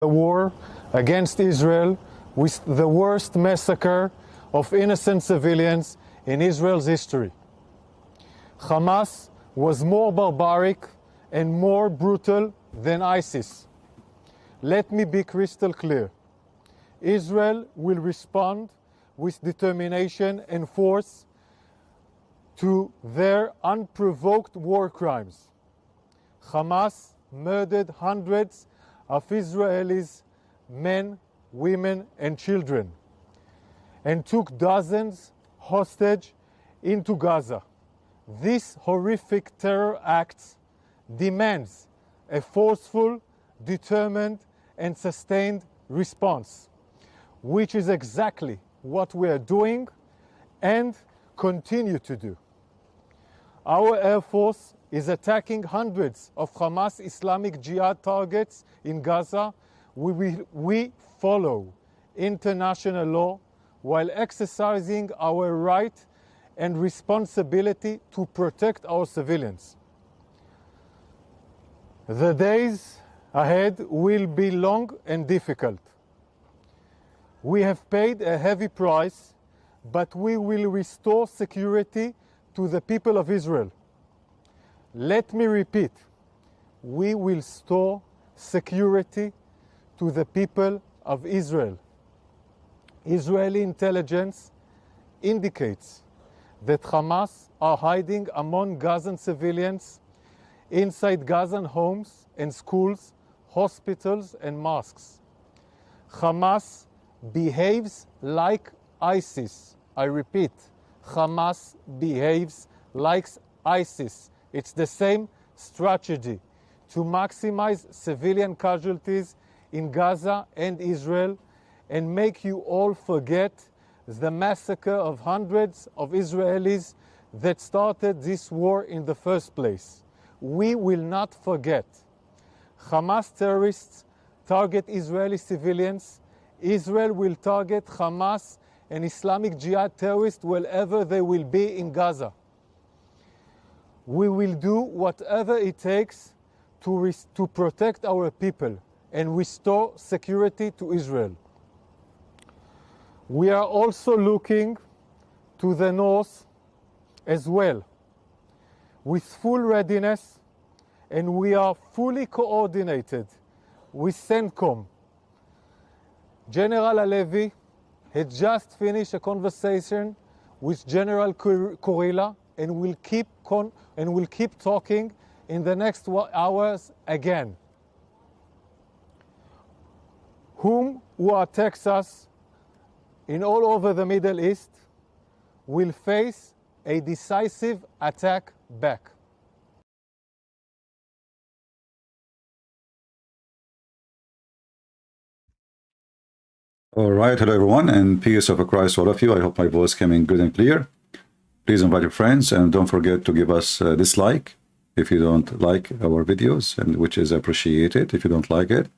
The war against Israel with the worst massacre of innocent civilians in Israel's history. Hamas was more barbaric and more brutal than ISIS. Let me be crystal clear. Israel will respond with determination and force to their unprovoked war crimes. Hamas murdered hundreds of Israelis, men, women, and children, and took dozens hostage into Gaza. This horrific terror act demands a forceful, determined, and sustained response, which is exactly what we are doing and continue to do. Our Air Force is attacking hundreds of Hamas Islamic Jihad targets in Gaza. We follow international law while exercising our right and responsibility to protect our civilians. The days ahead will be long and difficult. We have paid a heavy price, but we will restore security to the people of Israel. Let me repeat, we will restore security to the people of Israel. Israeli intelligence indicates that Hamas are hiding among Gazan civilians inside Gazan homes and schools, hospitals and mosques. Hamas behaves like ISIS. I repeat, Hamas behaves like ISIS. It's the same strategy to maximize civilian casualties in Gaza and Israel and make you all forget the massacre of hundreds of Israelis that started this war in the first place. We will not forget. Hamas terrorists target Israeli civilians. Israel will target Hamas and Islamic Jihad terrorists wherever they will be in Gaza. We will do whatever it takes to protect our people and restore security to Israel. We are also looking to the north as well with full readiness, and we are fully coordinated with CENTCOM. General Halevi had just finished a conversation with General Kurila and will keep talking in the next hours again. Who attacks us in all over the Middle East will face a decisive attack back. All right, hello everyone, and peace of Christ to all of you. I hope my voice came in good and clear. Please invite your friends and don't forget to give us a dislike if you don't like our videos, and which is appreciated if you don't like it,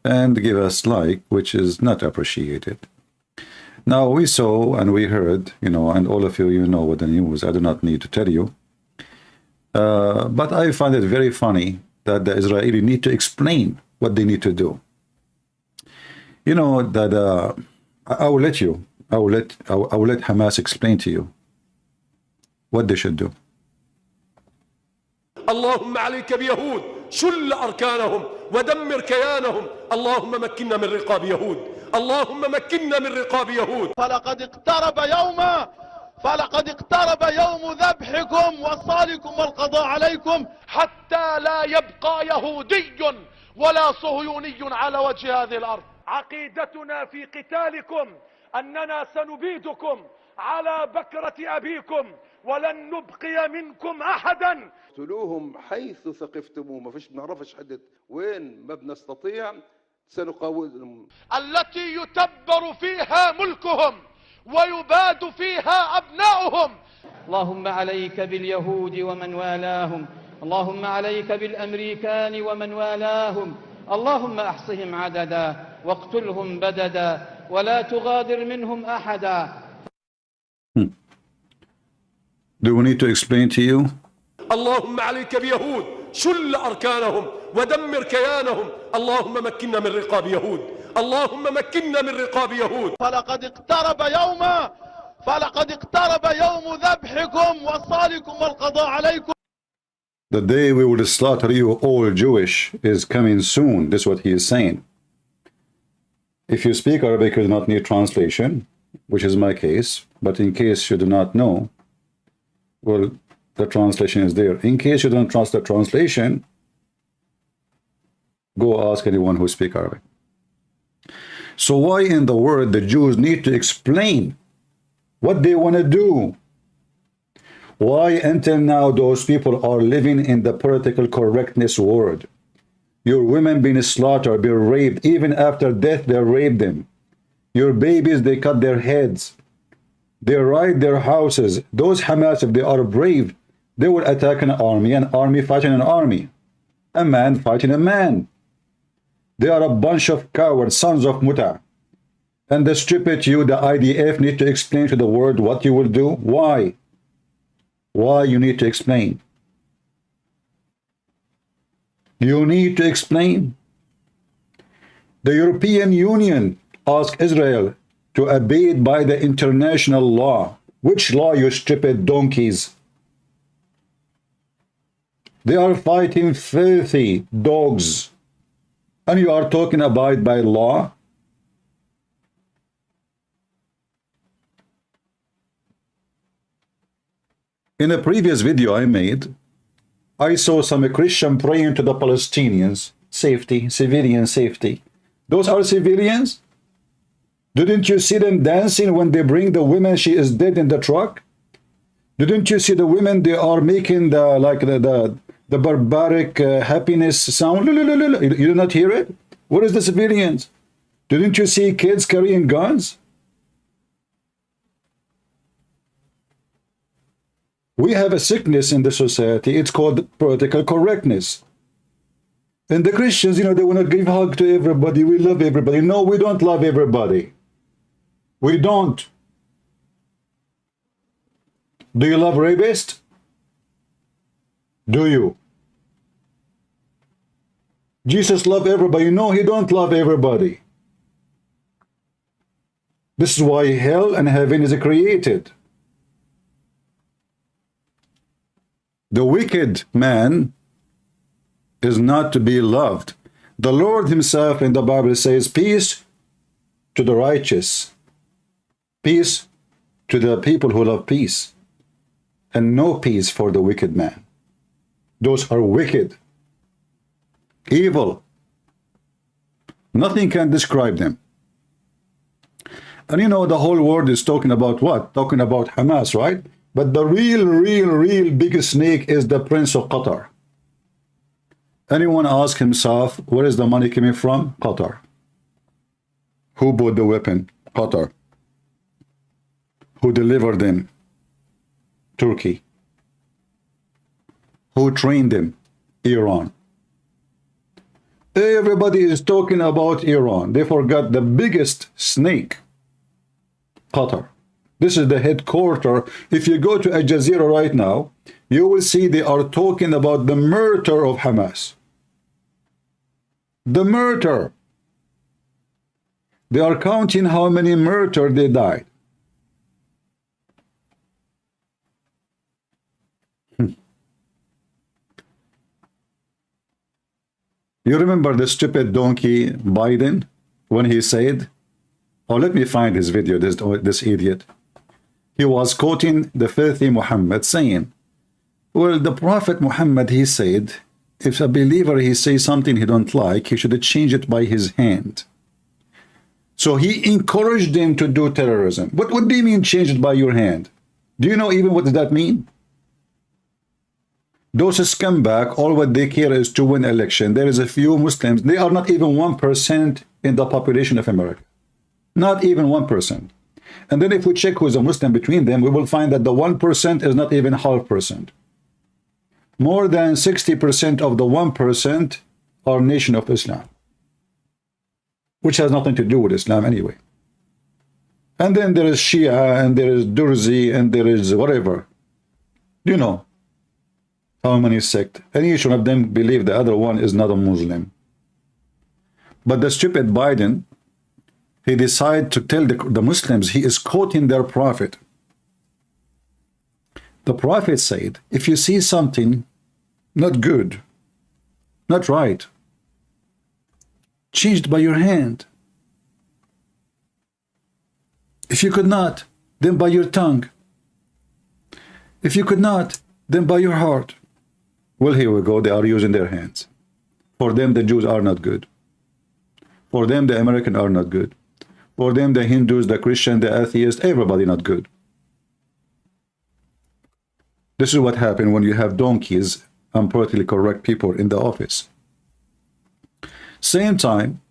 and give us like, which is not appreciated. Now we saw and we heard, and all of you, know what the news. I do not need to tell you. But I find it very funny that the Israeli need to explain what they need to do. That I will let Hamas explain to you what they should do. اللهم عليك بيهود شل أركانهم ودمر كيانهم اللهم مكننا من رقاب يهود اللهم مكننا من رقاب يهود فلقد اقترب يوم ذبحكم وصالكم والقضاء عليكم حتى لا يبقى يهودي ولا صهيوني على وجه هذه الأرض. عقيدتنا في قتالكم أننا سنبيدكم على بكرة أبيكم ولن نبقي منكم أحدا. اقتلوهم حيث ثقفتموه، ما فيش بنعرفش حدد وين ما بنستطيع سنقاومهم. التي يتبر فيها ملكهم ويباد فيها أبناؤهم. اللهم عليك باليهود ومن والاهم، اللهم عليك بالأمريكان ومن والاهم، اللهم احصهم عددا واقتلهم بددا ولا تغادر منهم أحدا. Do we need to explain to you اللهم عليك بيهود شل أركانهم ودمر كيانهم اللهم مكنا من رقاب يهود اللهم مكنا من رقاب يهود فلقد اقترب يوم ذبحكم وصالكم والقضاء عليكم. The day we will slaughter you all Jewish is coming soon. This is what he is saying. If you speak Arabic, you do not need translation, which is my case. But in case you do not know, well, the translation is there. In case you don't trust the translation, go ask anyone who speaks Arabic. So why in the world the Jews need to explain what they want to do? Why until now those people are living in the political correctness world? Your women being slaughtered, being raped, even after death they rape them. Your babies, they cut their heads. They raid their houses. Those Hamas, if they are brave, they will attack an army fighting an army, a man fighting a man. They are a bunch of cowards, sons of Muta. And the stupid you, the IDF, need to explain to the world what you will do. Why? Why you need to explain? You need to explain. The European Union asked Israel to abide by the international law. Which law, you stupid donkeys? They are fighting filthy dogs. And you are talking about by law? In a previous video I made, I saw some Christian praying to the Palestinians. Safety, civilian safety. Those are civilians? Didn't you see them dancing when they bring the woman, she is dead in the truck? Didn't you see the women, they are making the barbaric happiness sound? You do not hear it? What is the civilians? Didn't you see kids carrying guns? We have a sickness in the society. It's called political correctness. And the Christians, you know, they want to give hug to everybody. We love everybody. No, we don't love everybody. We don't. Do you love rapists? Do you? Jesus loved everybody. No, he don't love everybody. This is why hell and heaven is created. The wicked man is not to be loved. The Lord himself in the Bible says, peace to the righteous, peace to the people who love peace, and no peace for the wicked man. Those are wicked, evil. Nothing can describe them. And you know, the whole world is talking about what? Talking about Hamas, right? But the real big snake is the Prince of Qatar. Anyone ask himself, where is the money coming from? Qatar. Who bought the weapon? Qatar. Who delivered them? Turkey. Who trained them? Iran. Everybody is talking about Iran. They forgot the biggest snake, Qatar. This is the headquarters. If you go to Al Jazeera right now, you will see they are talking about the murder of Hamas. The murder. They are counting how many murder they died. You remember the stupid donkey Biden when he said, oh, let me find his video, this idiot. He was quoting the filthy Muhammad saying, well, the Prophet Muhammad, he said, if a believer, he says something he don't like, he should change it by his hand. So he encouraged them to do terrorism. What do you mean change it by your hand? Do you know even what does that mean? Those scumbag, all what they care is to win election. There is a few Muslims. They are not even 1% in the population of America. Not even 1%. And then if we check who is a Muslim between them, we will find that the 1% is not even 0.5%. More than 60% of the 1% are Nation of Islam, which has nothing to do with Islam anyway. And then there is Shia, and there is Durzi, and there is whatever. You know, how many sects, and each one of them believe the other one is not a Muslim. But the stupid Biden, he decided to tell the Muslims he is quoting their prophet. The prophet said, if you see something not good, not right, change it by your hand. If you could not, then by your tongue. If you could not, then by your heart. Well, here we go. They are using their hands. For them, the Jews are not good. For them, the Americans are not good. For them, the Hindus, the Christian, the atheist, everybody not good. This is what happened when you have donkeys and politically correct people in the office. Same time,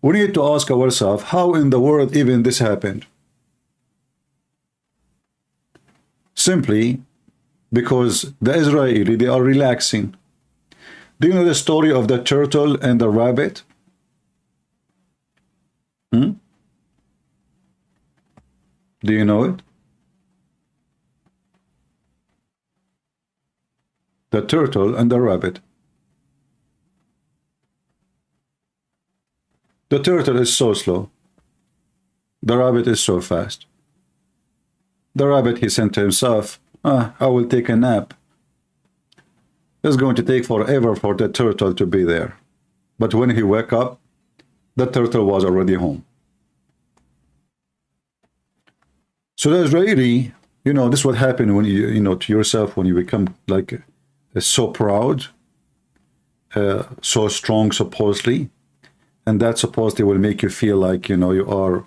we need to ask ourselves, how in the world even this happened? Simply because the Israeli, they are relaxing. Do you know the story of the turtle and the rabbit? Do you know it? The turtle and the rabbit. The turtle is so slow. The rabbit is so fast. The rabbit, he said to himself, I will take a nap. It's going to take forever for the turtle to be there. But when he woke up, the turtle was already home. So the Israeli, you know, this is what happened when you know, to yourself, when you become like so proud, so strong supposedly, and that supposedly will make you feel like, you know, you are,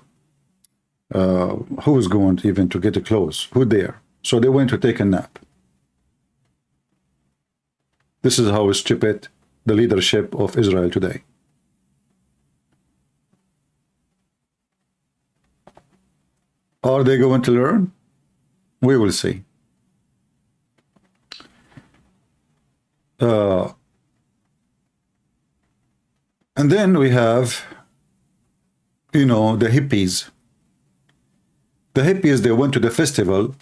who is going to even to get close? Who there? So they went to take a nap. This is how stupid the leadership of Israel today. Are they going to learn? We will see. And then we have, you know, the hippies. The hippies, they went to the festival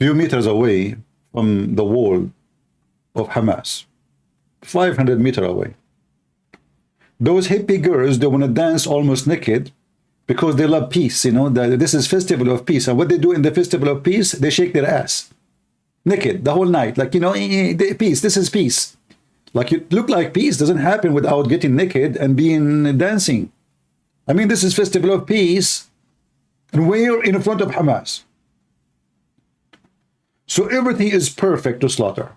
a few meters away from the wall of Hamas, 500 meters away. Those hippie girls, they want to dance almost naked because they love peace, you know, this is festival of peace. And what they do in the festival of peace, they shake their ass naked the whole night, like, you know, peace, this is peace. Like, you look like peace doesn't happen without getting naked and being dancing. I mean, this is festival of peace, and we're in front of Hamas. So everything is perfect to slaughter.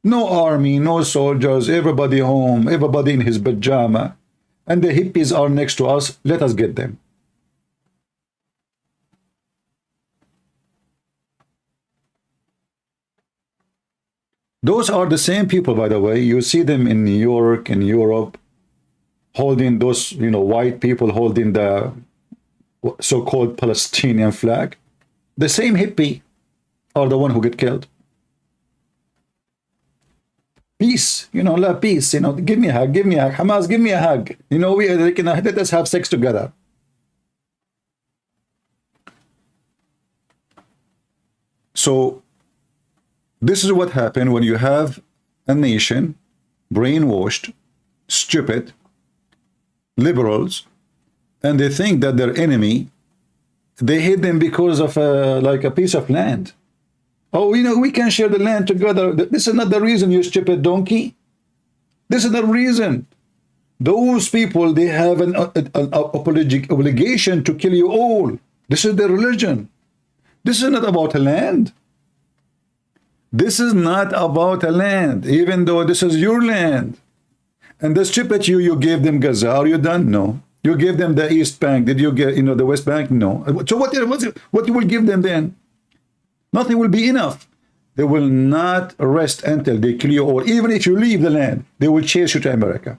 No army, no soldiers, everybody home, everybody in his pajama, and the hippies are next to us. Let us get them. Those are the same people, by the way. You see them in New York, in Europe, holding those, you know, white people holding the so-called Palestinian flag. The same hippie are the one who get killed. Peace, you know, love peace, you know, give me a hug, give me a hug. Hamas, give me a hug. You know, let us have sex together. So, this is what happened when you have a nation brainwashed, stupid, liberals, and they think that their enemy, they hate them because of like a piece of land. Oh, you know, we can share the land together. This is not the reason, you stupid donkey. This is the reason. Those people, they have an obligation to kill you all. This is their religion. This is not about a land. This is not about a land, even though this is your land. And the stupid you gave them Gaza. Are you done? No. You gave them the East Bank. Did you get, you know, the West Bank? No. So what you will give them then? Nothing will be enough. They will not rest until they kill you all. Even if you leave the land, they will chase you to America.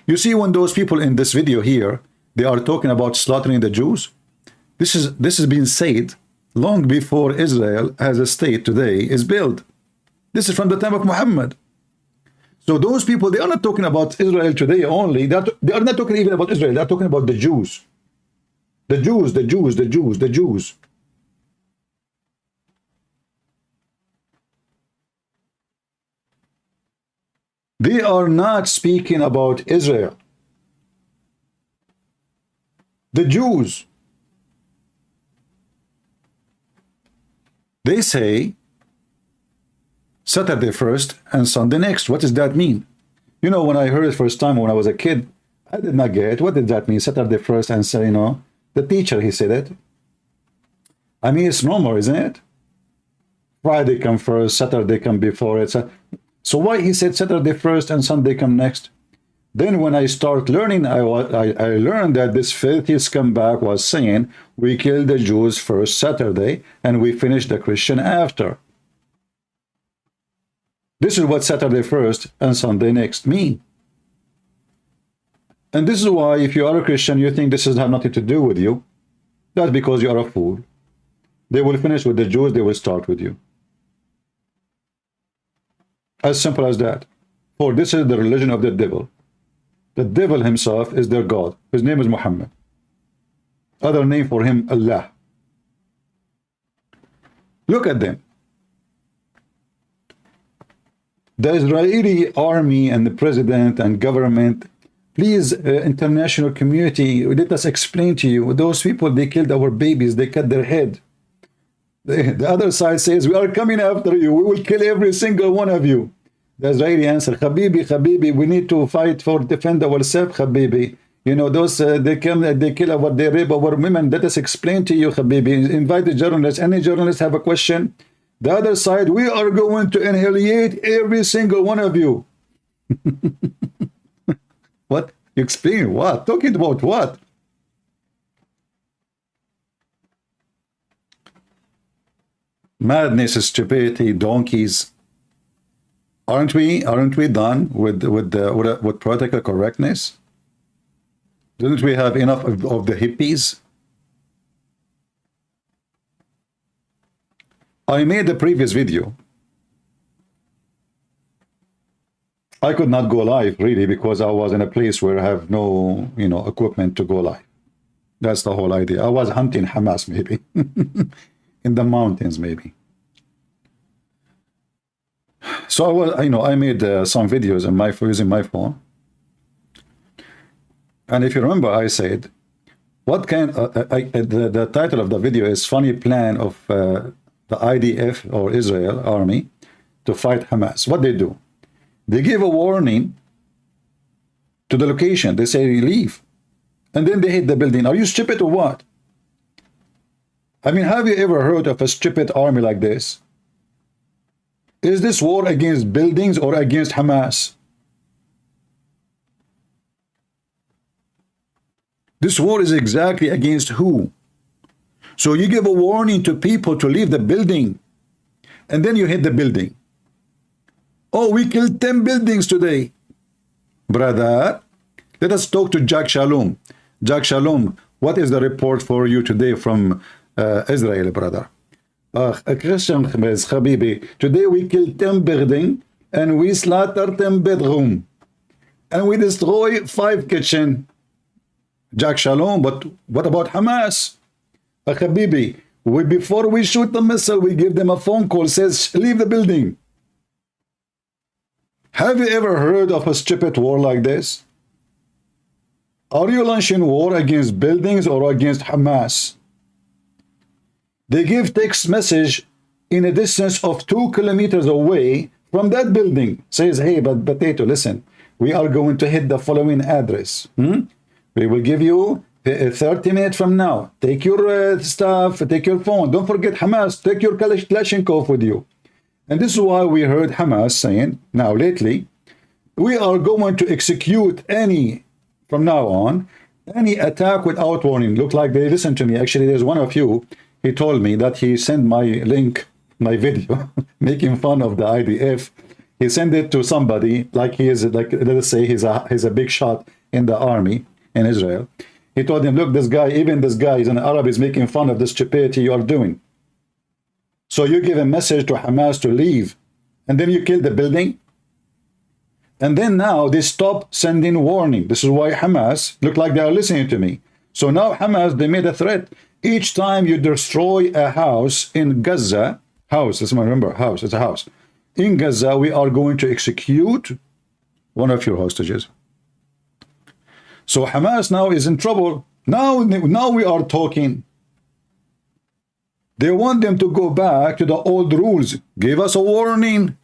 You see, when those people in this video here, they are talking about slaughtering the Jews, this has been said long before Israel as a state today is built. This is from the time of Muhammad. So those people, they are not talking about Israel today only. They are not talking even about Israel. They are talking about the Jews. The Jews, the Jews, the Jews, the Jews. They are not speaking about Israel. The Jews, they say Saturday first and Sunday next. What does that mean? You know, when I heard it first time when I was a kid, I did not get it. What did that mean? Saturday first and say, you know, the teacher, he said it. I mean, it's normal, isn't it? Friday come first, Saturday come before it. So why he said Saturday first and Sunday come next? Then when I start learning, I learned that this filthy scumbag was saying we killed the Jews first Saturday and we finished the Christian after. This is what Saturday first and Sunday next mean. And this is why if you are a Christian, you think this has nothing to do with you. That's because you are a fool. They will finish with the Jews, they will start with you. As simple as that. For this is the religion of the devil. The devil himself is their God. His name is Muhammad. Other name for him, Allah. Look at them. The Israeli army and the president and government, please, international community, let us explain to you. Those people, they killed our babies, they cut their head. The other side says, we are coming after you, we will kill every single one of you. The Israeli answer, Habibi, Habibi, we need to fight for defend ourselves, Habibi. You know, those, they kill our, they rape our women. Let us explain to you, Habibi. Invite the journalists. Any journalists have a question? The other side, we are going to annihilate every single one of you. What? You explain what? Talking about what? Madness, stupidity, donkeys. Aren't we done with political correctness? Didn't we have enough of the hippies? I made the previous video. I could not go live really because I was in a place where I have no, you know, equipment to go live. That's the whole idea. I was hunting Hamas maybe in the mountains maybe. So I was, you know, I made some videos in using my phone. And if you remember, I said, what kind? The title of the video is "Funny Plan of the IDF or Israel Army to fight Hamas." What they do? They give a warning to the location. They say leave, and then they hit the building. Are you stupid or what? I mean, have you ever heard of a stupid army like this? Is this war against buildings or against Hamas? This war is exactly against who? So you give a warning to people to leave the building, and then you hit the building. Oh, we killed 10 buildings today. Brother, let us talk to Jack Shalom. Jack Shalom, what is the report for you today from Israel, brother? Christian Habibi, today we killed 10 buildings and we slaughtered 10 bedrooms and we destroy 5 kitchen. Jack Shalom, but what about Hamas? Habibi, before we shoot the missile, we give them a phone call, says leave the building. Have you ever heard of a stupid war like this? Are you launching war against buildings or against Hamas? They give text message in a distance of 2 kilometers away from that building. Says, hey, but potato, listen, we are going to hit the following address. We will give you 30 minutes from now. Take your stuff, take your phone. Don't forget Hamas, take your Kalashnikov with you. And this is why we heard Hamas saying, now lately, we are going to execute from now on, any attack without warning. Look like they listen to me. Actually, there's one of you, he told me that he sent my link, my video, making fun of the IDF. He sent it to somebody, like he is, like, let us say he's a big shot in the army in Israel. He told him, look, this guy, even this guy is an Arab, is making fun of the stupidity you are doing. So you give a message to Hamas to leave, and then you kill the building. And then now they stop sending warning. This is why Hamas look like they are listening to me. So now Hamas, they made a threat. Each time you destroy a house in Gaza, house, let's remember, house, it's a house. In Gaza, we are going to execute one of your hostages. So Hamas now is in trouble. Now we are talking. They want them to go back to the old rules. Give us a warning.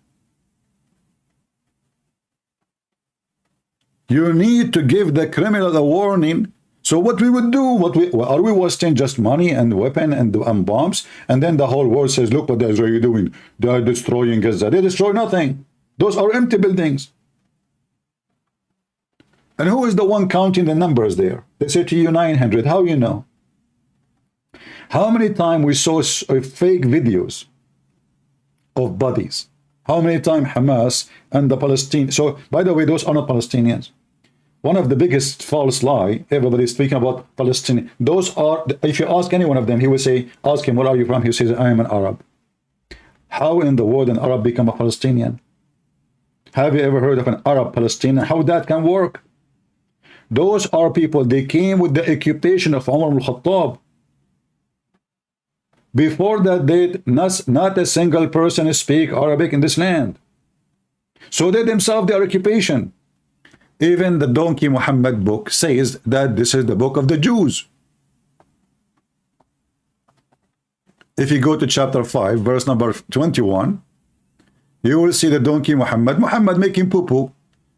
You need to give the criminal a warning. So what we would do, are we wasting just money and weapon and bombs? And then the whole world says, look what the Israeli doing. They are destroying Gaza. They destroy nothing. Those are empty buildings. And who is the one counting the numbers there? They say to you 900. How you know? How many times we saw fake videos of bodies? How many times Hamas and the Palestinians? So, by the way, those are not Palestinians. One of the biggest false lie, everybody's speaking about Palestinian. Those are, if you ask any one of them, he will say, ask him, where are you from? He says, I am an Arab. How in the world an Arab become a Palestinian? Have you ever heard of an Arab Palestinian? How that can work? Those are people, they came with the occupation of Umar al-Khattab. Before that date, not a single person speak Arabic in this land. So they themselves, their occupation. Even the Donkey Muhammad book says that this is the book of the Jews. If you go to chapter 5, verse number 21, you will see the Donkey Muhammad making poo-poo.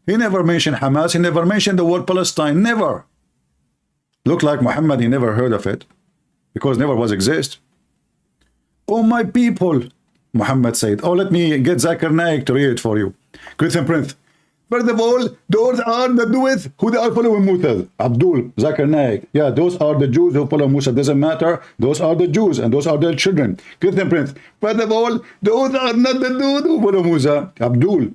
He never mentioned Hamas, he never mentioned the word Palestine, never. Look like Muhammad, he never heard of it, because never was exist. Oh my people, Muhammad said. Oh, let me get Zakir Naik to read it for you. Christian Prince. First of all, those are the Jews who are following Musa. Abdul, Zakir Naik. Yeah, those are the Jews who follow Musa. Doesn't matter. Those are the Jews and those are their children. Christian Prince. First of all, those are not the Jews who follow Musa. Abdul.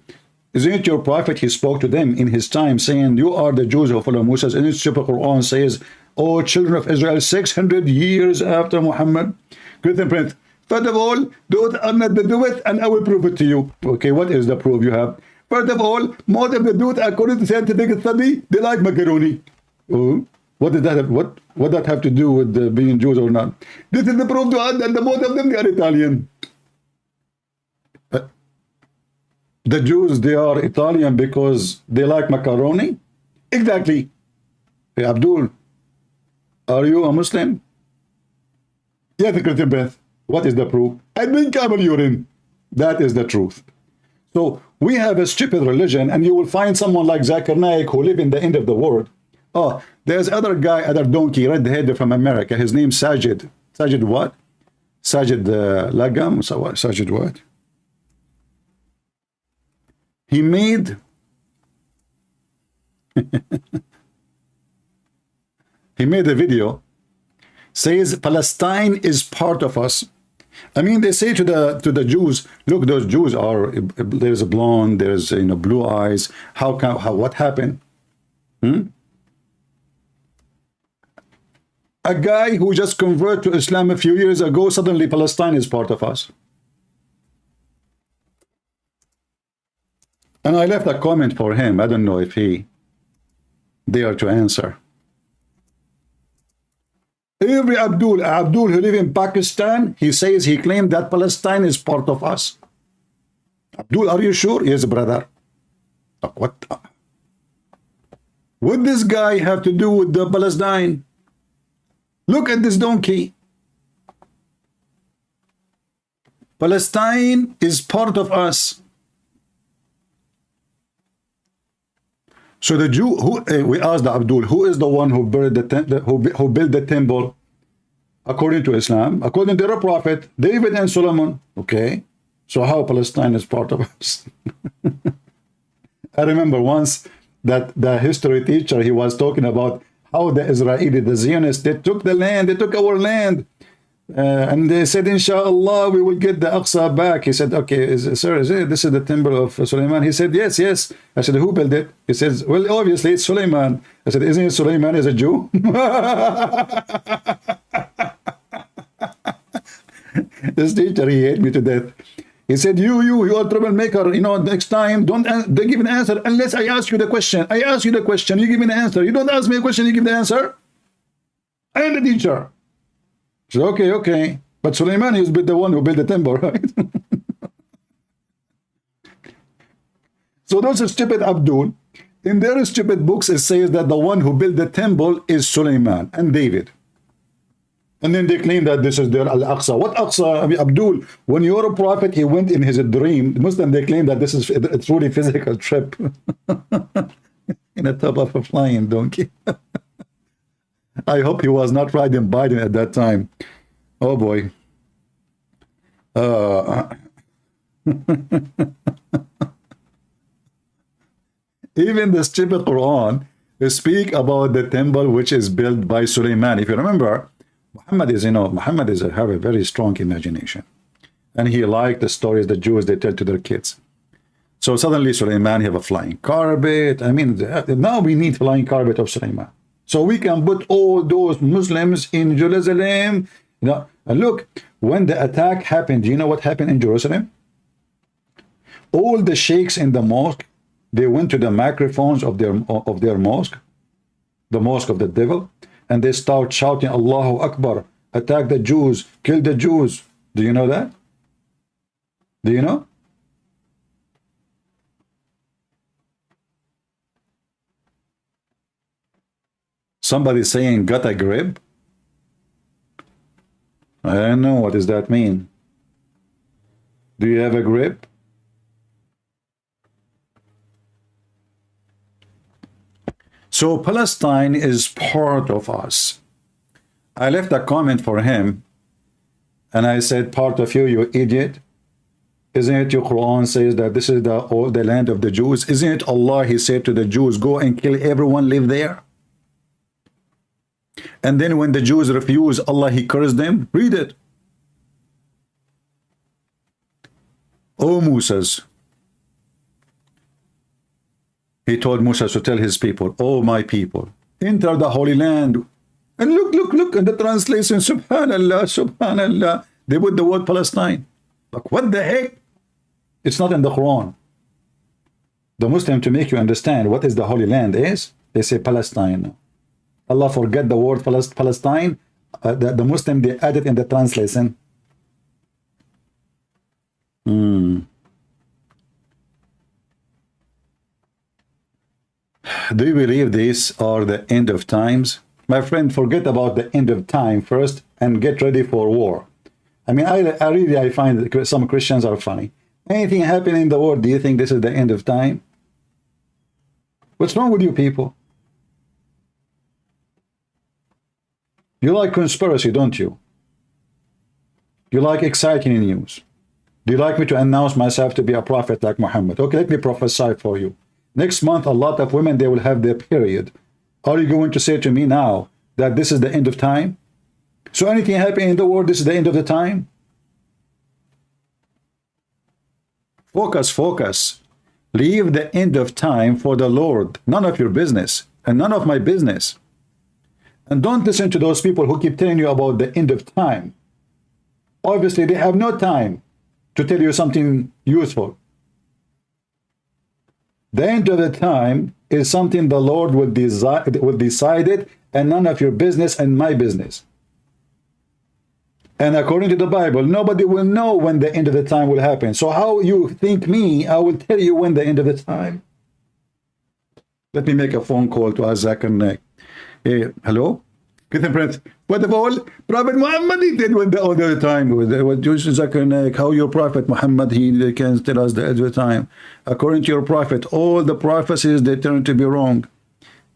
Isn't it your prophet? He spoke to them in his time saying, you are the Jews who follow Musa. And its Quran says, oh, children of Israel, 600 years after Muhammad. Christian Prince. First of all, those are not the Jews, and I will prove it to you. Okay, what is the proof you have? First of all, most of the Jews, according to scientific study, they like macaroni. Oh, what does that have? What that have to do with being Jews or not? This is the proof to us that the most of them they are Italian. The Jews, they are Italian because they like macaroni. Exactly. Hey, Abdul, are you a Muslim? Yes, Christian Beth. What is the proof? I drink camel urine. That is the truth. So we have a stupid religion, and you will find someone like Zakir Naik who live in the end of the world. Oh, there's other guy, other donkey, red-headed from America. His name's Sajid. Sajid what? Sajid Lagam? So what? Sajid what? He made he made a video, says Palestine is part of us. I mean, they say to the Jews, look, those Jews are, there's a blonde, there's blue eyes. What happened? A guy who just converted to Islam a few years ago, suddenly Palestine is part of us. And I left a comment for him. I don't know if he dare to answer. Every Abdul who live in Pakistan, he says he claimed that Palestine is part of us. Abdul, are you sure? Yes, brother. What would this guy have to do with the Palestine? Look at this donkey. Palestine is part of us. So the Jew, we asked Abdul, who is the one who built the temple according to Islam, according to the prophet David and Solomon? Okay, so how Palestine is part of us? I remember once that the history teacher, he was talking about how the Israeli, the Zionists, they took the land, they took our land. And they said, inshallah, we will get the Aqsa back. He said, okay, sir, this is the temple of Suleiman? He said, yes, yes. I said, who built it? He says, well, obviously it's Suleiman. I said, isn't it Suleiman is a Jew? This teacher, he hate me to death. He said, you are a troublemaker. Next time, don't give an answer unless I ask you the question. I ask you the question, you give me an answer. You don't ask me a question, you give the answer. I am the teacher. So, okay. But Suleiman is the one who built the temple, right? So those stupid Abdul, In their stupid books, it says that the one who built the temple is Suleiman and David. And then they claim that this is their Al-Aqsa. What Aqsa? I mean, Abdul, when you're a prophet, he went in his dream. Muslim, they claim that this is a truly physical trip. In the top of a flying donkey. I hope he was not riding Biden at that time. Oh boy. Even the stupid Quran speak about the temple which is built by Suleiman. If you remember, Muhammad is, have a very strong imagination. And he liked the stories the Jews, they tell to their kids. So suddenly Suleiman have a flying carpet. I mean, now we need flying carpet of Suleiman. So we can put all those Muslims in Jerusalem. And look, when the attack happened, do you know what happened in Jerusalem? All the sheikhs in the mosque, they went to the microphones of their mosque, the mosque of the devil, and they start shouting, Allahu Akbar, attack the Jews, kill the Jews. Do you know that? Do you know? Somebody saying, got a grip? I don't know. What does that mean? Do you have a grip? So Palestine is part of us. I left a comment for him and I said, part of you, you idiot. Isn't it your Quran says that this is the land of the Jews? Isn't it Allah, he said to the Jews, go and kill everyone, live there? And then when the Jews refuse, Allah, he cursed them. Read it. Oh, Moses. He told Moses to tell his people, oh, my people, enter the Holy Land. And look at the translation, subhanallah, subhanallah. They put the word Palestine. Like, what the heck? It's not in the Quran. The Muslim, to make you understand what is the Holy Land is, they say Palestine. Allah forget the word Palestine. The Muslim, they add it in the translation. Do you believe these are the end of times? My friend, forget about the end of time first and get ready for war. I mean, I find that some Christians are funny. Anything happen in the world, do you think this is the end of time? What's wrong with you people? You like conspiracy, don't you? You like exciting news. Do you like me to announce myself to be a prophet like Muhammad? Okay, let me prophesy for you. Next month, a lot of women, they will have their period. Are you going to say to me now that this is the end of time? So anything happening in the world, this is the end of the time? Focus, focus. Leave the end of time for the Lord. None of your business and none of my business. And don't listen to those people who keep telling you about the end of time. Obviously, they have no time to tell you something useful. The end of the time is something the Lord will decide it, and none of your business and my business. And according to the Bible, nobody will know when the end of the time will happen. So how you think me, I will tell you when the end of the time. Let me make a phone call to Isaac and hey, hello? Get Prince. What of all? Prophet Muhammad, he did when the end of the time. How your Prophet Muhammad, he can tell us the end of the time. According to your Prophet, all the prophecies, they turn to be wrong.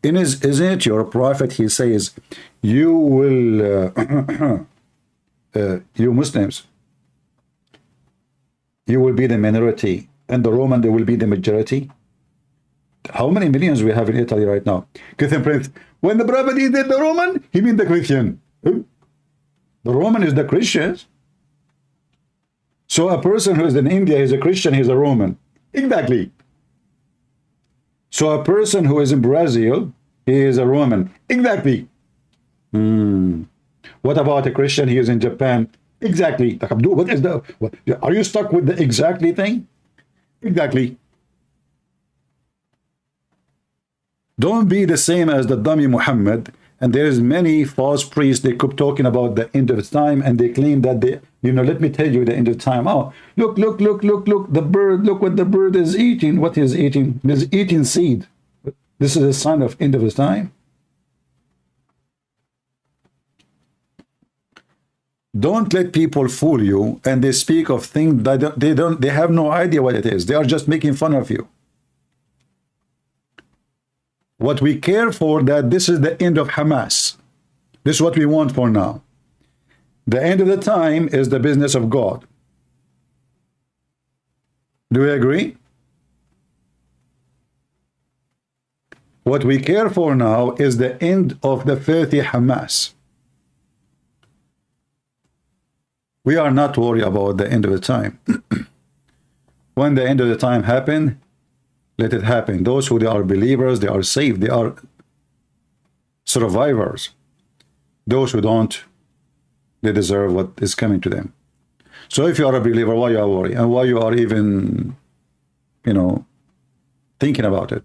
Isn't it your Prophet, he says, you will, you Muslims, you will be the minority, and the Roman, they will be the majority. How many millions we have in Italy right now? Christian Prince, when the Prophet did the Roman, he means the Christian. The Roman is the Christians. So a person who is in India is a Christian, he's a Roman. Exactly. So a person who is in Brazil, he is a Roman. Exactly. What about a Christian? He is in Japan. Exactly. What is the? What, are you stuck with the exactly thing? Exactly. Don't be the same as the dummy Muhammad. And there is many false priests. They keep talking about the end of time, and they claim that they, let me tell you the end of time. Oh, look, the bird. Look what the bird is eating. What is eating? He's eating seed. This is a sign of end of the time. Don't let people fool you, and they speak of things that they have no idea what it is. They are just making fun of you. What we care for, that this is the end of Hamas. This is what we want for now. The end of the time is the business of God. Do we agree? What we care for now is the end of the filthy Hamas. We are not worried about the end of the time. When the end of the time happen, let it happen. Those who they are believers, they are saved, they are survivors. Those who don't, they deserve what is coming to them. So if you are a believer, why you are worried? And why you are even, thinking about it?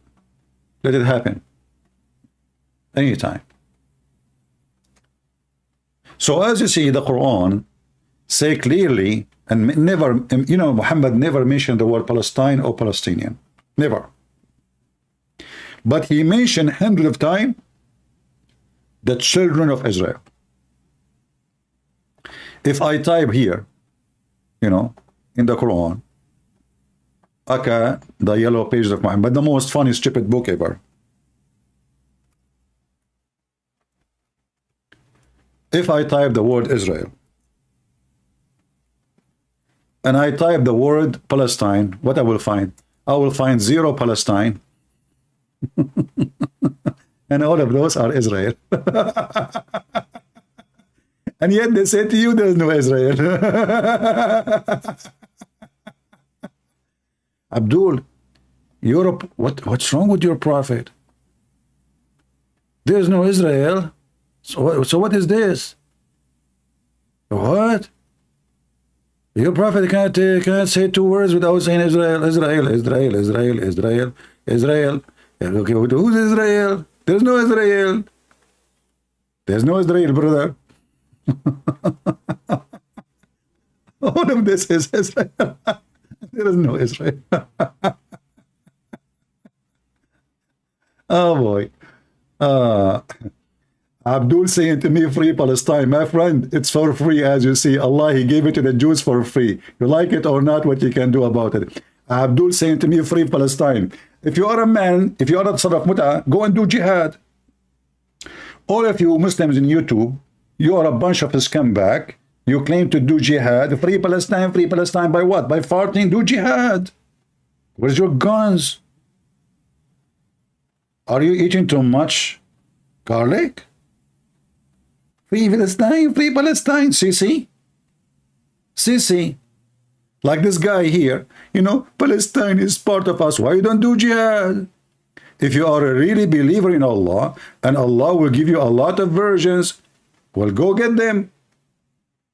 Let it happen. Anytime. So as you see, the Quran say clearly, and never, Muhammad never mentioned the word Palestine or Palestinian. Never. But he mentioned hundreds of times the children of Israel. If I type here, in the Quran, the yellow pages of Muhammad, the most funny, stupid book ever. If I type the word Israel, and I type the word Palestine, what I will find? I will find 0 Palestine. And all of those are Israel. And yet they say to you there's no Israel. Abdul, Europe, what's wrong with your prophet? There's no Israel. So what is this? What? Your prophet can't say 2 words without saying Israel, Israel, Israel, Israel, Israel, Israel. Okay, who's Israel? There's no Israel. There's no Israel, brother. All of this is Israel. There is no Israel. Oh boy. Abdul saying to me, free Palestine. My friend, it's for free, as you see. Allah, he gave it to the Jews for free. You like it or not, what you can do about it. Abdul saying to me, free Palestine. If you are a man, if you are a son of Muta, go and do jihad. All of you Muslims in YouTube, you are a bunch of scumbag. You claim to do jihad. Free Palestine by what? By farting? Do jihad. Where's your guns? Are you eating too much garlic? Free Palestine, free Palestine. See? Like this guy here, Palestine is part of us. Why you don't do jihad? If you are a really believer in Allah, and Allah will give you a lot of versions, well, go get them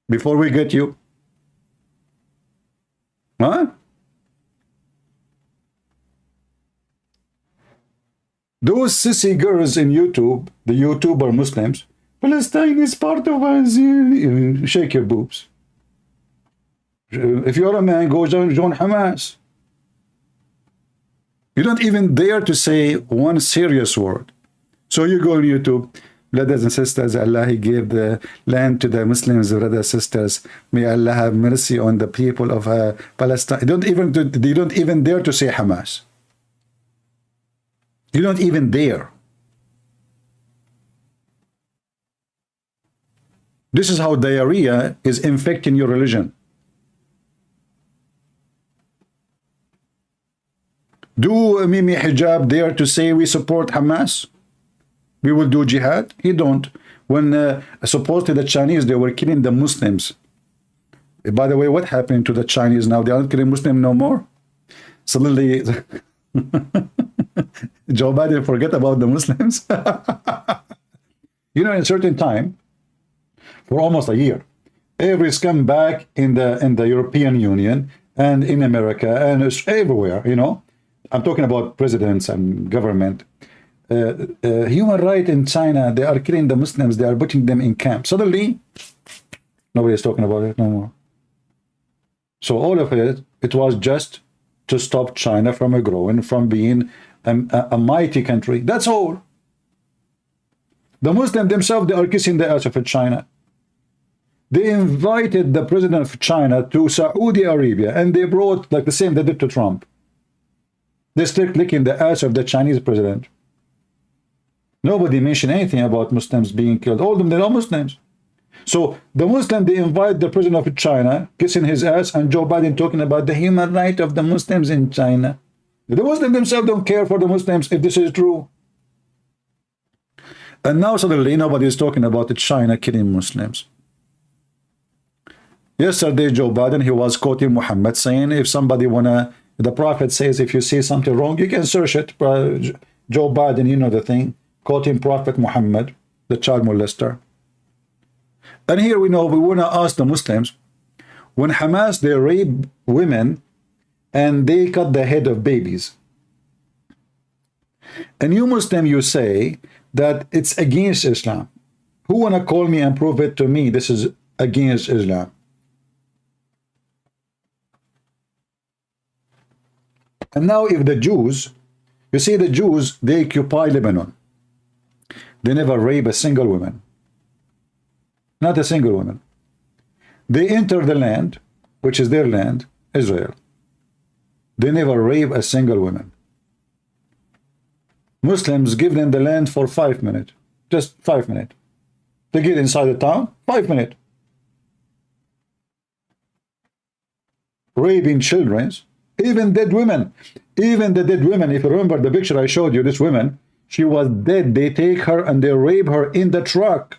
before we get you. Huh? Those sissy girls in YouTube, the YouTuber Muslims, Palestine is part of us. Shake your boobs. If you're a man, go join Hamas. You don't even dare to say one serious word. So you go on YouTube, brothers and sisters, Allah, he gave the land to the Muslims, brothers and sisters. May Allah have mercy on the people of Palestine. They don't even dare to say Hamas. You don't even dare. This is how diarrhea is infecting your religion. Do Mimi Hijab dare to say we support Hamas? We will do jihad? He don't. When supposedly the Chinese, they were killing the Muslims. By the way, what happened to the Chinese now? They aren't killing Muslims no more? Suddenly, Joe Biden forget about the Muslims. In a certain time, for almost a year, every scumbag in the European Union and in America and everywhere, I'm talking about presidents and government. Human rights in China, they are killing the Muslims, they are putting them in camps. Suddenly, nobody is talking about it no more. So all of it was just to stop China from growing, from being a mighty country. That's all. The Muslims themselves, they are kissing the ass of China. They invited the president of China to Saudi Arabia, and they brought like the same they did to Trump. They still licking the ass of the Chinese president. Nobody mentioned anything about Muslims being killed. All of them, they're all Muslims. So the Muslim, they invite the president of China, kissing his ass, and Joe Biden talking about the human right of the Muslims in China. The Muslims themselves don't care for the Muslims if this is true. And now suddenly nobody is talking about China killing Muslims. Yesterday, Joe Biden, he was quoting Muhammad saying, if somebody the prophet says, if you see something wrong, you can search it. Joe Biden, you know the thing, quoting Prophet Muhammad, the child molester. And here we want to ask the Muslims, when Hamas, they rape women and they cut the head of babies. And you Muslim, you say that it's against Islam. Who want to call me and prove it to me this is against Islam? And now if the Jews, you see the Jews, they occupy Lebanon. They never rape a single woman. Not a single woman. They enter the land, which is their land, Israel. They never rape a single woman. Muslims give them the land for 5 minutes. Just 5 minutes. They get inside the town, 5 minutes. Raping children, even dead women. Even the dead women, if you remember the picture I showed you, this woman, she was dead. They take her and they rape her in the truck.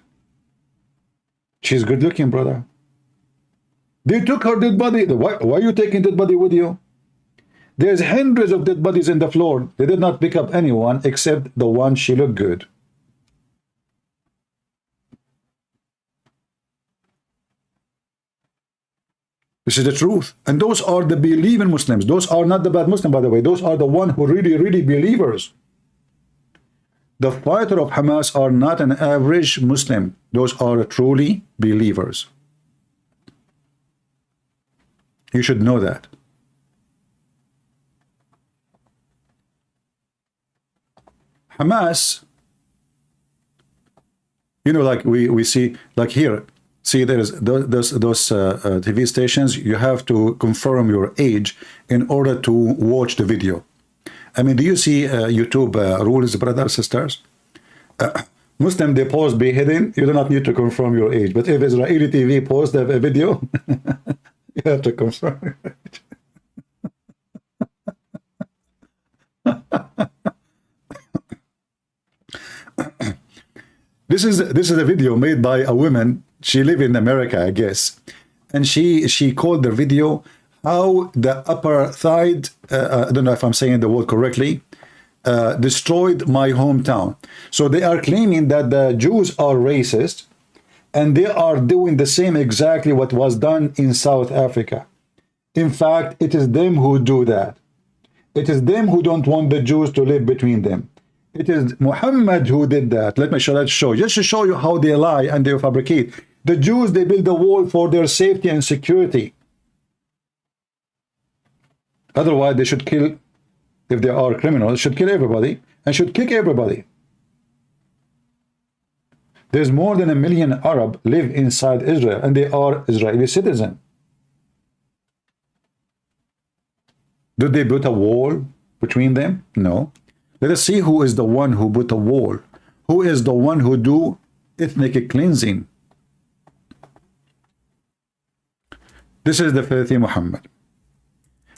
She's good looking, brother. They took her dead body. Why are you taking dead body with you? There's hundreds of dead bodies in the floor. They did not pick up anyone except the one she looked good. This is the truth. And those are the believing Muslims. Those are not the bad Muslims, by the way. Those are the one who really believers. The fighter of Hamas are not an average Muslim. Those are truly believers. You should know that. Hamas, you know, like we see, like here, see there's those TV stations, you have to confirm your age in order to watch the video. I mean, do you see YouTube rules, brothers, sisters? Muslim, they post beheading, you do not need to confirm your age. But if Israeli TV posts a video, you have to confirm your age. This is a video made by a woman. She lives in America, I guess, and she called the video how the apartheid, I don't know if I'm saying the word correctly, destroyed my hometown. So they are claiming that the Jews are racist, and they are doing the same exactly what was done in South Africa. In fact, it is them who do that. It is them who don't want the Jews to live between them. It is Muhammad who did that. Let me show just to show you how they lie and they fabricate. The Jews, they build a wall for their safety and security. Otherwise, they should kill, if they are criminals, should kill everybody and should kick everybody. There's more than 1 million Arab live inside Israel, and they are Israeli citizens. Did they put a wall between them? No. Let us see who is the one who put a wall. Who is the one who do ethnic cleansing? This is the filthy Muhammad.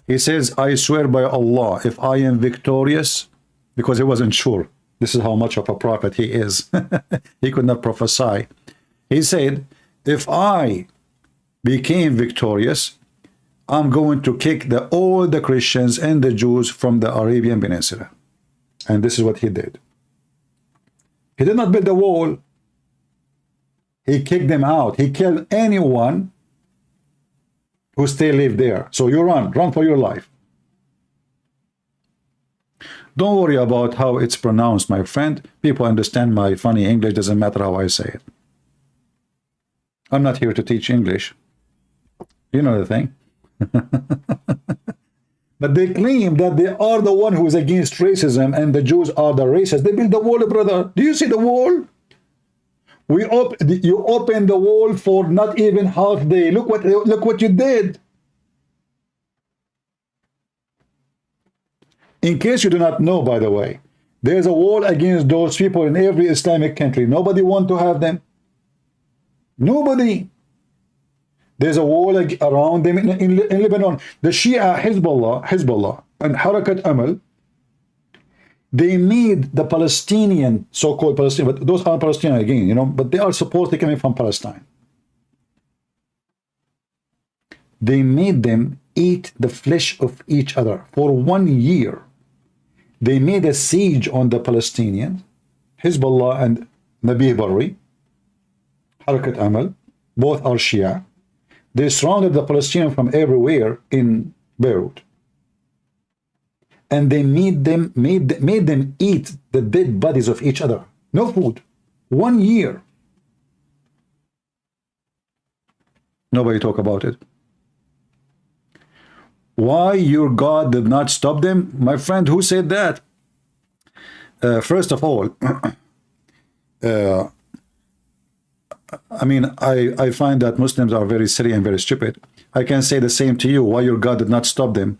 He says, I swear by Allah, if I am victorious, because he wasn't sure. This is how much of a prophet he is. He could not prophesy. He said, if I became victorious, I'm going to kick all the Christians and the Jews from the Arabian Peninsula. And this is what he did. He did not build a wall. He kicked them out. He killed anyone who still live there. So you run for your life. Don't worry about how it's pronounced, my friend. People understand my funny English. Doesn't matter how I say it. I'm not here to teach English. You know the thing. But they claim that they are the one who is against racism and the Jews are the racists. They built the wall, brother. Do you see the wall? You open the wall for not even half day. Look what you did. In case you do not know, by the way, there's a wall against those people in every Islamic country. Nobody want to have them. Nobody. There's a wall around them in Lebanon. The Shia Hezbollah and Harakat Amal, they made the Palestinian, so-called Palestinian, but those aren't Palestinian again, you know, but they are supposedly coming from Palestine. They made them eat the flesh of each other for 1 year. They made a siege on the Palestinians, Hezbollah and Nabih Berri, Harakat Amal, both are Shia. They surrounded the Palestinians from everywhere in Beirut. And they made them eat the dead bodies of each other. No food. 1 year. Nobody talk about it. Why your God did not stop them? My friend, who said that? First of all, I mean, I find that Muslims are very silly and very stupid. I can say the same to you. Why your God did not stop them?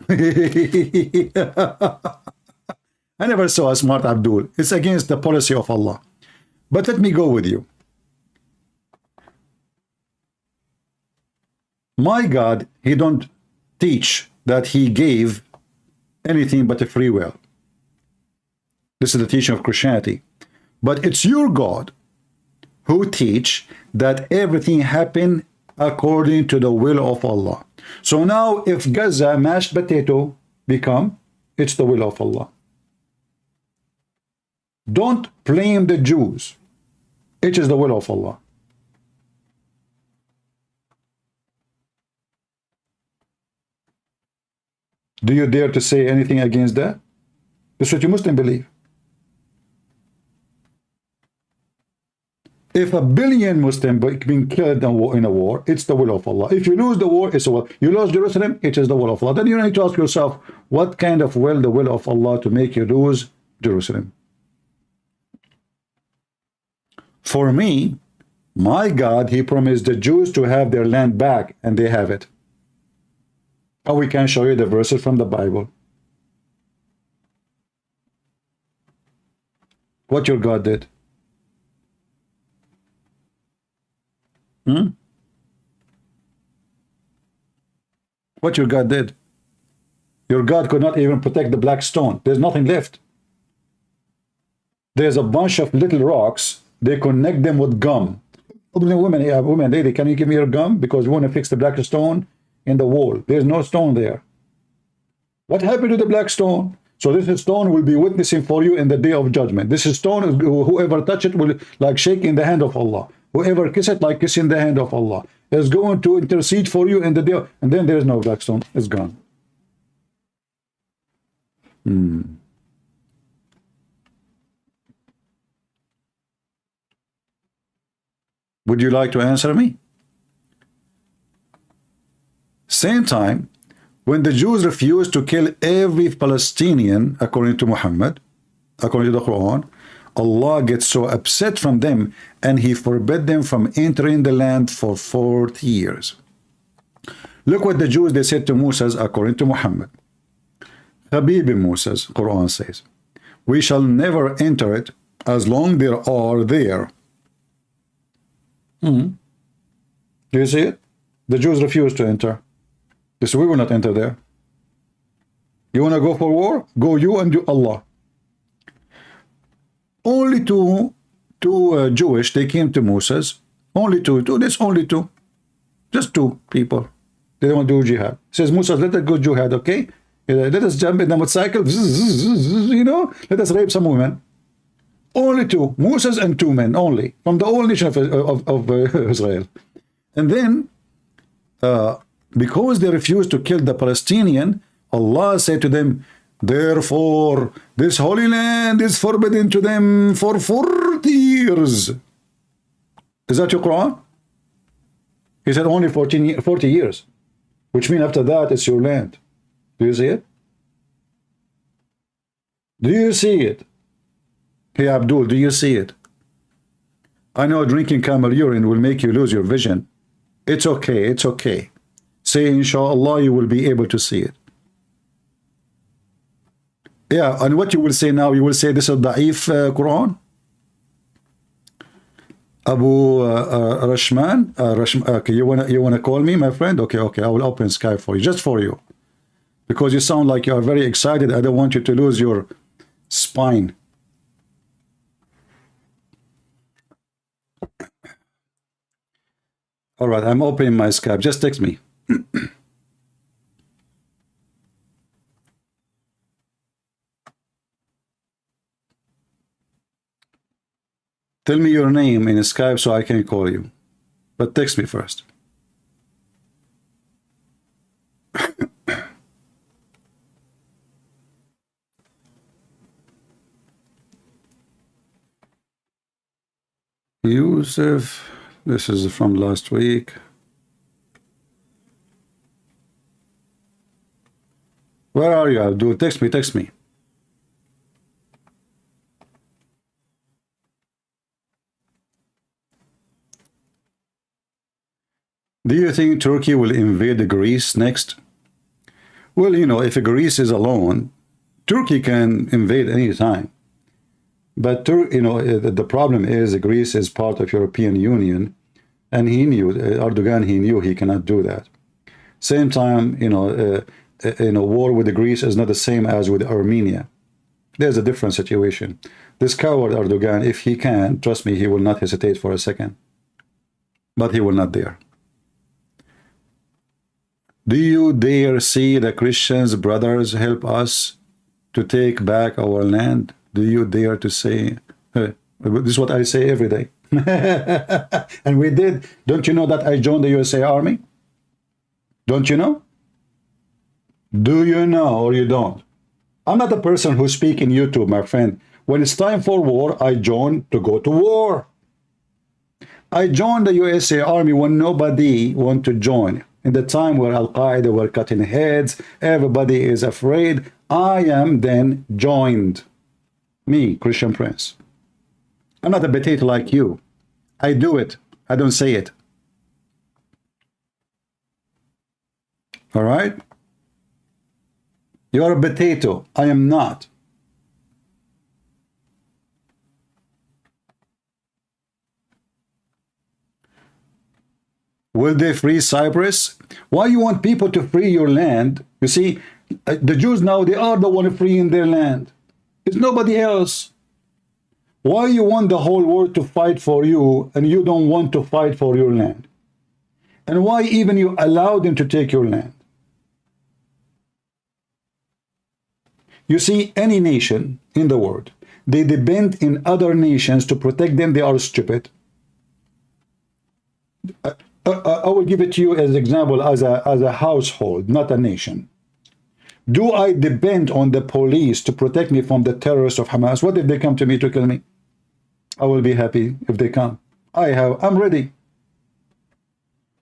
I never saw a smart Abdul. It's against the policy of Allah. But let me go with you. My God, he don't teach that he gave anything but a free will. This is the teaching of Christianity. But it's your God who teach that everything happened according to the will of Allah. So now if Gaza mashed potato become, it's the will of Allah. Don't blame the Jews. It is the will of Allah. Do you dare to say anything against that? This is what you Muslims believe. If 1 billion Muslims being killed in a war, it's the will of Allah. If you lose the war, it's the will. You lost Jerusalem, it is the will of Allah. Then you need to ask yourself, what kind of will the will of Allah to make you lose Jerusalem? For me, my God, he promised the Jews to have their land back, and they have it. Or we can show you the verses from the Bible. What your God did. What your God did. Your God could not even protect the black stone. There's nothing left. There's a bunch of little rocks. They connect them with gum. Women, lady, can you give me your gum? Because we want to fix the black stone in the wall. There's no stone there. What happened to the black stone? So this stone will be witnessing for you in the day of judgment. This stone, whoever touch it will like shake in the hand of Allah. Whoever kiss it like kissing the hand of Allah. Is going to intercede for you in the day. And then there's no black stone. It's gone. Would you like to answer me? Same time, when the Jews refused to kill every Palestinian, according to Muhammad, according to the Quran, Allah gets so upset from them and he forbid them from entering the land for 40 years. Look what the Jews, they said to Moses, according to Muhammad. Habibi Moses, Quran says, we shall never enter it as long they are there. Do you see it? The Jews refused to enter. They said, we will not enter there. You want to go for war? Go you and Allah. Only two Jewish, they came to Moses. Only two. That's only two. Just two people. They don't want to do jihad. He says, Moses, let us go jihad, okay? Let us jump in the motorcycle, you know? Let us rape some women. Only two. Moses and 2 men only. From the whole nation of Israel. And then, because they refused to kill the Palestinian, Allah said to them, therefore, this holy land is forbidden to them for 40 years. Is that your Quran? He said only 40 years, which means after that it's your land. Do you see it? Do you see it? Hey Abdul, do you see it? I know drinking camel urine will make you lose your vision. It's okay, it's okay. Say inshallah you will be able to see it. Yeah, and what you will say now, you will say this is da'if Quran? Abu Rashman, okay, you wanna call me, my friend? Okay, I will open Skype for you, just for you, because you sound like you are very excited. I don't want you to lose your spine. All right, I'm opening my Skype. Just text me. Tell me your name in Skype so I can call you. But text me first. Yusuf, this is from last week. Where are you, Abdul? Text me, text me. Do you think Turkey will invade Greece next? Well, you know, if Greece is alone, Turkey can invade any time. But, you know, the problem is Greece is part of European Union, and he knew, Erdogan, he knew he cannot do that. Same time, you know, in a war with Greece is not the same as with Armenia. There's a different situation. This coward Erdogan, if he can, trust me, he will not hesitate for a second. But he will not dare. Do you dare see the Christians, brothers, help us to take back our land? Do you dare to say, this is what I say every day. And we did. Don't you know that I joined the USA Army? Don't you know? Do you know or you don't? I'm not a person who speaks in YouTube, my friend. When it's time for war, I join to go to war. I joined the USA Army when nobody wanted to join. In the time where Al-Qaeda were cutting heads, everybody is afraid. I am then joined. Me, Christian Prince. I'm not a potato like you. I do it. I don't say it. All right? You're a potato. I am not. Will they free Cyprus? Why you want people to free your land? You see, the Jews now, they are the one freeing their land. It's nobody else. Why you want the whole world to fight for you and you don't want to fight for your land? And why even you allow them to take your land? You see, any nation in the world, they depend in other nations to protect them. They are stupid. I will give it to you as an example, as a household, not a nation. Do I depend on the police to protect me from the terrorists of Hamas? What if they come to me to kill me? I will be happy if they come. I'm ready.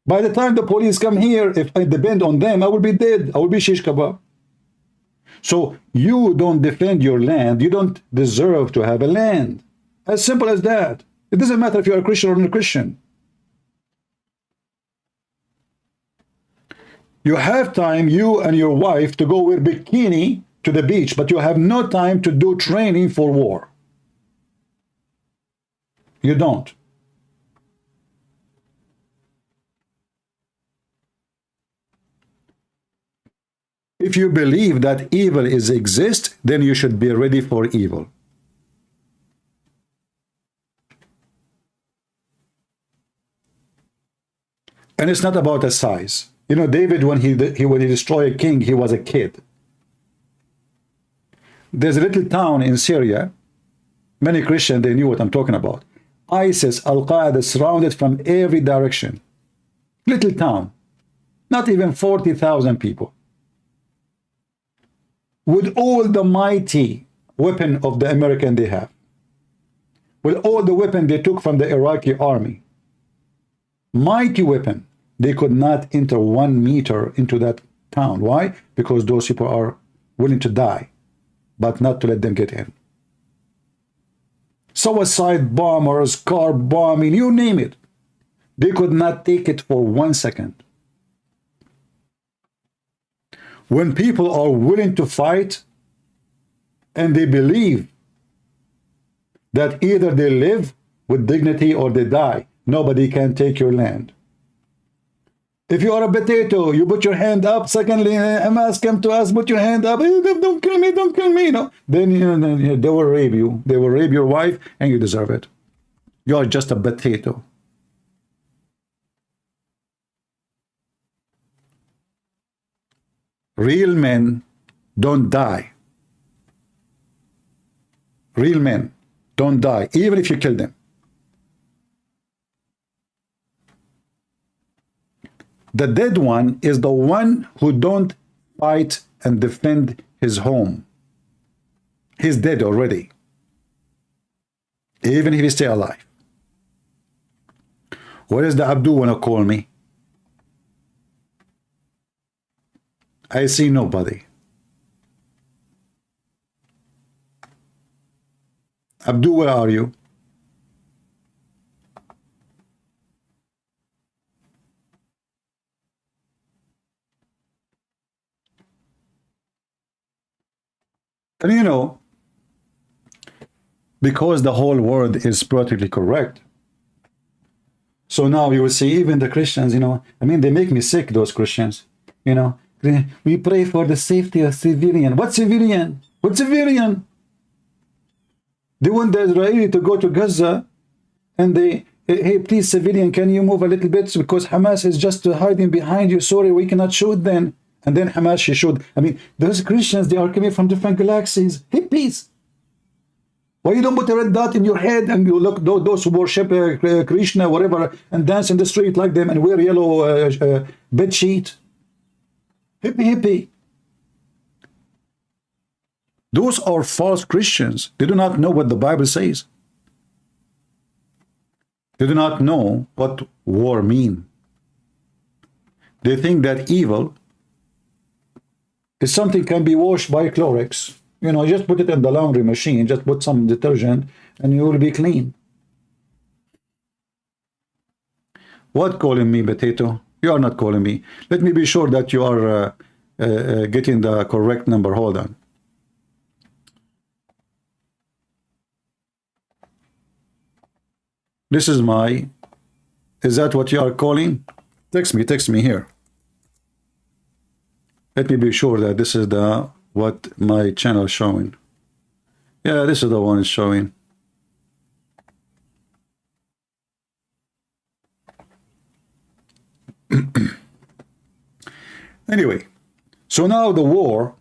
By the time the police come here, if I depend on them, I will be dead. I will be shish kebab. So you don't defend your land. You don't deserve to have a land. As simple as that. It doesn't matter if you're a Christian or not a Christian. You have time, you and your wife, to go with bikini to the beach, but you have no time to do training for war. You don't. If you believe that evil exists, then you should be ready for evil. And it's not about a size. You know, David, when he destroyed a king, he was a kid. There's a little town in Syria. Many Christians, they knew what I'm talking about. ISIS, Al-Qaeda surrounded from every direction. Little town. Not even 40,000 people. With all the mighty weapon of the American they have. With all the weapon they took from the Iraqi army. Mighty weapon. They could not enter 1 meter into that town. Why? Because those people are willing to die. but not to let them get in. Suicide bombers, car bombing, you name it. They could not take it for 1 second. When people are willing to fight and they believe that either they live with dignity or they die, nobody can take your land. If you are a potato, you put your hand up. Secondly, Hamas come to us, put your hand up. Don't kill me, don't kill me. No. Then they will rape you. They will rape your wife, and you deserve it. You are just a potato. Real men don't die. Real men don't die, even if you kill them. The dead one is the one who don't fight and defend his home. He's dead already, even if he stay alive. Where is the Abdu wanna call me? I see nobody. Abdu, where are you? And you know, because the whole world is politically correct, so now you will see even the Christians, you know, I mean, they make me sick, those Christians, you know, we pray for the safety of civilian. What civilian? What civilian? They want the Israeli to go to Gaza and they, hey, please, civilian, can you move a little bit because Hamas is just hiding behind you. Sorry, we cannot shoot then. And then Hamas, she showed. I mean, those Christians, they are coming from different galaxies. Hippies. Why you don't put a red dot in your head and you look those who worship Krishna, whatever, and dance in the street like them and wear yellow bed sheet? Hippie, hippie. Those are false Christians. They do not know what the Bible says. They do not know what war means. They think that evil is something can be washed by Clorox. You know, just put it in the laundry machine, just put some detergent, and you will be clean. What calling me potato? You are not calling me. Let me be sure that you are getting the correct number. Hold on. This is my, is that what you are calling? Text me here. Let me be sure that this is the what my channel is showing. Yeah, this is the one it's showing. Anyway, so now the war,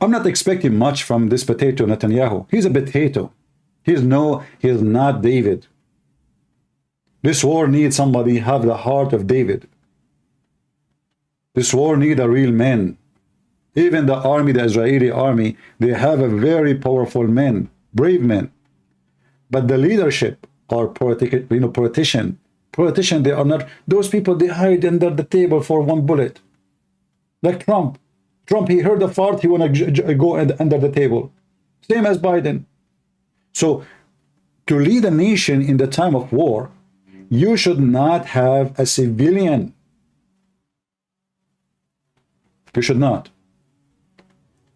I'm not expecting much from this potato Netanyahu. He's a potato. He is not David. This war needs somebody have the heart of David. This war needs a real man. Even the army, the Israeli army, they have a very powerful men, brave men. But the leadership are politician. Politician, they are not. Those people, they hide under the table for one bullet. Like Trump. Trump, he heard a fart, he want to go under the table. Same as Biden. So, to lead a nation in the time of war, you should not have a civilian. You should not.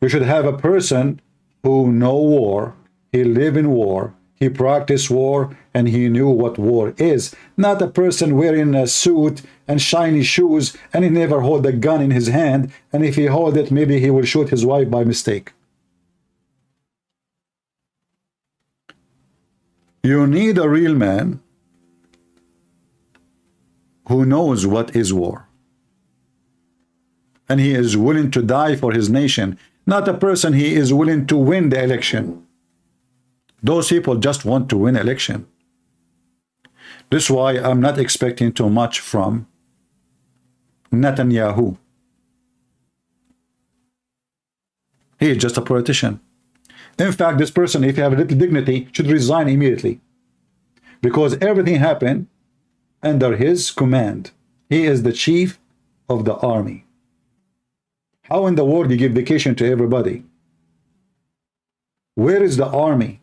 You should have a person who know war, he live in war, he practiced war, and he knew what war is. Not a person wearing a suit and shiny shoes, and he never hold a gun in his hand, and if he hold it, maybe he will shoot his wife by mistake. You need a real man who knows what is war. And he is willing to die for his nation. Not a person he is willing to win the election. Those people just want to win election. This is why I'm not expecting too much from Netanyahu. He is just a politician. In fact, this person, if you have a little dignity, should resign immediately. Because everything happened under his command. He is the chief of the army. How in the world you give vacation to everybody? Where is the army?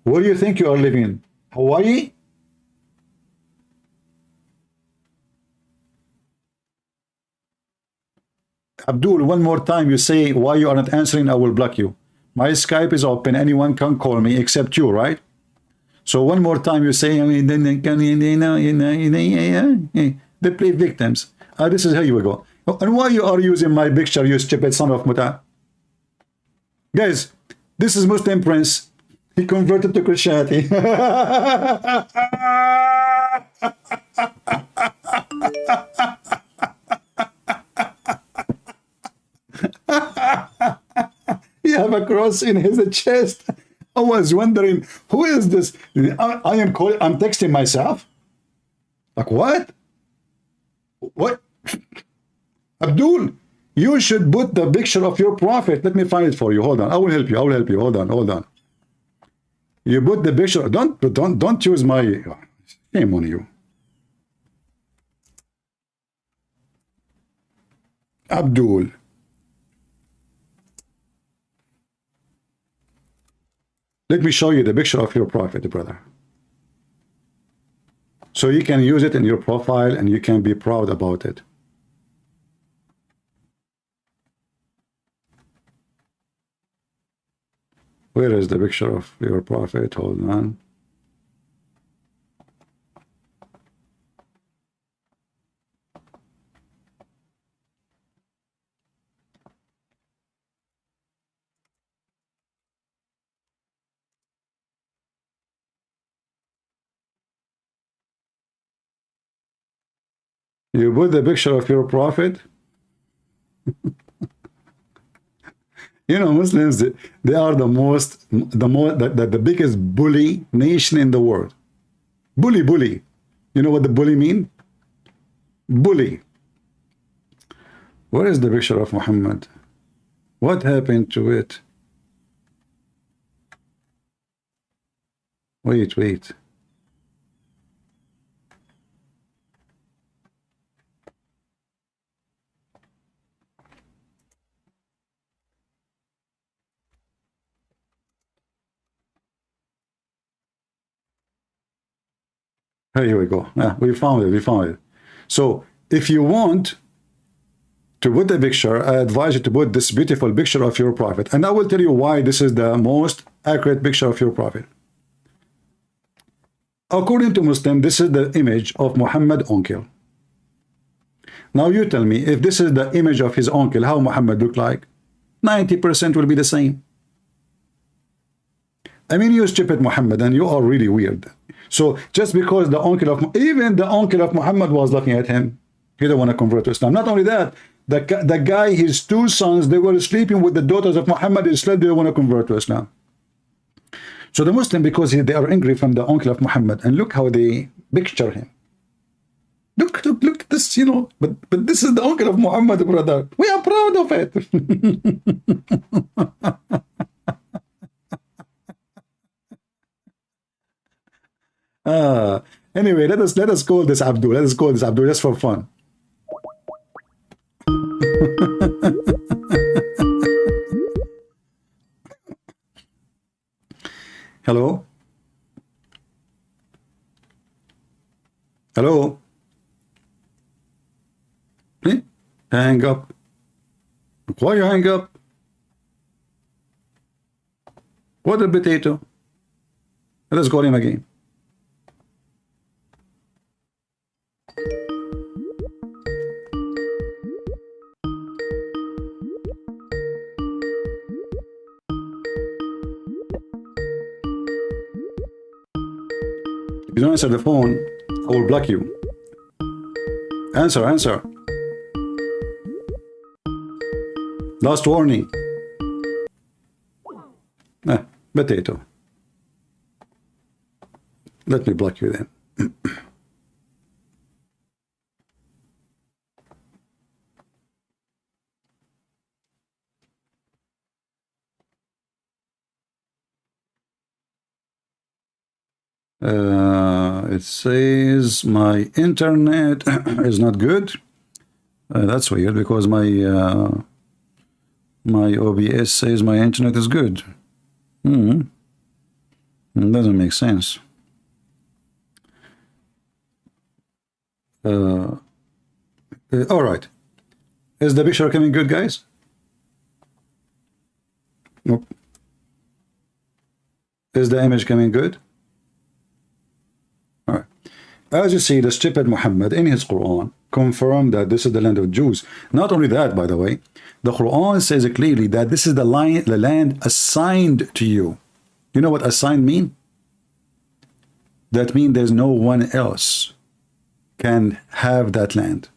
Where do you think you are living? Hawaii? Abdul, one more time you say why you are not answering, I will block you. My Skype is open. Anyone can call me except you, right? So one more time you say, they play victims. This is how you will go. And why you are using my picture, you stupid son of Muta? Guys, this is Muslim Prince. He converted to Christianity. He have a cross in his chest. I was wondering, who is this? I'm texting myself. Like what? What? Abdul, you should put the picture of your prophet. Let me find it for you. Hold on. I will help you. I will help you. Hold on. You put the picture. Don't use my. Shame on you. Abdul. Let me show you the picture of your prophet, brother. So you can use it in your profile and you can be proud about it. Where is the picture of your prophet? Hold on. You put the picture of your prophet. You know, Muslims, they are the biggest bully nation in the world. Bully. You know what the bully mean? Bully. Where is the picture of Muhammad? What happened to it? Wait. Here we go. We found it. So if you want to put the picture, I advise you to put this beautiful picture of your prophet. And I will tell you why this is the most accurate picture of your prophet. According to Muslim, this is the image of Muhammad uncle. Now you tell me, if this is the image of his uncle, how Muhammad look like? 90% will be the same. I mean, you stupid Muhammad, and you are really weird. So just because even the uncle of Muhammad was looking at him, he don't want to convert to Islam. Not only that, the guy, his two sons, they were sleeping with the daughters of Muhammad. They don't want to convert to Islam. So the Muslim, because they are angry from the uncle of Muhammad, and look how they picture him. Look at this, you know. But this is the uncle of Muhammad, brother. We are proud of it. Anyway, let us call this Abdul. Let us call this Abdul just for fun. Hello? Hello? Hey, hang up. Why you hang up? What a potato. Let us call him again. If you don't answer the phone, I will block you. Answer. Last warning. Potato. Let me block you then. It says my internet is not good. That's weird because my My OBS says my internet is good. It doesn't make sense. All right. Is the picture coming good, guys? Nope. Is the image coming good? All right. As you see, the stupid Muhammad in his Quran confirmed that this is the land of Jews. Not only that, by the way, the Quran says clearly that this is the land assigned to you. You know what assigned mean? That means there's no one else can have that land.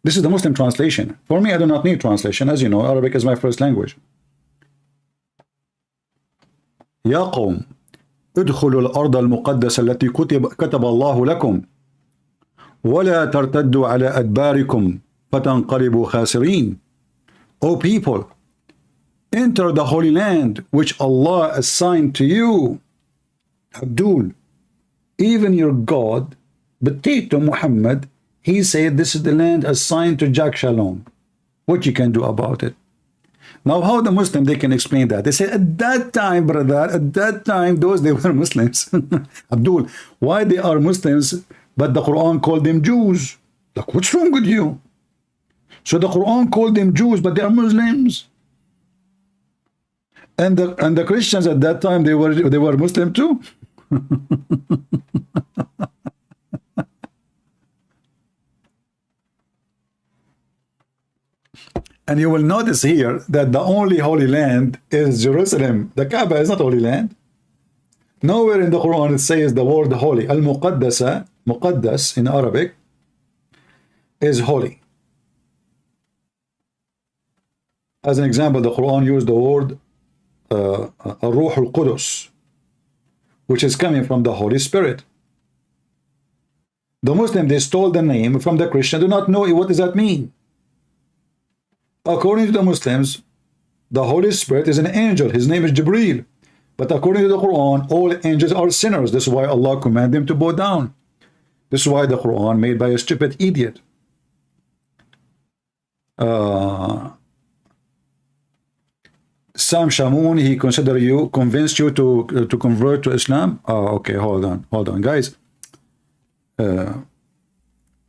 This is the Muslim translation. For me, I do not need translation. As you know, Arabic is my first language. يا قوم ادخلوا الأرض المقدسة التي كتب الله لكم ولا ترتدوا على أدباركم فتنقلبوا خاسرين. O people, enter the holy land which Allah assigned to you. Abdul, even your God, Potato Muhammad, he said this is the land assigned to Jack Shalom. What you can do about it? Now, how the Muslim, they can explain that? They say, at that time, brother, at that time, they were Muslims. Abdul, why they are Muslims, but the Quran called them Jews? Like, what's wrong with you? So the Quran called them Jews, but they are Muslims. And the Christians at that time, they were Muslim too. And you will notice here that the only holy land is Jerusalem. The Kaaba is not holy land. Nowhere in the Quran it says the word holy. Al-Muqaddasa, Muqaddas in Arabic, is holy. As an example, the Quran used the word Ruh al-Qudus, which is coming from the Holy Spirit. The Muslim, they stole the name from the Christian, do not know what does that mean. According to the Muslims, the Holy Spirit is an angel. His name is Jibreel. But according to the Quran, all angels are sinners. This is why Allah commanded them to bow down. This is why the Quran made by a stupid idiot. Sam Shamoun, he convinced you to convert to Islam. Oh, okay, hold on, guys.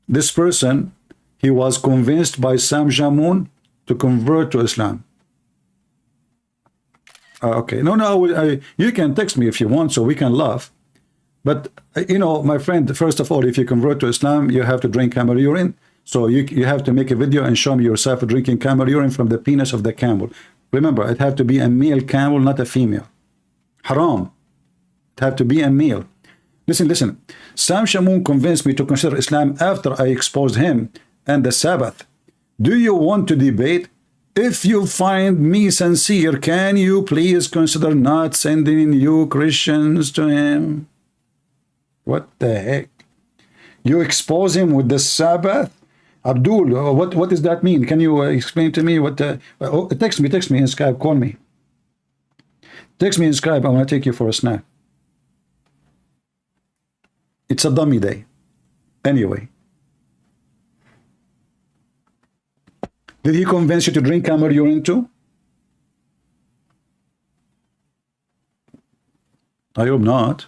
This person, he was convinced by Sam Shamoun to convert to Islam. Okay, no, you can text me if you want, so we can laugh. But you know, my friend, first of all, if you convert to Islam, you have to drink camel urine. So you have to make a video and show me yourself drinking camel urine from the penis of the camel. Remember, it have to be a male camel, not a female. Haram. It have to be a male. Listen. Sam Shamoun convinced me to consider Islam after I exposed him and the Sabbath. Do you want to debate? If you find me sincere, can you please consider not sending you Christians to him? What the heck? You expose him with the Sabbath? Abdul, what does that mean? Can you explain to me what? Text me in Skype, call me. Text me in Skype, I want to take you for a snack. It's a dummy day. Anyway. Did he convince you to drink camel urine too? I hope not.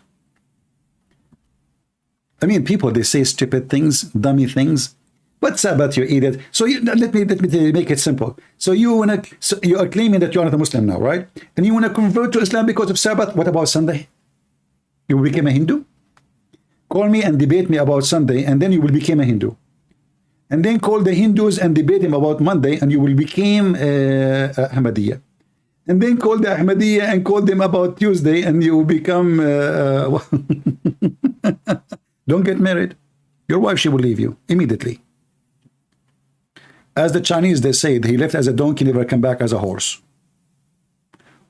I mean, people, they say stupid things, dummy things. What's about you idiot? So let me make it simple. So you are claiming that you are not a Muslim now, right? And you want to convert to Islam because of Sabbath. What about Sunday? You will become a Hindu? Call me and debate me about Sunday, and then you will become a Hindu. And then call the Hindus and debate him about Monday, and you will become Ahmadiyya. And then call the Ahmadiyya and call them about Tuesday, and you will become... Don't get married. Your wife, she will leave you immediately. As the Chinese, they say, he left as a donkey, never come back as a horse.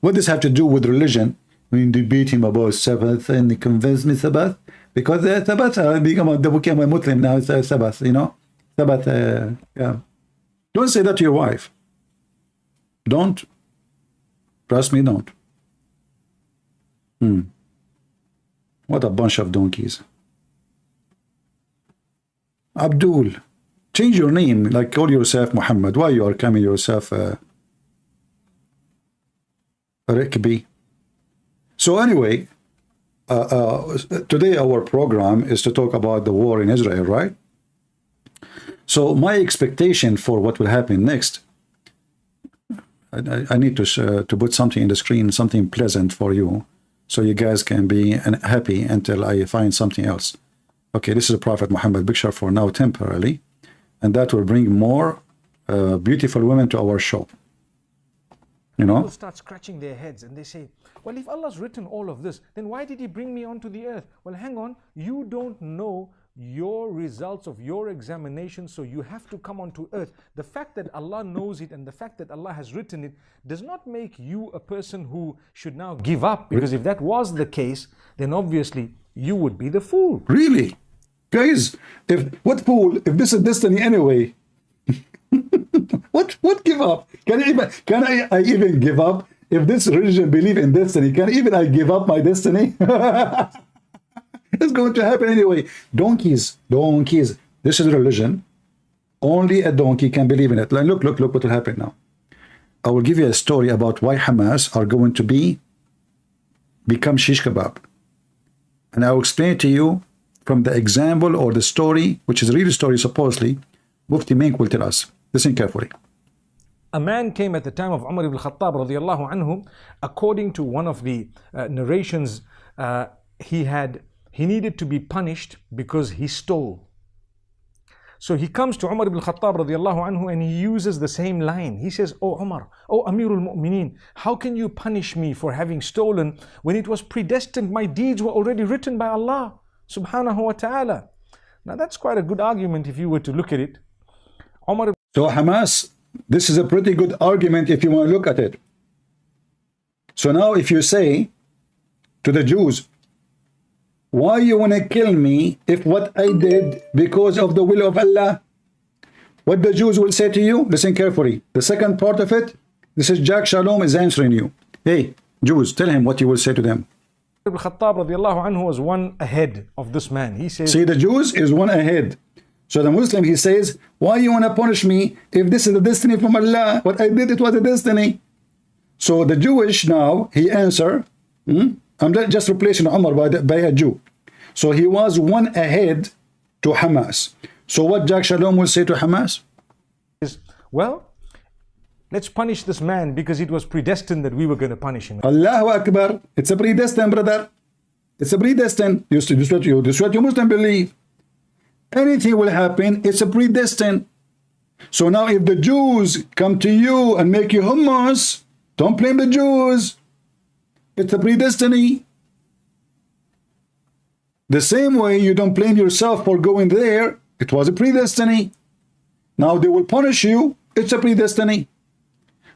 What does have to do with religion? When you debate him about Sabbath and he convinced me Sabbath, because Sabbath, became a Muslim now, it's Sabbath, you know? Sabbath, yeah. Don't say that to your wife. Don't. Trust me, don't. What a bunch of donkeys. Abdul, Change your name, like call yourself Muhammad. Why you are calling yourself Rikbi? So anyway, today our program is to talk about the war in Israel, right? So my expectation for what will happen next, I need to put something in the screen, something pleasant for you, so you guys can be happy until I find something else. Okay, this is a Prophet Muhammad picture for now temporarily, and that will bring more beautiful women to our show. You know? People start scratching their heads and they say, well, if Allah's written all of this, then why did He bring me onto the earth? Well, hang on, you don't know your results of your examination, so you have to come onto earth. The fact that Allah knows it and the fact that Allah has written it does not make you a person who should now give up, because if that was the case, then obviously you would be the fool. Really? Guys, what fool if this is destiny anyway? What give up? Can I even give up? If this religion believe in destiny, can even I give up my destiny? It's going to happen anyway. Donkeys. This is religion. Only a donkey can believe in it. Like, look what will happen now. I will give you a story about why Hamas are going to become shish kebab. And I will explain to you from the example or the story, which is a real story supposedly, Mufti Mink will tell us. Listen carefully. A man came at the time of Umar ibn Khattab radiallahu anhu. According to one of the narrations, he needed to be punished because he stole. So he comes to Umar ibn Khattab radiallahu anhu and he uses the same line. He says, "Oh Umar, oh Amirul Mu'mineen, how can you punish me for having stolen when it was predestined? My deeds were already written by Allah subhanahu wa ta'ala." Now that's quite a good argument if you were to look at it. So Hamas, this is a pretty good argument if you want to look at it. So now if you say to the Jews, why you want to kill me if what I did because of the will of Allah? What the Jews will say to you, listen carefully. The second part of it, this is Jack Shalom is answering you. Hey, Jews, tell him what you will say to them. Ibn Khattab radiallahu anhu was one ahead of this man. He says, see, the Jews is one ahead. So the Muslim, he says, why you want to punish me if this is the destiny from Allah? What I did, it was a destiny. So the Jewish now, he answer, I'm just replacing Umar by a Jew. So he was one ahead to Hamas. So what Jack Shalom will say to Hamas? Is, well, let's punish this man because it was predestined that we were going to punish him. Allahu Akbar. It's a predestined, brother. It's a predestined. This is what you Muslim believe. Anything will happen. It's a predestined. So now if the Jews come to you and make you hummus, don't blame the Jews. It's a predestiny. The same way you don't blame yourself for going there. It was a predestiny. Now they will punish you. It's a predestiny.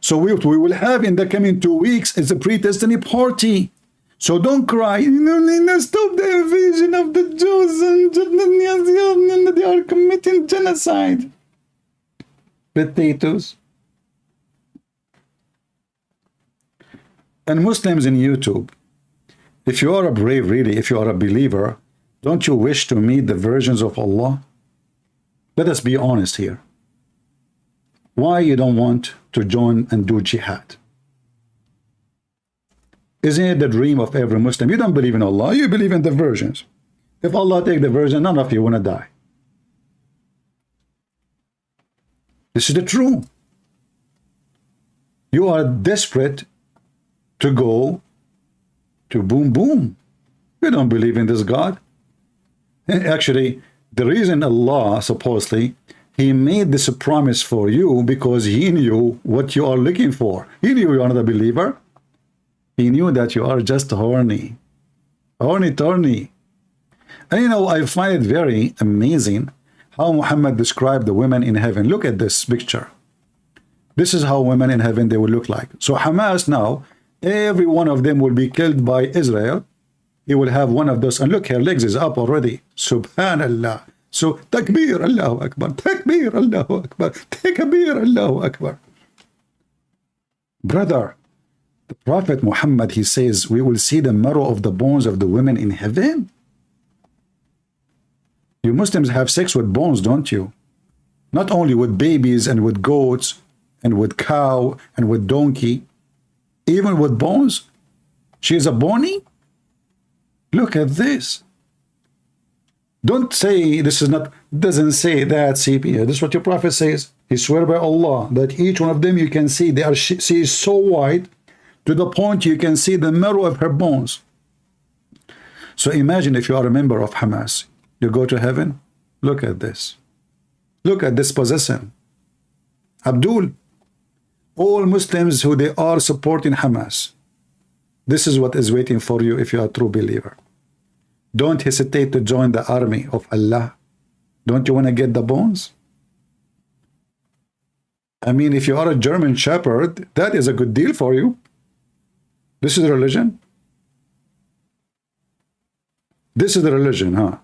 So what we will have in the coming 2 weeks is a predestiny party. So don't cry. Stop the invasion of the Jews and they are committing genocide. Potatoes. And Muslims in YouTube, if you are a brave, really, if you are a believer, don't you wish to meet the versions of Allah? Let us be honest here. Why you don't want to join and do jihad? Isn't it the dream of every Muslim? You don't believe in Allah, you believe in the versions. If Allah take the version, none of you want to die. This is the truth. You are desperate to go to boom boom. You don't believe in this God. And actually, the reason Allah, supposedly, He made this a promise for you because He knew what you are looking for. He knew you are not a believer. He knew that you are just horny. Horny. And you know, I find it very amazing how Muhammad described the women in heaven. Look at this picture. This is how women in heaven they will look like. So Hamas now, every one of them will be killed by Israel. He will have one of those. And look, her legs is up already. Subhanallah. So takbir, Allahu Akbar. Takbir, Allahu Akbar. Takbir, Allahu Akbar. Brother, the Prophet Muhammad, he says, we will see the marrow of the bones of the women in heaven. You Muslims have sex with bones, don't you? Not only with babies and with goats and with cow and with donkey, even with bones. She is a bony? Look at this. Don't say this is not, doesn't say that, CP. This is what your prophet says. He swear by Allah that each one of them you can see, they are, she is so white to the point you can see the marrow of her bones. So imagine if you are a member of Hamas, you go to heaven. Look at this. Look at this possession. Abdul, all Muslims who they are supporting Hamas, this is what is waiting for you if you are a true believer. Don't hesitate to join the army of Allah. Don't you want to get the bones? I mean, if you are a German shepherd, that is a good deal for you. This is religion. This is the religion, huh?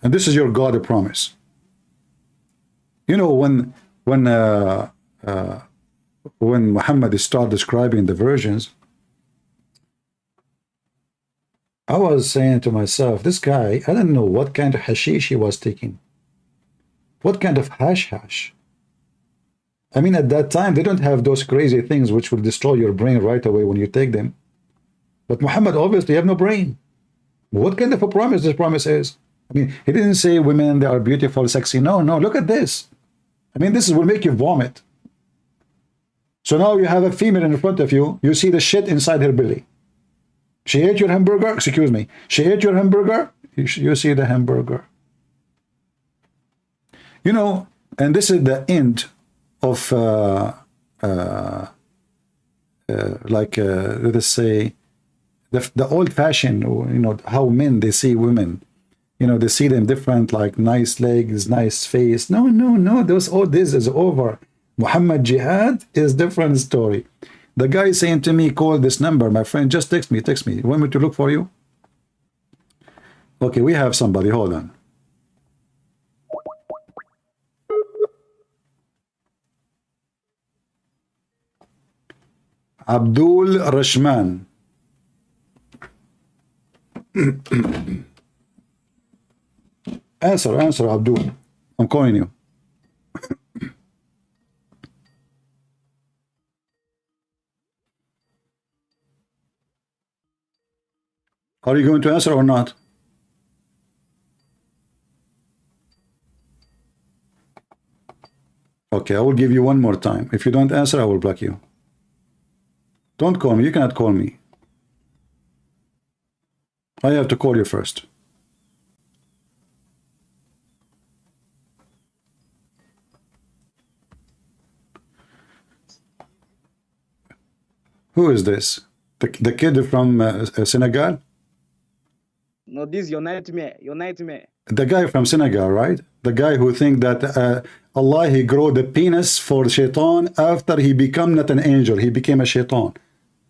And this is your God, a promise. You know, when Muhammad started describing the virgins, I was saying to myself, this guy, I don't know what kind of hashish he was taking. What kind of hash? I mean, at that time, they don't have those crazy things which will destroy your brain right away when you take them. But Muhammad obviously have no brain. What kind of a promise this promise is? I mean, he didn't say women, they are beautiful, sexy. No, look at this. I mean, this will make you vomit. So now you have a female in front of you. You see the shit inside her belly. She ate your hamburger. Excuse me. She ate your hamburger. You see the hamburger. You know, and this is the end of, let us say, the old-fashioned, you know, how men, they see women. You know, they see them different, like nice legs, nice face. No. This is over. Muhammad Jihad is different story. The guy saying to me, call this number, my friend, just text me. You want me to look for you? Okay, we have somebody. Hold on. Abdul Rashman. Answer, Abdul. I'm calling you. Are you going to answer or not? Okay, I will give you one more time. If you don't answer, I will block you. Don't call me. You cannot call me. I have to call you first. Who is this? The kid from Senegal? No, this is your nightmare. The guy from Senegal, right? The guy who think that Allah, he grew the penis for shaitan after he become not an angel. He became a shaitan.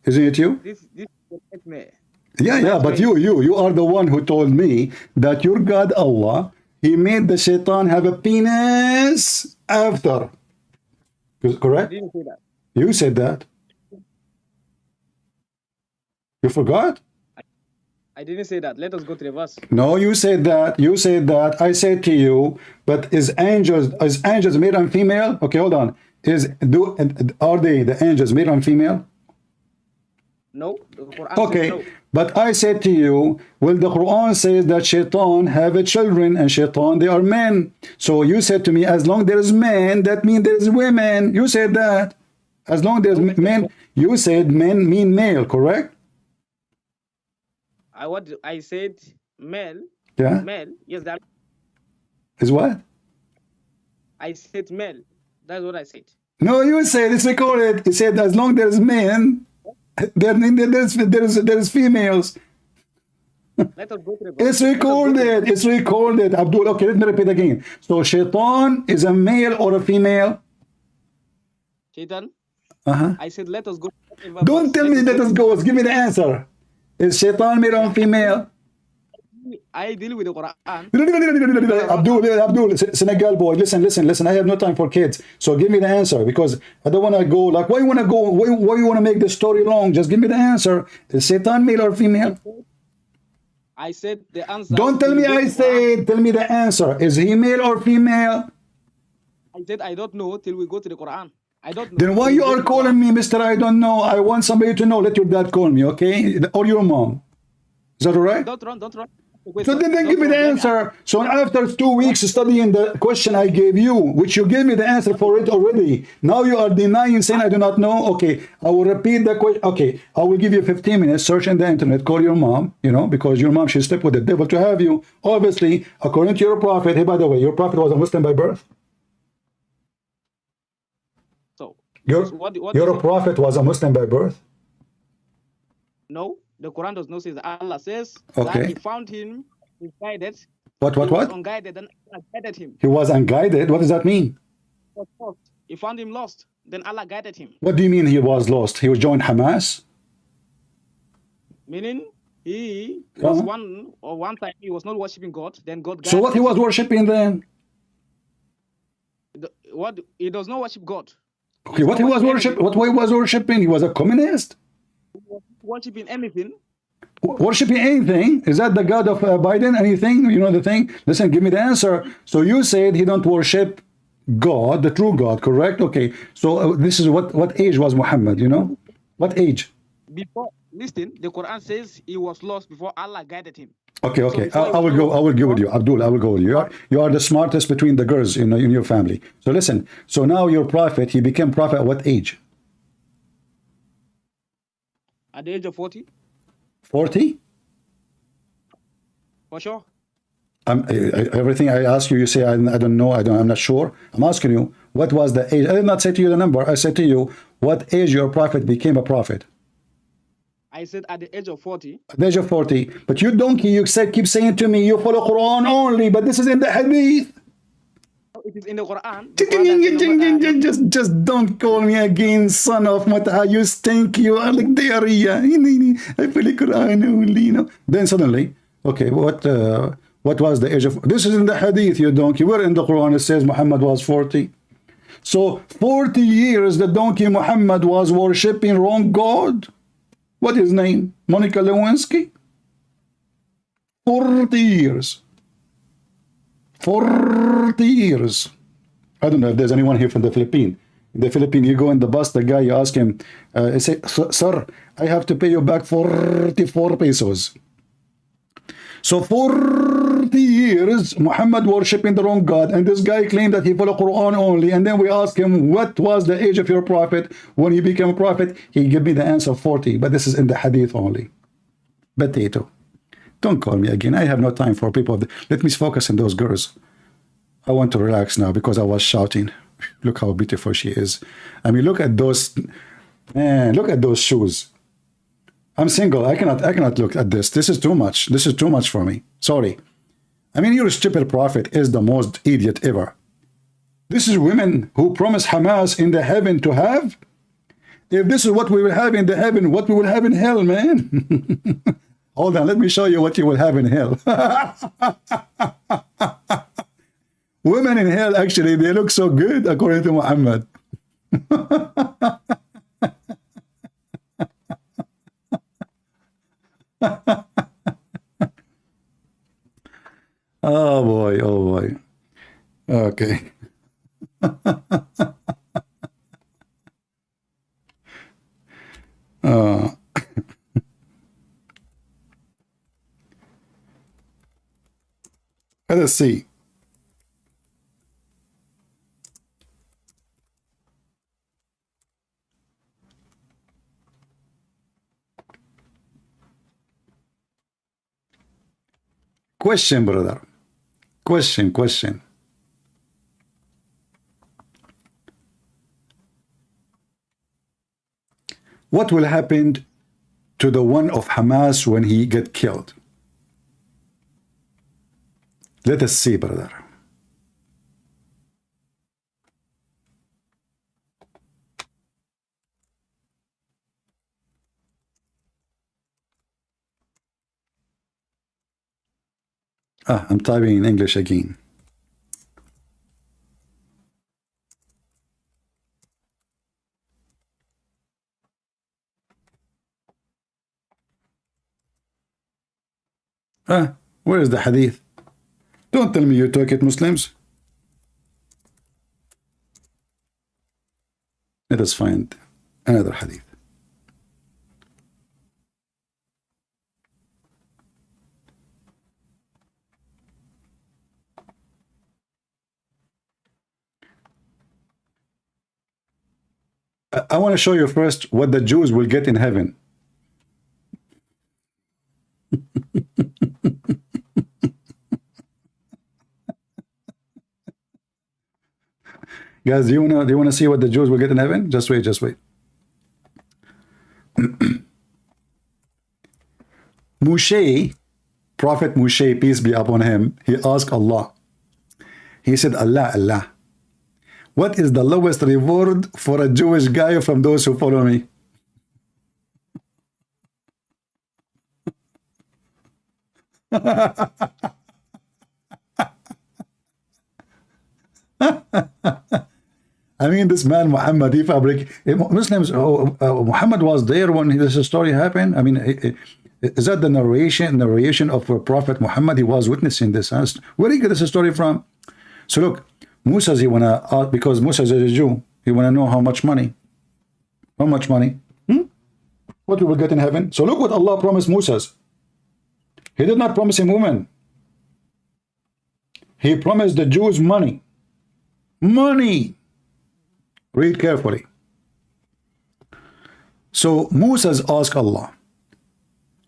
Isn't it you? This is your nightmare. Yeah, but you are the one who told me that your God Allah, he made the shaitan have a penis after. Correct? I didn't say that. You said that. You forgot? I didn't say that. Let us go to the verse. No, you said that. I said to you, but is angels male and female? Okay, hold on. Are they the angels male and female? No. The Quran okay, says no. But I said to you, well, the Quran says that shaitan have a children and shaitan, they are men. So you said to me, as long there is men, that means there is women. You said that. As long there's men, you said men mean male, correct? I said male. Yeah. Male. Yes, that is what? I said male. That's what I said. No, you said it's recorded. You said as long there's men, there's females. Let us go to the verse. It's recorded. It's recorded. Abdul, okay, let me repeat again. So shaitan is a male or a female? Shaitan? I said let us go. Don't tell me let us go. Give me the answer. Is shaitan male or female? I deal with the Quran. Abdul, Senegal boy, listen. I have no time for kids. So give me the answer, because I don't want to go like, why you want to go? Why you want to make the story long? Just give me the answer. Is Satan male or female? I said the answer. Don't tell me I said. Tell me the answer. Is he male or female? I said I don't know till we go to the Quran. I don't know. Then why you are calling me Mr. I don't know? I want somebody to know. Let your dad call me, okay? Or your mom. Is that all right? Don't run. So then give me the answer. So after 2 weeks studying the question I gave you, which you gave me the answer for it already, now you are denying, saying I do not know. Okay, I will repeat the question. Okay, I will give you 15 minutes, search in the internet, call your mom, you know, because your mom, she slept with the devil to have you. Obviously, according to your prophet, hey, by the way, your prophet was a Muslim by birth. So Your prophet was a Muslim by birth. No, the Quran does not say that. Allah says Okay. that he found him misguided. What? He was unguided, then Allah guided him. He was unguided? What does that mean? He found him lost, then Allah guided him. What do you mean he was lost? He was joined Hamas? Meaning he was one time he was not worshiping God, then God guided So what he was worshiping then? What he does not worship God. Okay, what he was worshiping? What he was worshiping? He was a communist? Worshiping anything. Worshipping anything? Is that the God of Biden? Anything? You know the thing? Listen, give me the answer. So you said he don't worship God, the true God, correct? Okay. So this is what age was Muhammad? You know, what age? Before, listen, the Quran says he was lost before Allah guided him. Okay. So I will go with you, Abdul. I will go with you. You are the smartest between the girls in your family. So listen. So now your prophet, he became prophet at what age? At the age of 40. 40? For sure. Everything I ask you, you say I don't know. I'm not sure. I'm asking you, what was the age? I did not say to you the number. I said to you, what age your prophet became a prophet? I said at the age of 40. At the age of 40. But you donkey, you keep saying to me, you follow Quran only, but this is in the Hadith. It is in the Quran. Just don't call me again, son of Mataha. You stink. You are like diarrhea. I feel like Quran only, you know. Then suddenly, okay, what was the age of? This is in the Hadith, you donkey. Where in the Quran it says Muhammad was 40? So 40 years the donkey Muhammad was worshipping wrong God. What is his name? Monica Lewinsky. 40 years. 40 years. I don't know if there's anyone here from the Philippines. In the Philippines, you go in the bus, the guy, you ask him, say, sir, I have to pay you back 44 pesos. So 40 years, Muhammad worshipping the wrong God, and this guy claimed that he followed Quran only, and then we ask him, what was the age of your prophet when he became a prophet? He gave me the answer 40, but this is in the Hadith only. Potato. Don't call me again. I have no time for people. Let me focus on those girls. I want to relax now because I was shouting. Look how beautiful she is. I mean, look at those, man, look at those shoes. I'm single. I cannot look at this. This is too much. This is too much for me. Sorry. I mean, your stupid prophet is the most idiot ever. This is women who promise Hamas in the heaven to have. If this is what we will have in the heaven, what we will have in hell, man. Hold on, let me show you what you will have in hell. Women in hell, actually, they look so good, according to Muhammad. Oh boy, oh boy. Okay. Let us see. Question, brother. Question. What will happen to the one of Hamas when he get killed? Let us see, brother. I'm typing in English again. Where is the hadith? Don't tell me you took it, Muslims. Let us find another hadith. I want to show you first what the Jews will get in heaven. Guys, do you wanna see what the Jews will get in heaven? Just wait, just wait. Moshe, Prophet Moshe, peace be upon him, he asked Allah. He said, Allah, what is the lowest reward for a Jewish guy from those who follow me? I mean, this man Muhammad, he Muslims. Muhammad was there when this story happened. I mean, is that the narration of Prophet Muhammad? He was witnessing this. Where did he get this story from? So look, Musa, he wanna because Musa is a Jew. He wanna know how much money. How much money? What we will get in heaven? So look what Allah promised Musa. He did not promise him women. He promised the Jews money. Money. Read carefully. So Moses asked Allah,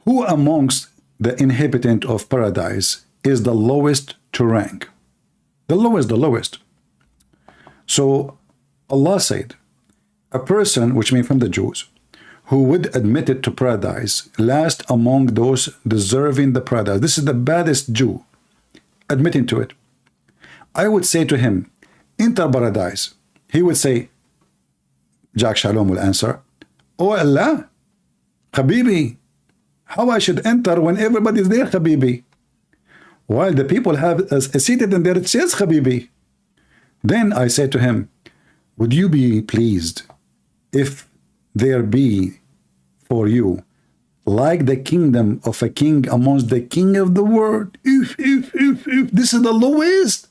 who amongst the inhabitant of paradise is the lowest to rank? The lowest. So Allah said, a person, which means from the Jews, who would admit it to paradise, last among those deserving the paradise. This is the baddest Jew, admitting to it. I would say to him, enter paradise. He would say, Jack Shalom will answer, oh Allah, Habibi, how I should enter when everybody's there, Habibi? While the people have seated in their chairs, Habibi. Then I say to him, would you be pleased if there be for you like the kingdom of a king amongst the king of the world? If this is the lowest.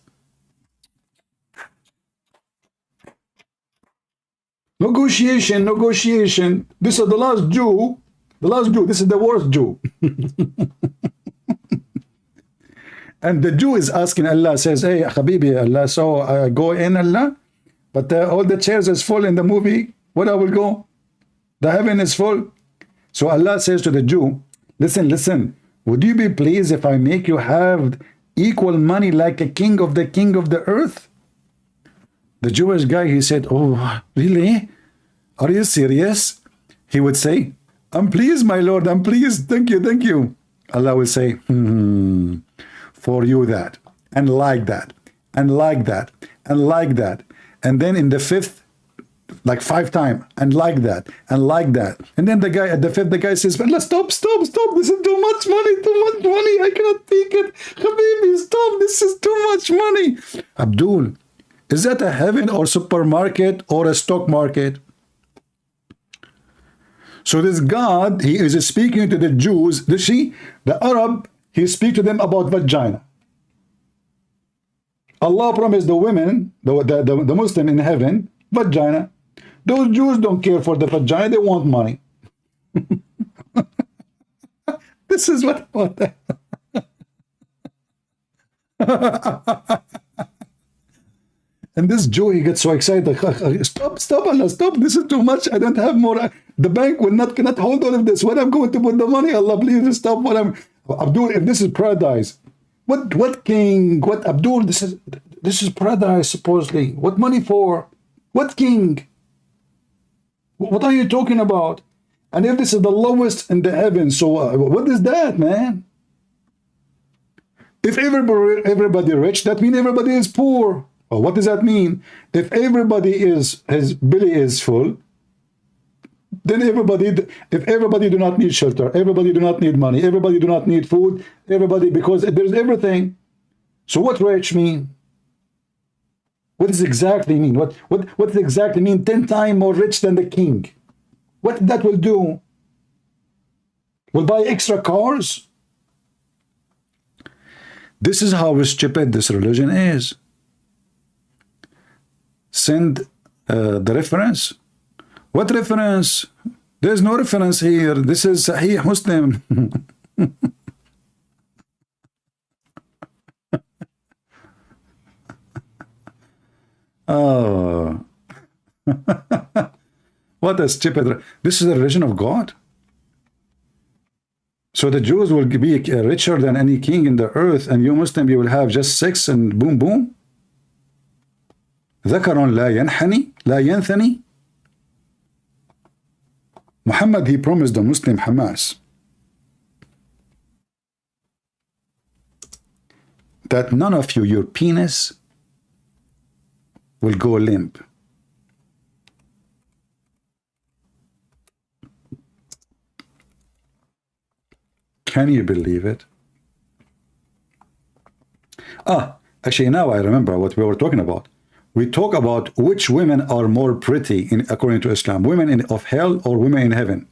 Negotiation. This is the last Jew. This is the worst Jew. And the Jew is asking Allah, says, hey, Habibi, Allah, so go in, Allah. But all the chairs is full in the movie. What I will go? The heaven is full. So Allah says to the Jew, listen. Would you be pleased if I make you have equal money like a king of the earth? The Jewish guy, he said, oh, really? Are you serious? He would say, I'm pleased, my Lord, I'm pleased. Thank you. Allah will say, for you that, and like that, and like that, and like that. And then in the fifth, like 5 times, and like that, and like that. And then the guy at the fifth, the guy says, Allah, stop. This is too much money. I cannot take it. Habibi, stop. This is too much money. Abdul, is that a heaven or supermarket or a stock market? So this God, he is speaking to the Jews. The Arab, he speaks to them about vagina. Allah promised the women, the Muslim in heaven, vagina. Those Jews don't care for the vagina, they want money. This is what And this Jew, he gets so excited. Stop, Allah, stop. This is too much. I don't have more. The bank cannot hold all of this. Where I'm going to put the money? Allah, please stop. Abdul, if this is paradise, what king? What Abdul? This is paradise supposedly. What money for? What king? What are you talking about? And if this is the lowest in the heavens, so what is that, man? If everybody rich, that means everybody is poor. Well, what does that mean? If everybody his belly is full, then if everybody do not need shelter, everybody do not need money, everybody do not need food, because there's everything. So what rich mean? What does exactly mean? What does exactly mean? 10 times more rich than the king. What that will do? Will buy extra cars? This is how stupid this religion is. Send the reference What reference? There's no reference here. This is Sahih Muslim. Oh. What a stupid. This is the religion of God. So the Jews will be richer than any king in the earth, and you Muslim, you will have just sex and boom boom. ذكر لا ينحني لا ينثني. Muhammad, he promised the Muslim Hamas that none of you, your penis will go limp. Can you believe it? Actually, now I remember what we were talking about. We talk about which women are more pretty according to Islam, women of hell or women in heaven.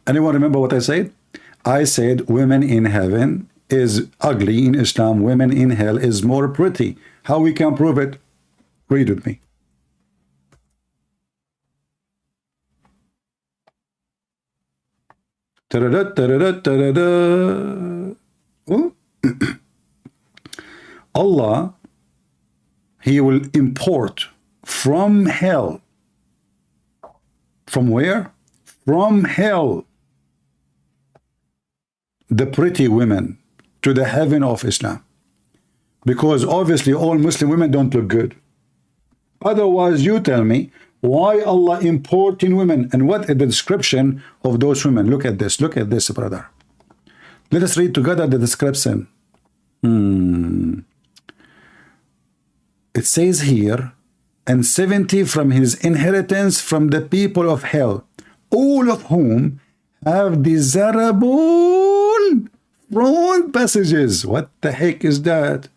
Anyone remember what I said? I said women in heaven is ugly in Islam, women in hell is more pretty. How we can prove it? Read with me. Allah, he will import from hell. From where? From hell. The pretty women to the heaven of Islam. Because obviously all Muslim women don't look good. Otherwise, you tell me why Allah importing women and what is the description of those women. Look at this, brother. Let us read together the description. It says here, and 70 from his inheritance from the people of hell, all of whom have desirable front passages. What the heck is that?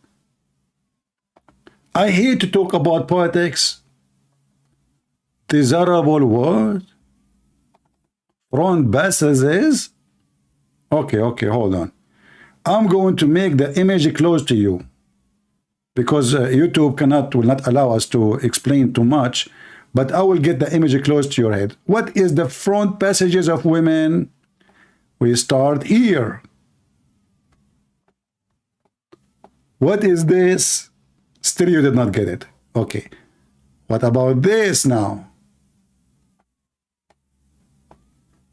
I hate to talk about politics. Desirable what? Front passages? Okay, hold on. I'm going to make the image close to you because YouTube will not allow us to explain too much, but I will get the image close to your head. What is the front passages of women? We start here. What is this? Still you did not get it. Okay. What about this now?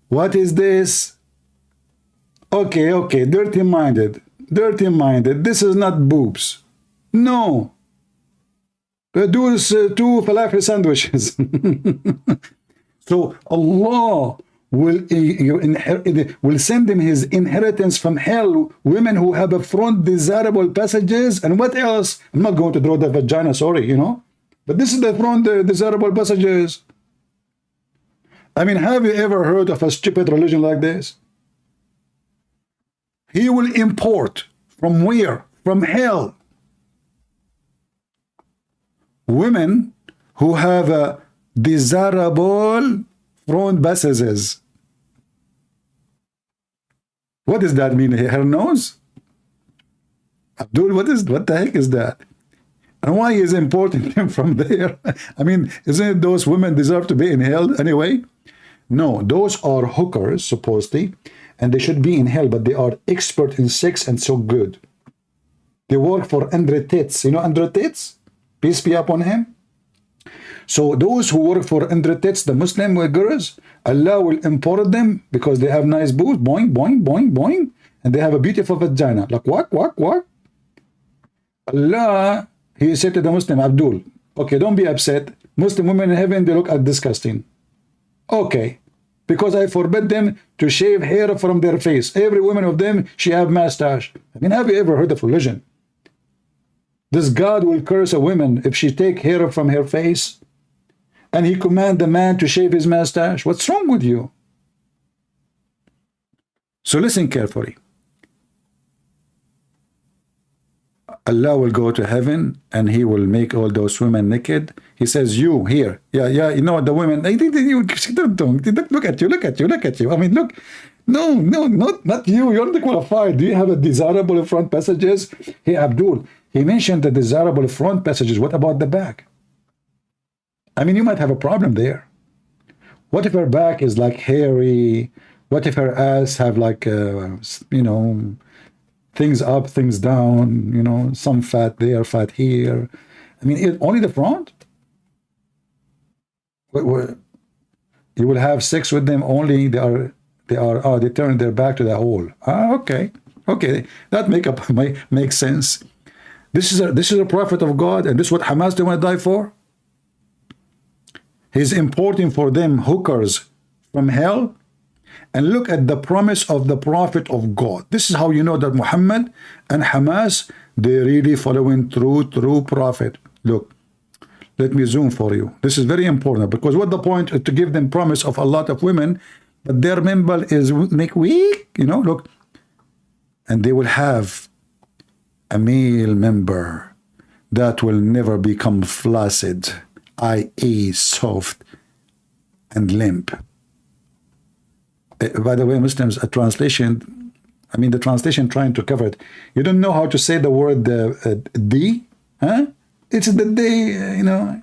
What is this? Okay. Dirty-minded. This is not boobs. No. Those two falafel sandwiches. So Allah will send him his inheritance from hell, women who have a front desirable passages, and what else? I'm not going to draw the vagina, sorry, you know, but this is the front desirable passages. I mean, have you ever heard of a stupid religion like this? He will import from where? From hell. Women who have a desirable front passages. What does that mean? Her nose? Abdul, what the heck is that? And why is importing them from there? I mean, isn't it those women deserve to be in hell anyway? No, those are hookers, supposedly, and they should be in hell, but they are expert in sex and so good. They work for Andre Tits. You know Andre Tits? Peace be upon him. So those who work for Andre Tits, the Muslim girls, Allah will import them because they have nice boobs, boing, boing, boing, boing, and they have a beautiful vagina. Like what? Allah, he said to the Muslim, Abdul, okay, don't be upset. Muslim women in heaven, they look disgusting. Okay, because I forbid them to shave hair from their face. Every woman of them, she have mustache. I mean, have you ever heard of religion? This God will curse a woman if she take hair from her face, and he command the man to shave his mustache. What's wrong with you? So listen carefully. Allah will go to heaven and he will make all those women naked. He says, you here. Yeah, you know what the women, look at you. I mean, look, no, not you. You're not qualified. Do you have a desirable front passages? Hey, Abdul, he mentioned the desirable front passages. What about the back? I mean, you might have a problem there. What if her back is like hairy? What if her ass have like, you know, things up, things down, you know, some fat there, fat here. I mean, only the front? You will have sex with them only they turn their back to the hole. Okay, that makes sense. This is a prophet of God, and this is what Hamas they want to die for. He's importing for them hookers from hell. And look at the promise of the prophet of God. This is how you know that Muhammad and Hamas, they really following true prophet. Look, let me zoom for you. This is very important, because what the point is to give them promise of a lot of women, but their member is make weak, you know, look. And they will have a male member that will never become flaccid, i.e. soft and limp. By the way, Muslims, a translation, I mean the translation trying to cover it. You don't know how to say the word D, huh? It's the D, you know.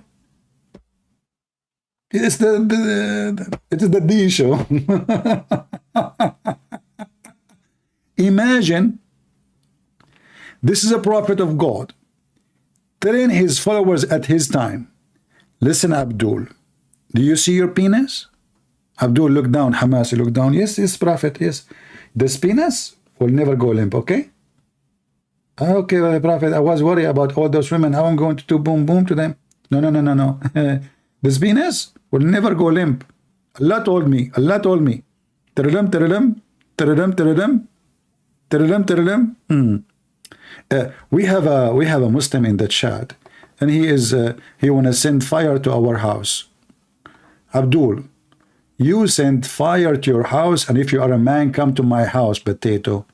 It's the D show. Imagine, this is a prophet of God telling his followers at his time, listen, Abdul, do you see your penis? Abdul, look down. Hamas, look down. Yes, prophet, yes. This penis will never go limp, okay? Okay, well, prophet, I was worried about all those women. How I'm going to do boom boom to them. No. This penis will never go limp. Allah told me. Tirilim. We have a Muslim in the chat, and he want to send fire to our house. Abdul, you send fire to your house, and if you are a man, come to my house, potato.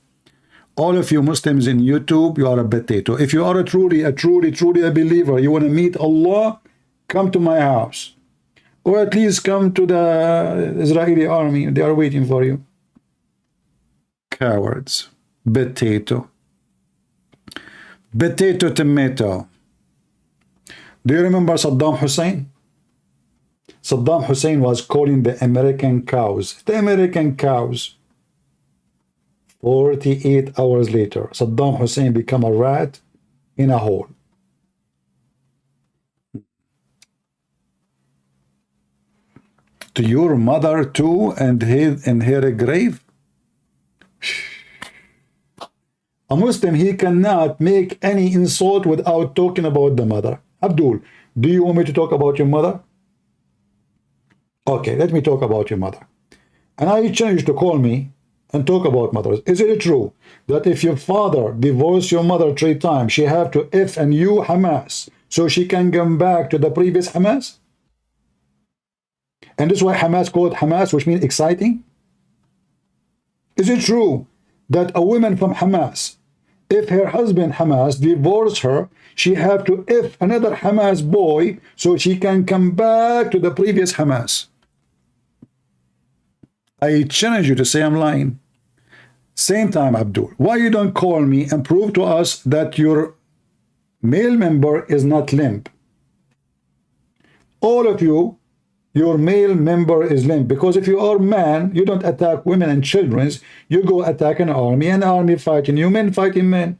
All of you Muslims in YouTube, you are a potato. If you are truly a believer, you want to meet Allah, come to my house. Or at least come to the Israeli army. They are waiting for you. Cowards. Potato. Potato, tomato. Do you remember Saddam Hussein? Saddam Hussein was calling the American cows. 48 hours later, Saddam Hussein became a rat in a hole. To your mother too, and in her grave? A Muslim, he cannot make any insult without talking about the mother. Abdul, do you want me to talk about your mother? Okay, let me talk about your mother. And I challenge you to call me and talk about mothers. Is it true that if your father divorced your mother 3 times, she have to F and you Hamas so she can come back to the previous Hamas? And this is why Hamas called Hamas, which means exciting? Is it true that a woman from Hamas, if her husband Hamas divorced her, she have to F another Hamas boy so she can come back to the previous Hamas? I challenge you to say I'm lying. Same time, Abdul, why you don't call me and prove to us that your male member is not limp? All of you, your male member is limp, because if you are man, you don't attack women and children, you go attack an army fighting you, men fighting men.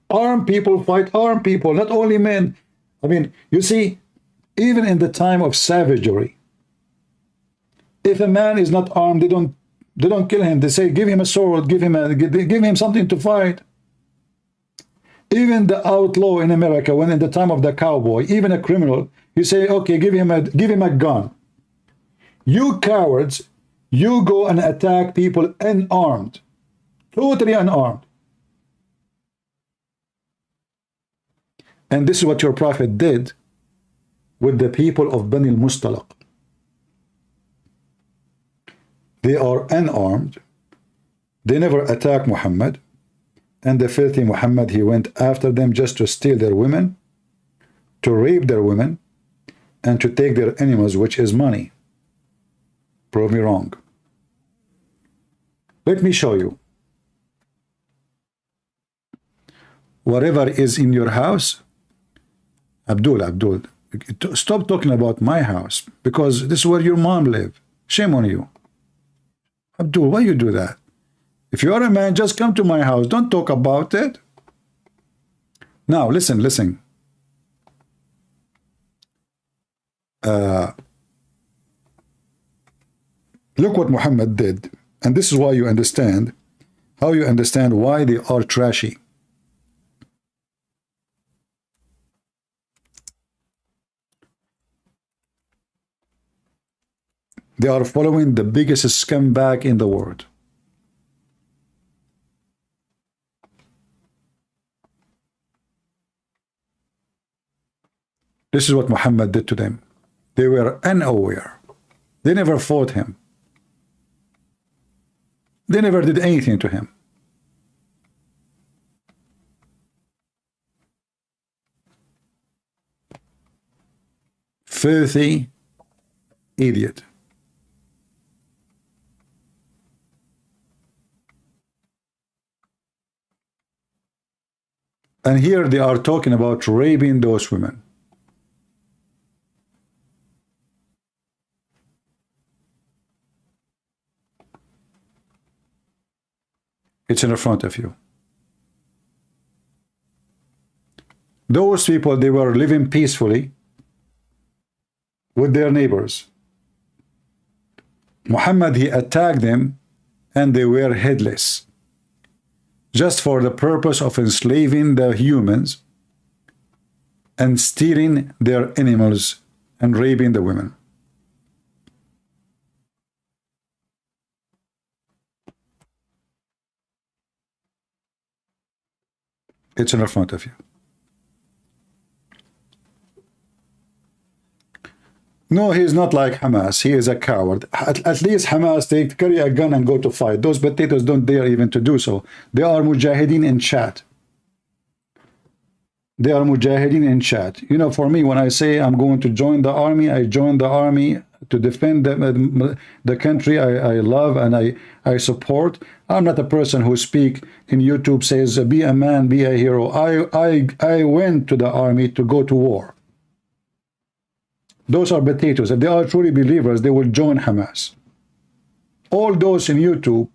Armed people fight armed people, not only men. I mean, you see, even in the time of savagery, if a man is not armed, they don't kill him. They say, give him a sword, give him something to fight. Even the outlaw in America, when in the time of the cowboy, even a criminal, you say, okay, give him a gun. You cowards, you go and attack people unarmed, totally unarmed. And this is what your prophet did with the people of Bani al-Mustalaq. They are unarmed. They never attacked Muhammad. And the filthy Muhammad, he went after them just to steal their women, to rape their women, and to take their animals, which is money. Prove me wrong. Let me show you. Whatever is in your house, Abdul, stop talking about my house, because this is where your mom lives. Shame on you. Abdul, why you do that? If you are a man, just come to my house. Don't talk about it. Now, listen. Look what Muhammad did. And this is why you understand, how you understand why they are trashy. They are following the biggest scumbag in the world. This is what Muhammad did to them. They were unaware. They never fought him. They never did anything to him. Filthy idiot. And here they are talking about raping those women. It's in front of you. Those people, they were living peacefully with their neighbors. Muhammad, he attacked them and they were headless, just for the purpose of enslaving the humans and stealing their animals and raping the women. It's in front of you. No, he is not like Hamas. He is a coward. At least Hamas, they carry a gun and go to fight. Those potatoes don't dare even to do so. They are mujahideen in chat. They are mujahideen in chat. You know, for me, when I say I'm going to join the army, I join the army to defend the country I love and I support. I'm not a person who speak in YouTube, says, be a man, be a hero. I went to the army to go to war. Those are potatoes. If they are truly believers, they will join Hamas. All those in YouTube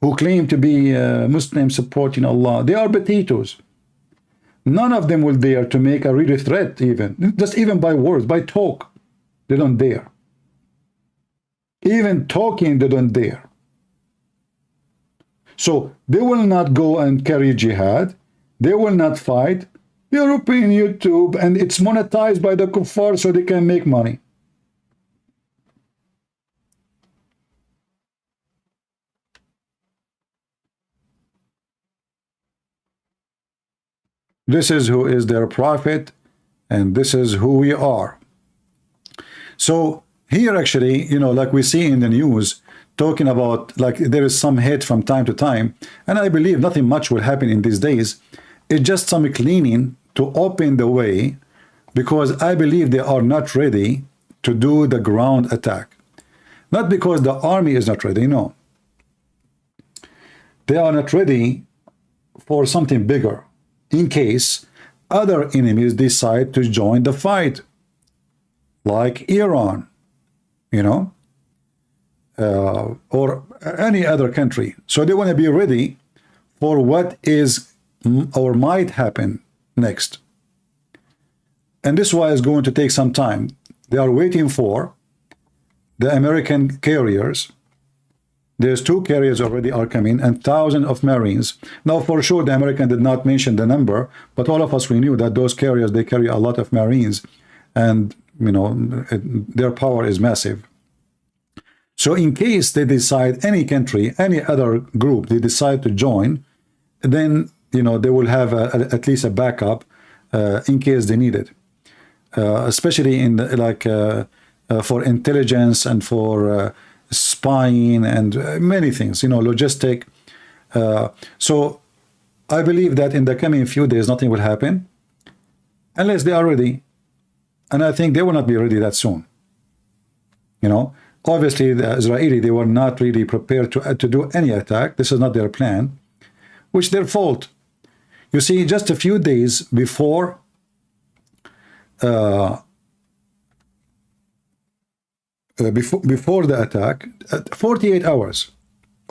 who claim to be Muslims supporting Allah, they are potatoes. None of them will dare to make a real threat, even by words, by talk. They don't dare. Even talking, they don't dare. So they will not go and carry jihad. They will not fight. They're opening YouTube and it's monetized by the kuffar so they can make money. This is who is their prophet and this is who we are. So here actually, you know, like we see in the news, talking about like there is some hate from time to time, and I believe nothing much will happen in these days. It's just some cleaning to open the way, because I believe they are not ready to do the ground attack. Not because the army is not ready, no. They are not ready for something bigger, in case other enemies decide to join the fight, like Iran, you know, or any other country. So they want to be ready for what is or might happen next. And this is why it's going to take some time. They are waiting for the American carriers. There's 2 carriers already are coming and thousands of Marines. Now, for sure, the American did not mention the number, but all of us, we knew that those carriers, they carry a lot of Marines, and, you know, their power is massive. So in case they decide, any country, any other group, they decide to join, then, you know, they will have at least a backup in case they need it. Especially in the, for intelligence and for spying and many things, you know, logistic. So I believe that in the coming few days nothing will happen unless they are ready, and I think they will not be ready that soon. You know, obviously the Israeli, they were not really prepared to do any attack. This is not their plan, which is their fault. You see, just a few days before before the attack, 48 hours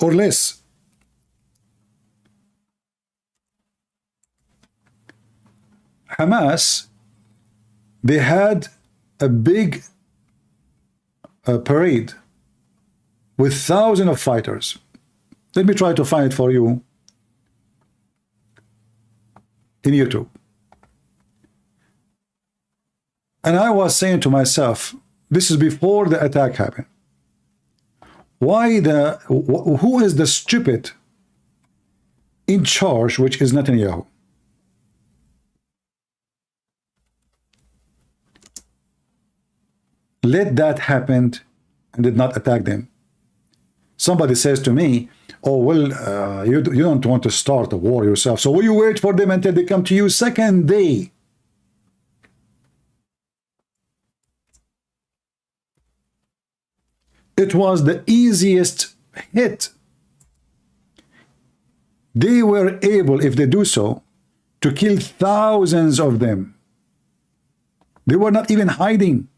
or less. Hamas, they had a big parade with thousands of fighters. Let me try to find it for you in YouTube. And I was saying to myself, this is before the attack happened. Who is the stupid in charge, which is Netanyahu? Let that happen and did not attack them. Somebody says to me, oh, well, you don't want to start a war yourself, so will you wait for them until they come to you second day? It was the easiest hit. They were able, if they do so, to kill thousands of them. They were not even hiding.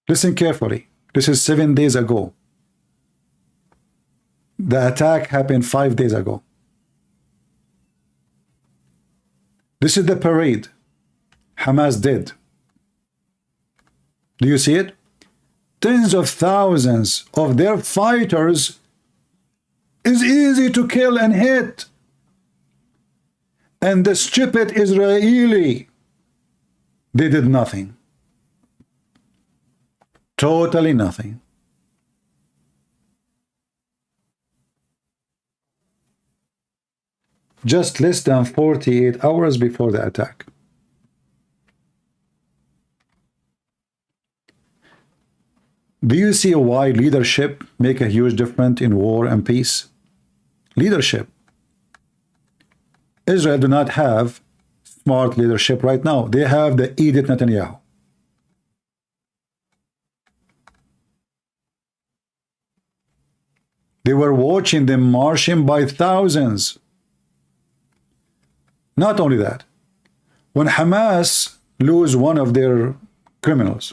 Listen carefully. This is 7 days ago. The attack happened 5 days ago. This is the parade Hamas did. Do you see it? Tens of thousands of their fighters is easy to kill and hit. And the stupid Israeli, they did nothing. Totally nothing. Just less than 48 hours before the attack. Do you see why leadership make a huge difference in war and peace? Leadership. Israel do not have smart leadership right now. They have the idiot Netanyahu. They were watching them marching by thousands. Not only that, when Hamas lose one of their criminals,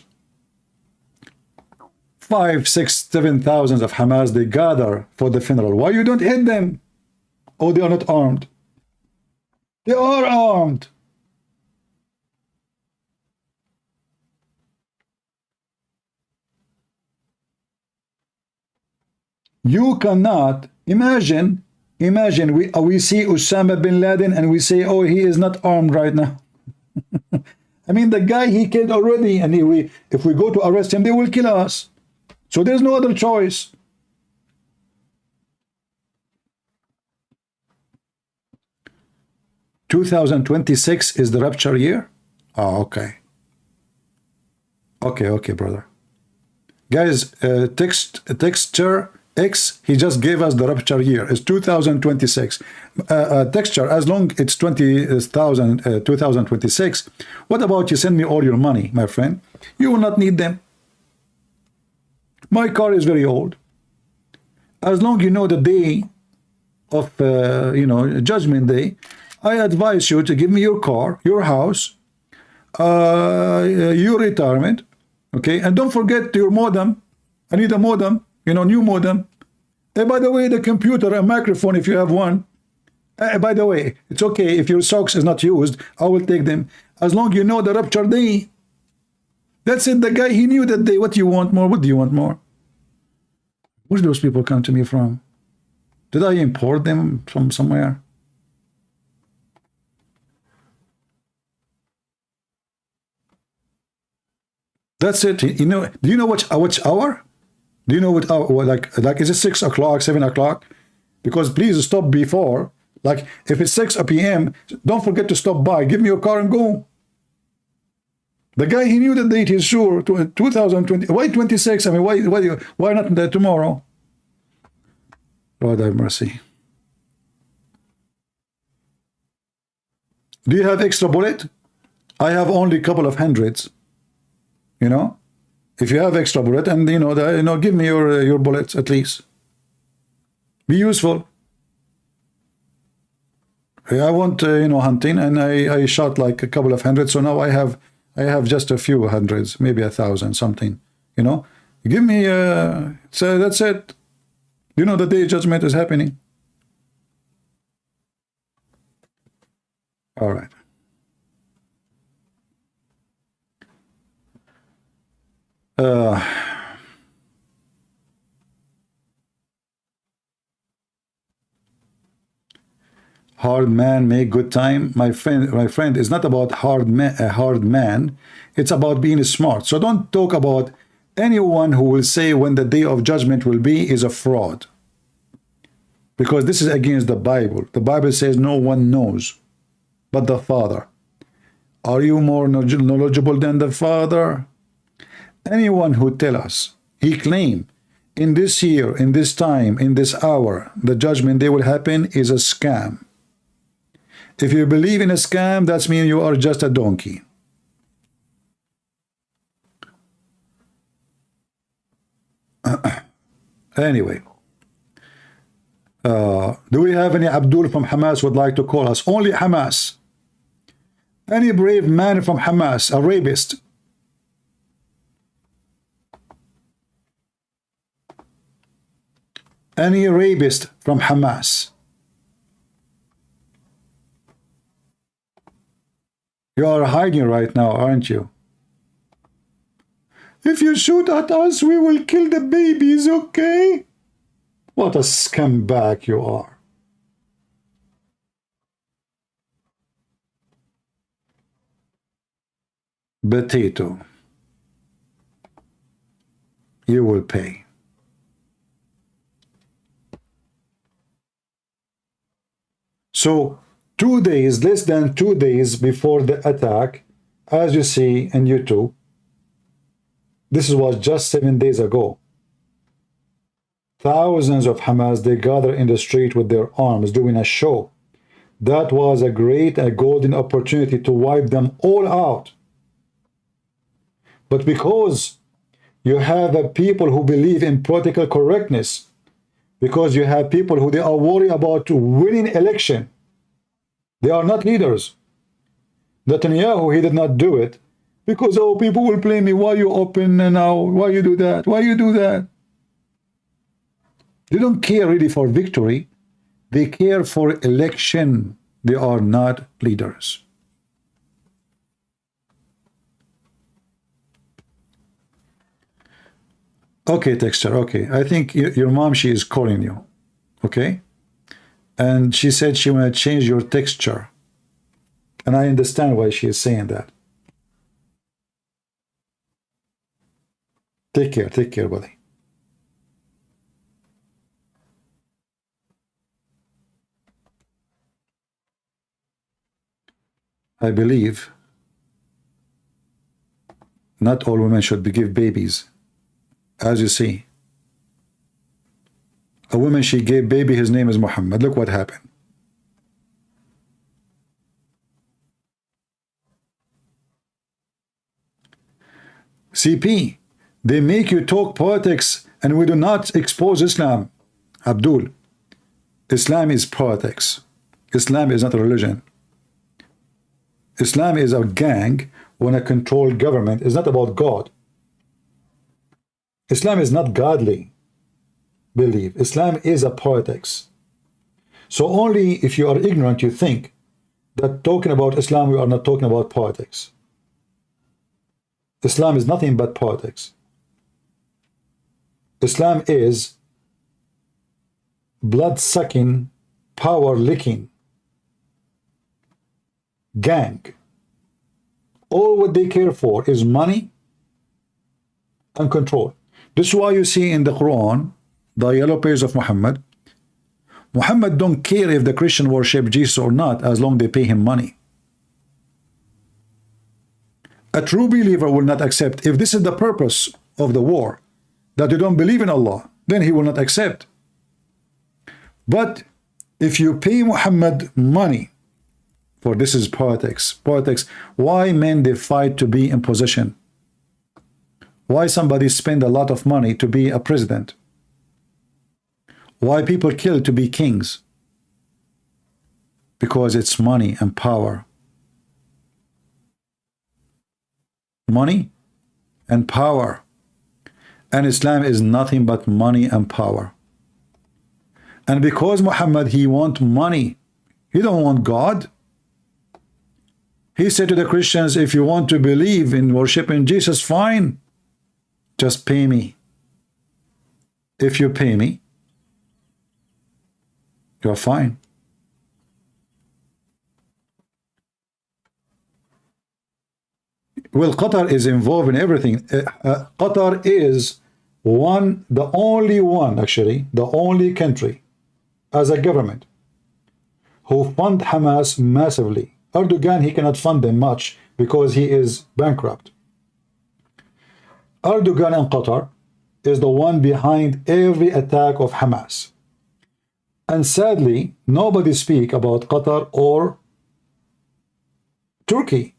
5, 6, 7,000 of Hamas, they gather for the funeral. Why you don't hit them? Oh, they are not armed. They are armed. You cannot imagine we see Osama bin Laden and we say, oh, he is not armed right now. I mean, the guy he killed already, and if we go to arrest him, they will kill us. So there's no other choice. (2026) is the rapture year? Oh, okay. Okay, brother. Guys, texture X, he just gave us the rapture year. It's 2026. Texture, as long it's 2026, what about you send me all your money, my friend? You will not need them. My car is very old. As long you know the day of, Judgment Day, I advise you to give me your car, your house, your retirement, okay? And don't forget your modem. I need a modem. New modem. By the way, the computer, a microphone if you have one. By the way, it's okay if your socks is not used. I will take them. As long you know the rapture day. That's it. The guy, he knew that day. What do you want more? What do you want more? Where do those people come to me from? Did I import them from somewhere? That's it. Do you know which hour? Do you know what like is it 6 o'clock, 7 o'clock? Because please stop before. Like if it's 6 p.m., don't forget to stop by. Give me your car and go. The guy, he knew the date. He's sure. 2020. Why 26? I mean, why not tomorrow? Lord have mercy. Do you have extra bullet? I have only a couple of hundreds. If you have extra bullet, and give me your bullets at least. Be useful. I went, you know, hunting, and I shot like a couple of hundred. So now I have just a few hundreds, maybe 1,000 something. You know, give me so that's it. You know, the day of judgment is happening. All right. Hard man make good time. My friend, is not about a hard man. It's about being smart. So don't talk about anyone who will say when the day of judgment will be is a fraud. Because this is against the Bible. The Bible says no one knows but the Father. Are you more knowledgeable than the Father? Anyone who tell us, he claim, in this year, in this time, in this hour, the judgment day will happen is a scam. If you believe in a scam, that means you are just a donkey. Anyway, do we have any Abdul from Hamas would like to call us? Only Hamas. Any brave man from Hamas, a rapist. Any rapist from Hamas. You are hiding right now, aren't you? If you shoot at us, we will kill the babies, okay? What a scumbag you are. Potato. You will pay. So, 2 days, less than 2 days before the attack, as you see in YouTube, this was just 7 days ago. Thousands of Hamas, they gather in the street with their arms doing a show. That was a golden opportunity to wipe them all out. But because you have people who believe in political correctness, because you have people who they are worried about winning election, they are not leaders. Netanyahu, he did not do it because, oh, people will blame me. Why you open now? Why you do that? Why you do that? They don't care really for victory. They care for election. They are not leaders. Okay, Texture. Okay, I think your mom, she is calling you. Okay? And she said she want to change your texture. And I understand why she is saying that. Take care, buddy. I believe not all women should give babies. As you see, a woman, she gave baby, his name is Muhammad. Look what happened. CP, they make you talk politics and we do not expose Islam. Abdul, Islam is politics. Islam is not a religion. Islam is a gang when a controlled government. Is not about God. Islam is not godly belief. Islam is a politics. So only if you are ignorant, you think that talking about Islam, we are not talking about politics. Islam is nothing but politics. Islam is blood-sucking, power-licking gang. All what they care for is money and control. This is why you see in the Quran, the yellow page of Muhammad, Muhammad don't care if the Christian worship Jesus or not, as long as they pay him money. A true believer will not accept. If this is the purpose of the war, that you don't believe in Allah, then he will not accept. But if you pay Muhammad money, for this is politics. Politics. Why men they fight to be in position? Why somebody spend a lot of money to be a president? Why people kill to be kings? Because it's money and power. Money and power. And Islam is nothing but money and power. And because Muhammad, he want money, he don't want God. He said to the Christians, if you want to believe in worshiping Jesus, fine, just pay me. If you pay me, you're fine. Well, Qatar is involved in everything. Qatar is the only one, actually, the only country as a government who fund Hamas massively. Erdogan, he cannot fund them much because he is bankrupt. Erdogan in Qatar is the one behind every attack of Hamas. And sadly, nobody speak about Qatar or Turkey.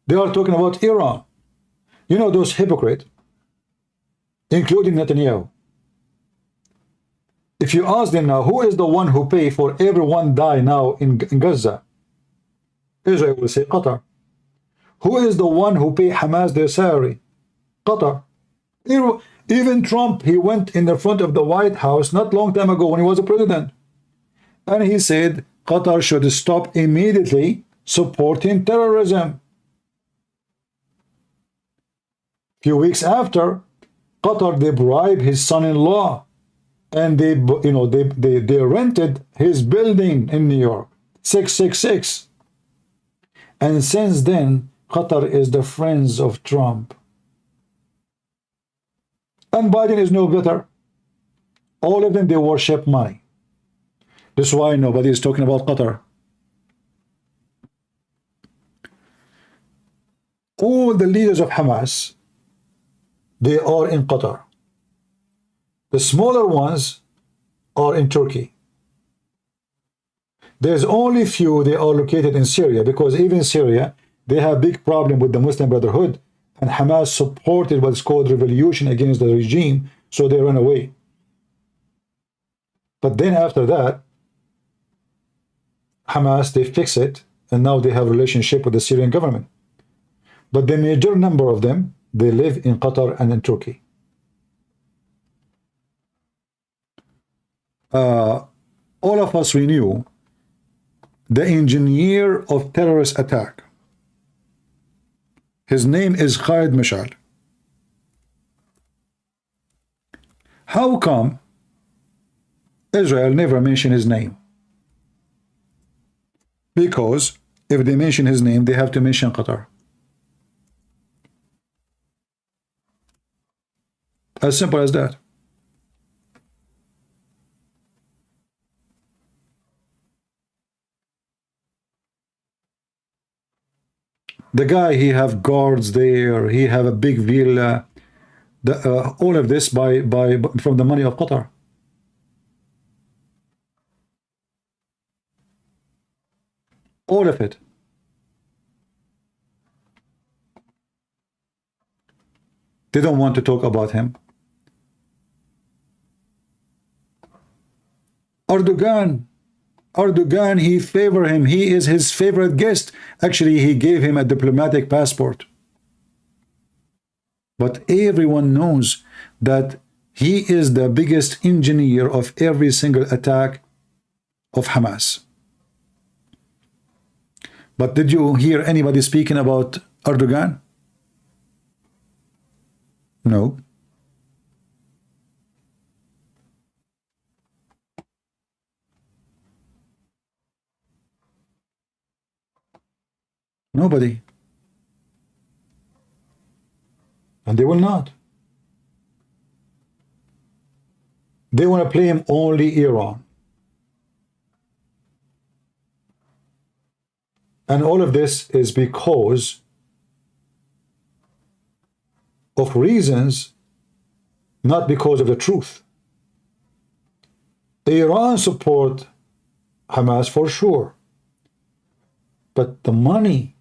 They are talking about Iran. You know those hypocrites, including Netanyahu. If you ask them now, who is the one who pay for everyone die now in Gaza? Israel will say Qatar. Who is the one who pay Hamas their salary? Qatar. Even Trump, he went in the front of the White House not long time ago when he was a president. And he said Qatar should stop immediately supporting terrorism. Few weeks after, Qatar, they bribed his son-in-law, and they rented his building in New York, 666. And since then, Qatar is the friends of Trump. And Biden is no better. All of them, they worship money. That's why nobody is talking about Qatar. All the leaders of Hamas, they are in Qatar. The smaller ones are in Turkey. There's only few they are located in Syria, because even Syria, they have big problem with the Muslim Brotherhood, and Hamas supported what's called revolution against the regime, so they run away. But then after that, Hamas, they fix it, and now they have a relationship with the Syrian government. But the major number of them, they live in Qatar and in Turkey. All of us, we knew the engineer of terrorist attack. His name is Khalid Mashal. How come Israel never mentioned his name? Because if they mention his name, they have to mention Qatar. As simple as that. The guy, he have guards there, he have a big villa, all of this from the money of Qatar. All of it. They don't want to talk about him. Erdogan, he favor him. He is his favorite guest. Actually, he gave him a diplomatic passport. But everyone knows that he is the biggest engineer of every single attack of Hamas. But did you hear anybody speaking about Erdogan? No. Nobody. And they will not. They want to blame only Iran. And all of this is because of reasons, not because of the truth. Iran support Hamas for sure. But the money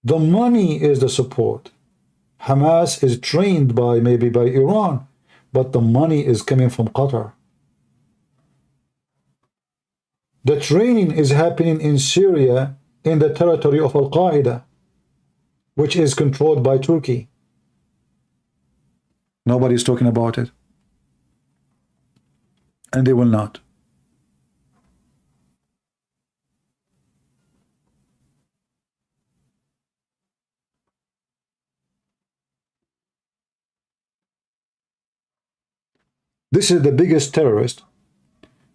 is the support. Hamas is trained maybe by Iran, but the money is coming from Qatar. The training is happening in Syria, in the territory of Al-Qaeda, which is controlled by Turkey. Nobody's talking about it. And they will not. This is the biggest terrorist.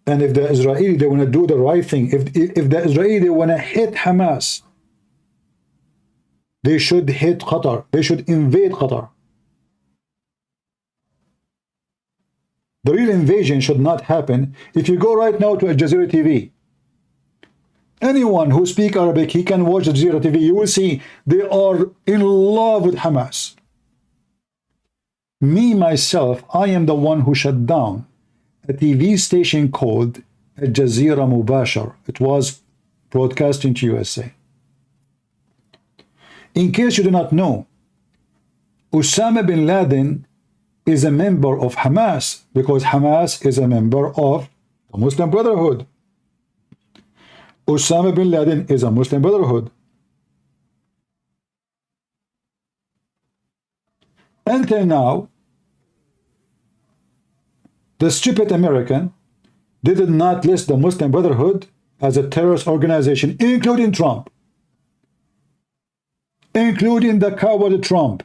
And if the Israeli, they want to do the right thing, if the Israeli, they want to hit Hamas, they should hit Qatar. They should invade Qatar. The real invasion should not happen. If you go right now to Al Jazeera TV, anyone who speaks Arabic, he can watch Al Jazeera TV. You will see they are in love with Hamas. Me, myself, I am the one who shut down a TV station called Al Jazeera Mubashar. It was broadcasting to USA. In case you do not know, Osama bin Laden is a member of Hamas because Hamas is a member of the Muslim Brotherhood. Osama bin Laden is a Muslim Brotherhood. Until now, the stupid American did not list the Muslim Brotherhood as a terrorist organization, including Trump, including the coward Trump.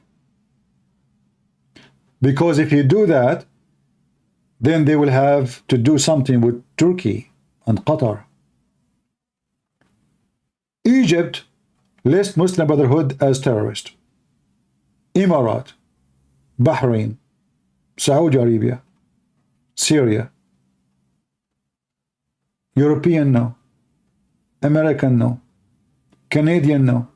Because if you do that, then they will have to do something with Turkey and Qatar. Egypt lists Muslim Brotherhood as terrorist. Emirat, Bahrain, Saudi Arabia, Syria. European no. American no. Canadian no.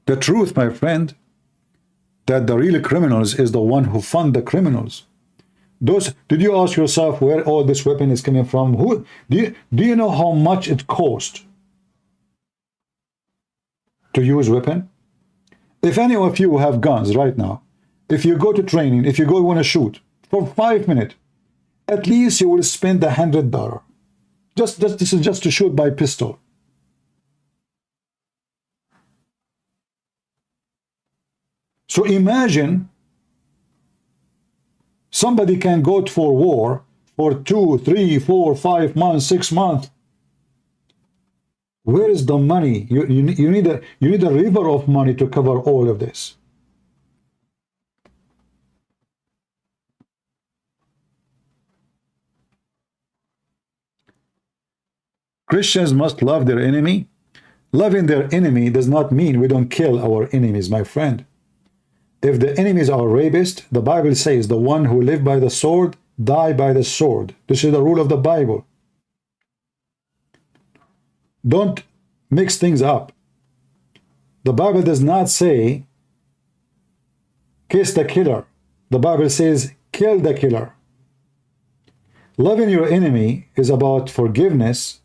The truth, my friend, that the real criminals is the one who fund the criminals. Those, did you ask yourself where all this weapon is coming from? Who do you know how much it cost to use weapon? If any of you have guns right now, if you go to training, if you go want to shoot for 5 minutes, at least you will spend $100. This is just to shoot by pistol. So imagine somebody can go for war for 2, 3, 4, 5 months, 6 months. Where is the money? You need a river of money to cover all of this. Christians must love their enemy. Loving their enemy does not mean we don't kill our enemies, my friend. If the enemies are rapists, the Bible says the one who live by the sword, die by the sword. This is the rule of the Bible. Don't mix things up. The Bible does not say kiss the killer. The Bible says kill the killer. Loving your enemy is about forgiveness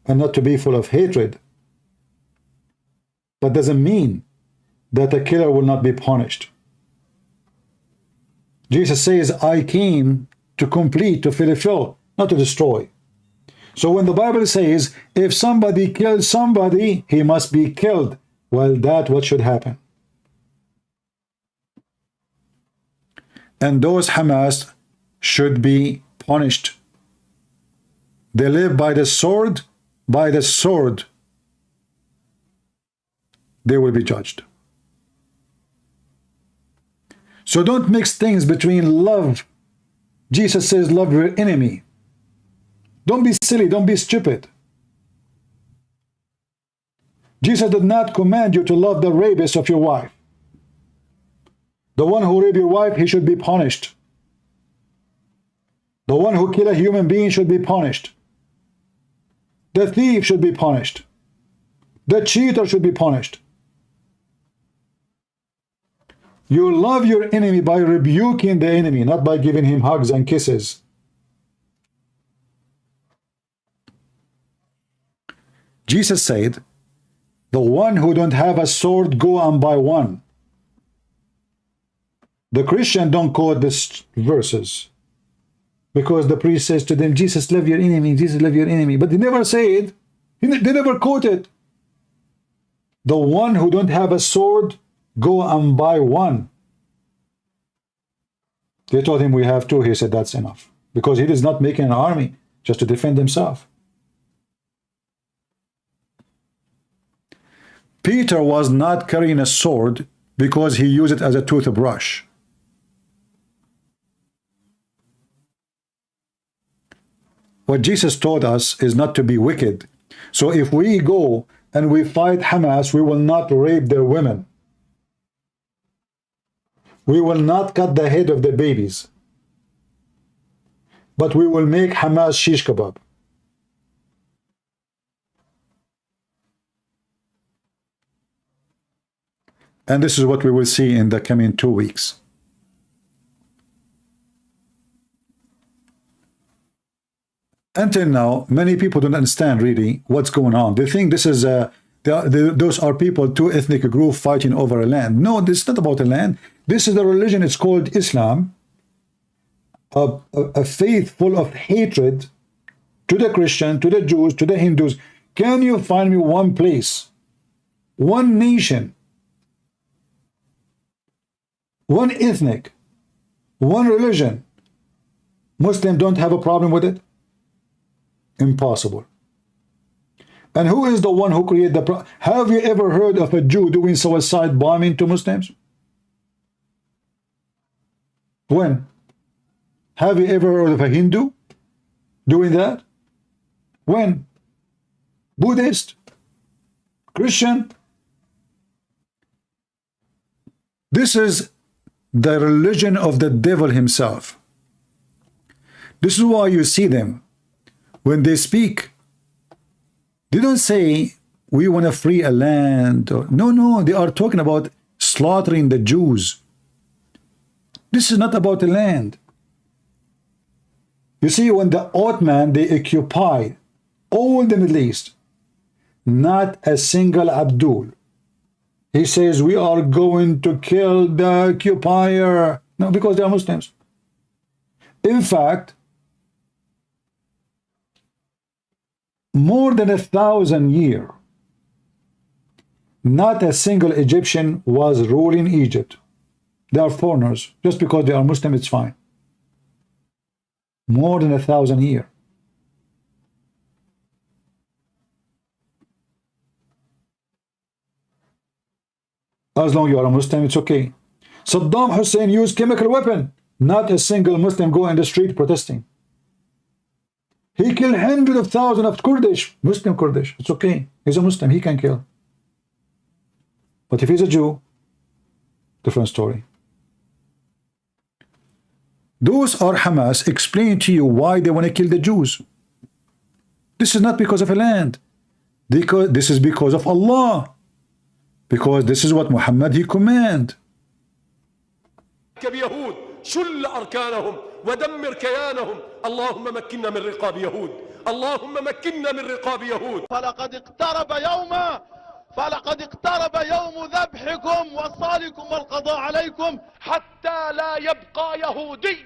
and not to be full of hatred. But doesn't mean that the killer will not be punished. Jesus says, I came to complete, to fulfill, not to destroy. So when the Bible says, if somebody kills somebody, he must be killed, well, that's what should happen. And those Hamas should be punished. They live by the sword, they will be judged. So don't mix things between love. Jesus says love your enemy. Don't be silly, don't be stupid. Jesus did not command you to love the rapist of your wife. The one who raped your wife, he should be punished. The one who killed a human being should be punished. The thief should be punished. The cheater should be punished. You love your enemy by rebuking the enemy, not by giving him hugs and kisses. Jesus said, the one who don't have a sword, go and buy one. The Christian don't quote these verses because the priest says to them, Jesus love your enemy, Jesus love your enemy. But they never say it. They never quote it. The one who don't have a sword, go and buy one. They told him we have two. He said that's enough. Because he is not making an army just to defend himself. Peter was not carrying a sword because he used it as a toothbrush. What Jesus taught us is not to be wicked. So if we go and we fight Hamas, we will not rape their women. We will not cut the head of the babies. But we will make Hamas shish kebab. And this is what we will see in the coming 2 weeks. Until now, many people don't understand really what's going on. They think this is those are people, two ethnic groups fighting over a land. No, this is not about a land. This is a religion. It's called Islam. A faith full of hatred to the Christian, to the Jews, to the Hindus. Can you find me one place, one nation, one ethnic, one religion? Muslims don't have a problem with it? Impossible. And who is the one who created the problem? Have you ever heard of a Jew doing suicide bombing to Muslims? When? Have you ever heard of a Hindu doing that? When? Buddhist? Christian? This is the religion of the devil himself. This is why you see them. When they speak, they don't say, we want to free a land. Or, no, they are talking about slaughtering the Jews. This is not about the land. You see, when the Ottoman, they occupied all the Middle East, not a single Abdul. He says, we are going to kill the occupier. No, because they are Muslims. In fact, more than 1,000 years, not a single Egyptian was ruling Egypt. They are foreigners. Just because they are Muslim, it's fine. More than 1,000 years. As long as you are a Muslim, it's okay. Saddam Hussein used chemical weapon. Not a single Muslim go in the street protesting. He killed hundreds of thousands of Kurdish, Muslim Kurdish. It's okay. He's a Muslim. He can kill. But if he's a Jew, different story. Those are Hamas explain to you why they want to kill the Jews. This is not because of a land. This is because of Allah. Because this is what Muhammad he command. يهود شل أركانهم ودمر كيانهم اللهم مكننا من رقاب يهود اللهم مكننا من رقاب يهود فلقد اقترب يوم ذبحكم وصالكم والقضاء عليكم حتى لا يبقى يهودي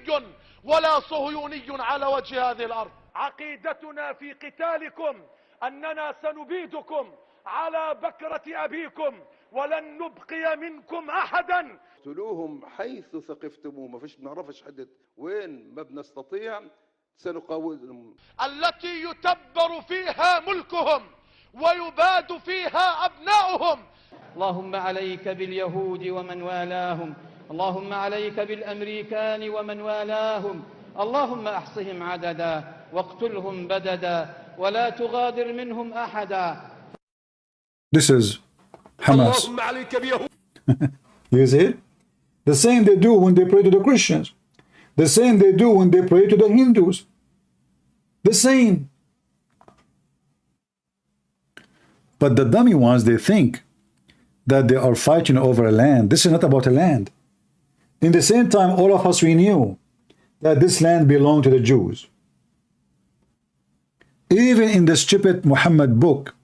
ولا صهيوني على وجه هذه الأرض. عقيدتنا في قتالكم أننا سنبيدكم على بكرة أبيكم ولن نبقي منكم أحدا. اقتلوهم حيث ثقفتموه. ما فيش بنعرفش حدد وين ما بنستطيع سنقاومهم. التي يتبر فيها ملكهم ويباد فيها أبناؤهم. اللهم عليك باليهود ومن والاهم اللهم عليك بالأمريكان ومن والاهم اللهم أحصهم عددا واقتلهم بددا ولا تغادر منهم أحدا. This is Hamas. You see it? The same they do when they pray to the Christians. The same they do when they pray to the Hindus. The same. But the dummy ones, they think that they are fighting over a land. This is not about a land. In the same time, all of us, we knew that this land belonged to the Jews. Even in the stupid Muhammad book,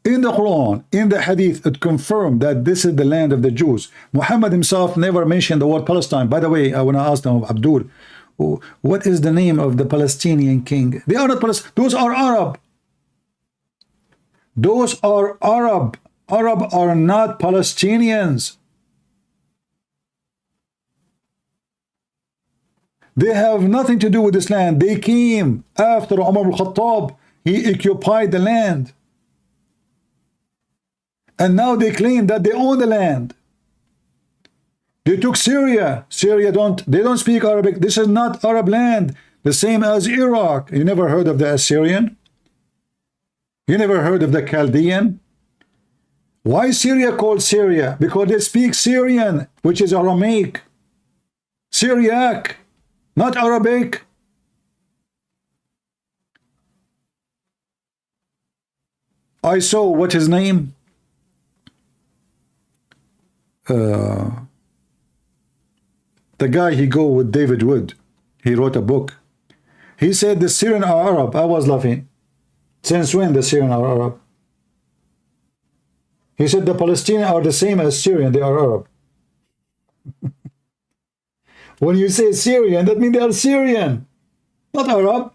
In the Quran, in the Hadith, it confirmed that this is the land of the Jews. Muhammad himself never mentioned the word Palestine. By the way, I want to ask them, Abdul, what is the name of the Palestinian king? They are not Palestinian. Those are Arab. Those are Arab. Arab are not Palestinians. They have nothing to do with this land. They came after Umar al-Khattab. He occupied the land. And now they claim that they own the land. They took Syria. Syria they don't speak Arabic. This is not Arab land. The same as Iraq. You never heard of the Assyrian? You never heard of the Chaldean? Why is Syria called Syria? Because they speak Syrian, which is Aramaic. Syriac, not Arabic. I saw what his name? The guy he go with David Wood. He wrote a book. He said the Syrian are Arab. I was laughing. Since when the Syrian are Arab? He said the Palestinians are the same as Syrian. They are Arab. When you say Syrian, that means they are Syrian, not Arab.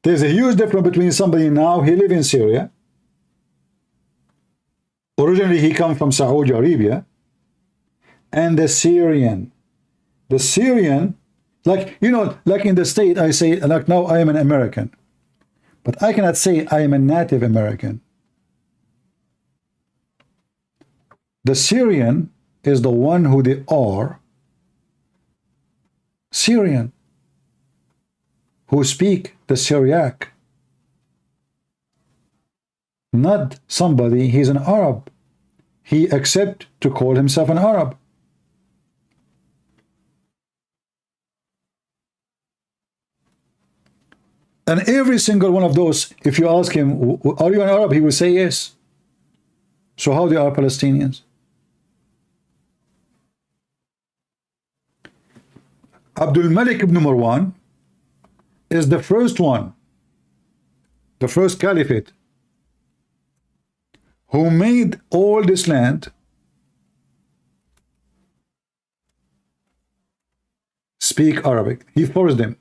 There's a huge difference between somebody now, he lives in Syria. Originally, he comes from Saudi Arabia. And the Syrian. The Syrian, like, you know, like in the state, I say, like now I am an American. But I cannot say I am a Native American. The Syrian is the one who they are Syrian, who speak the Syriac. Not somebody, he's an Arab. He accepts to call himself an Arab. And every single one of those, if you ask him, are you an Arab? He will say yes. So how they are Palestinians? Abdul Malik ibn Marwan is the first one, the first caliphate, who made all this land speak Arabic. He forced them.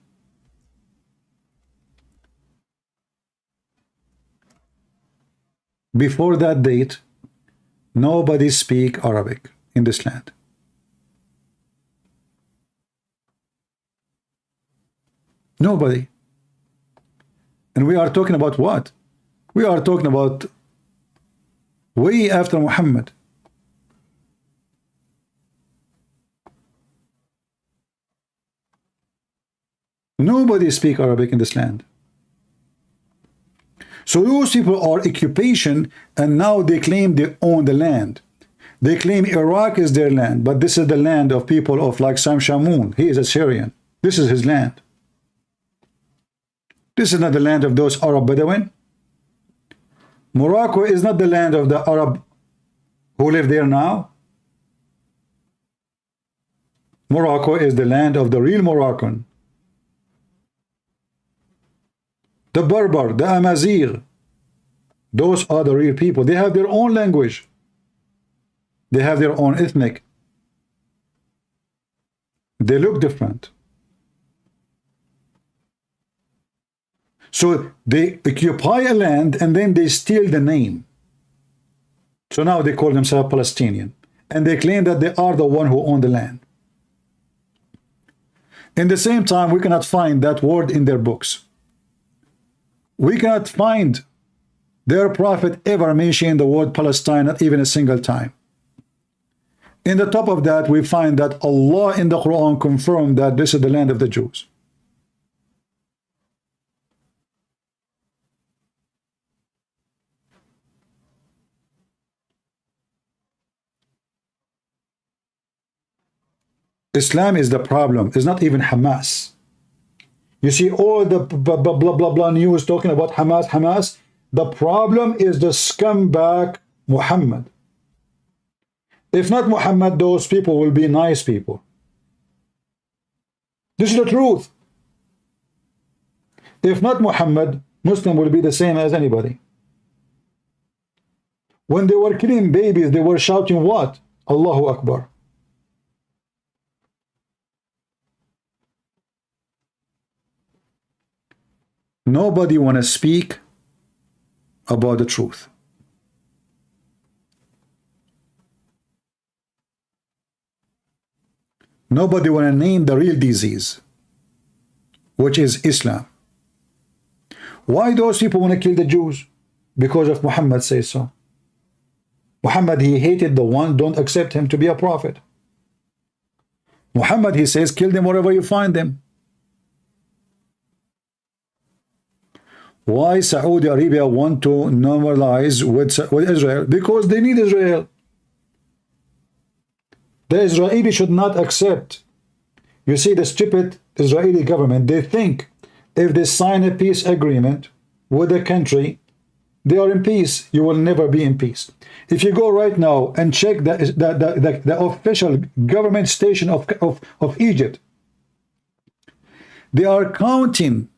Before that date, nobody speak Arabic in this land. Nobody. And we are talking about what? We are talking about way after Muhammad. Nobody speak Arabic in this land. So those people are occupation, and now they claim they own the land. They claim Iraq is their land, but this is the land of people of like Sam Shamoun. He is a Syrian. This is his land. This is not the land of those Arab Bedouin. Morocco is not the land of the Arab who live there now. Morocco is the land of the real Moroccan. The Berber, the Amazigh, those are the real people. They have their own language. They have their own ethnic. They look different. So they occupy a land and then they steal the name. So now they call themselves Palestinian. And they claim that they are the one who own the land. In the same time, we cannot find that word in their books. We cannot find their prophet ever mentioning the word Palestine, not even a single time. In the top of that, we find that Allah in the Quran confirmed that this is the land of the Jews. Islam is the problem. It's not even Hamas. You see all the blah, blah, blah, blah news talking about Hamas. The problem is the scumbag Muhammad. If not Muhammad, those people will be nice people. This is the truth. If not Muhammad, Muslim will be the same as anybody. When they were killing babies, they were shouting what? Allahu Akbar. Nobody want to speak about the truth. Nobody want to name the real disease, which is Islam. Why those people want to kill the Jews? Because of Muhammad says so. Muhammad, he hated the one, don't accept him to be a prophet. Muhammad, he says, kill them wherever you find them. Why Saudi Arabia want to normalize with Israel? Because they need Israel. The Israeli should not accept. You see, the stupid Israeli government, they think if they sign a peace agreement with a country, they are in peace. You will never be in peace. If you go right now and check the official government station of Egypt, they are counting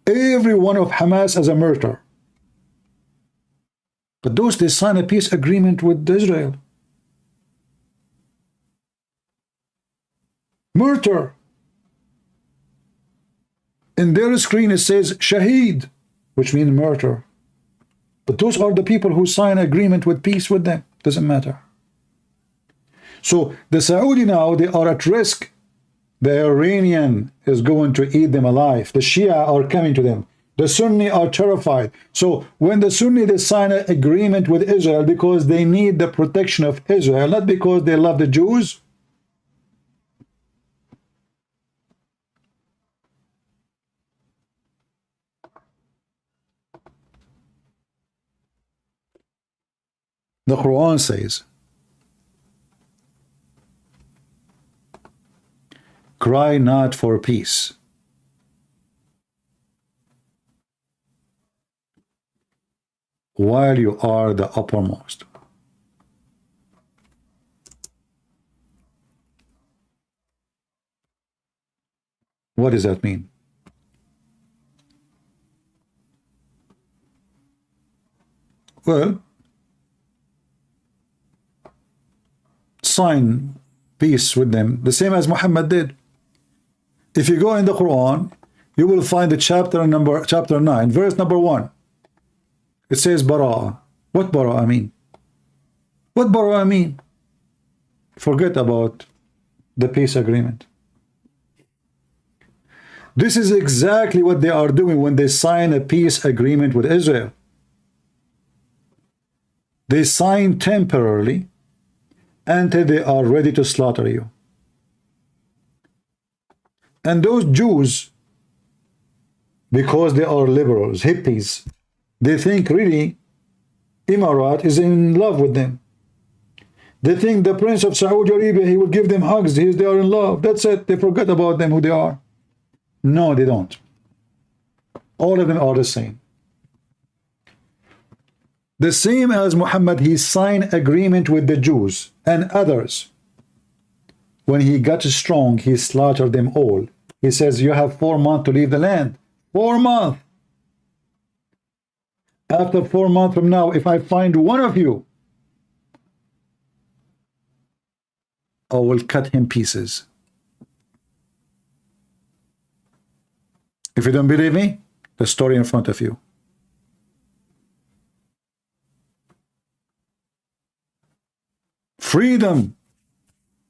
every one of Hamas as a murderer. But those, they sign a peace agreement with Israel. Murder. In their screen it says Shaheed, which means murder. But those are the people who sign agreement with peace with them. Doesn't matter. So the Saudi now, they are at risk. The Iranian is going to eat them alive. The Shia are coming to them. The Sunni are terrified. So when the Sunni, they sign an agreement with Israel because they need the protection of Israel, not because they love the Jews. The Quran says, cry not for peace, while you are the uppermost. What does that mean? Well, sign peace with them, the same as Muhammad did. If you go in the Quran, you will find the chapter 9, verse number 1. It says Bara'ah. What Bara'ah mean? What Bara'ah mean? Forget about the peace agreement. This is exactly what they are doing when they sign a peace agreement with Israel. They sign temporarily until they are ready to slaughter you. And those Jews, because they are liberals, hippies, they think really Emirat is in love with them. They think the Prince of Saudi Arabia, he will give them hugs, they are in love. That's it. They forget about them, who they are. No, they don't. All of them are the same. The same as Muhammad, he signed agreement with the Jews and others. When he got strong, he slaughtered them all. He says, you have 4 months to leave the land. 4 months. After 4 months from now, if I find one of you, I will cut him pieces. If you don't believe me, the story in front of you. Freedom.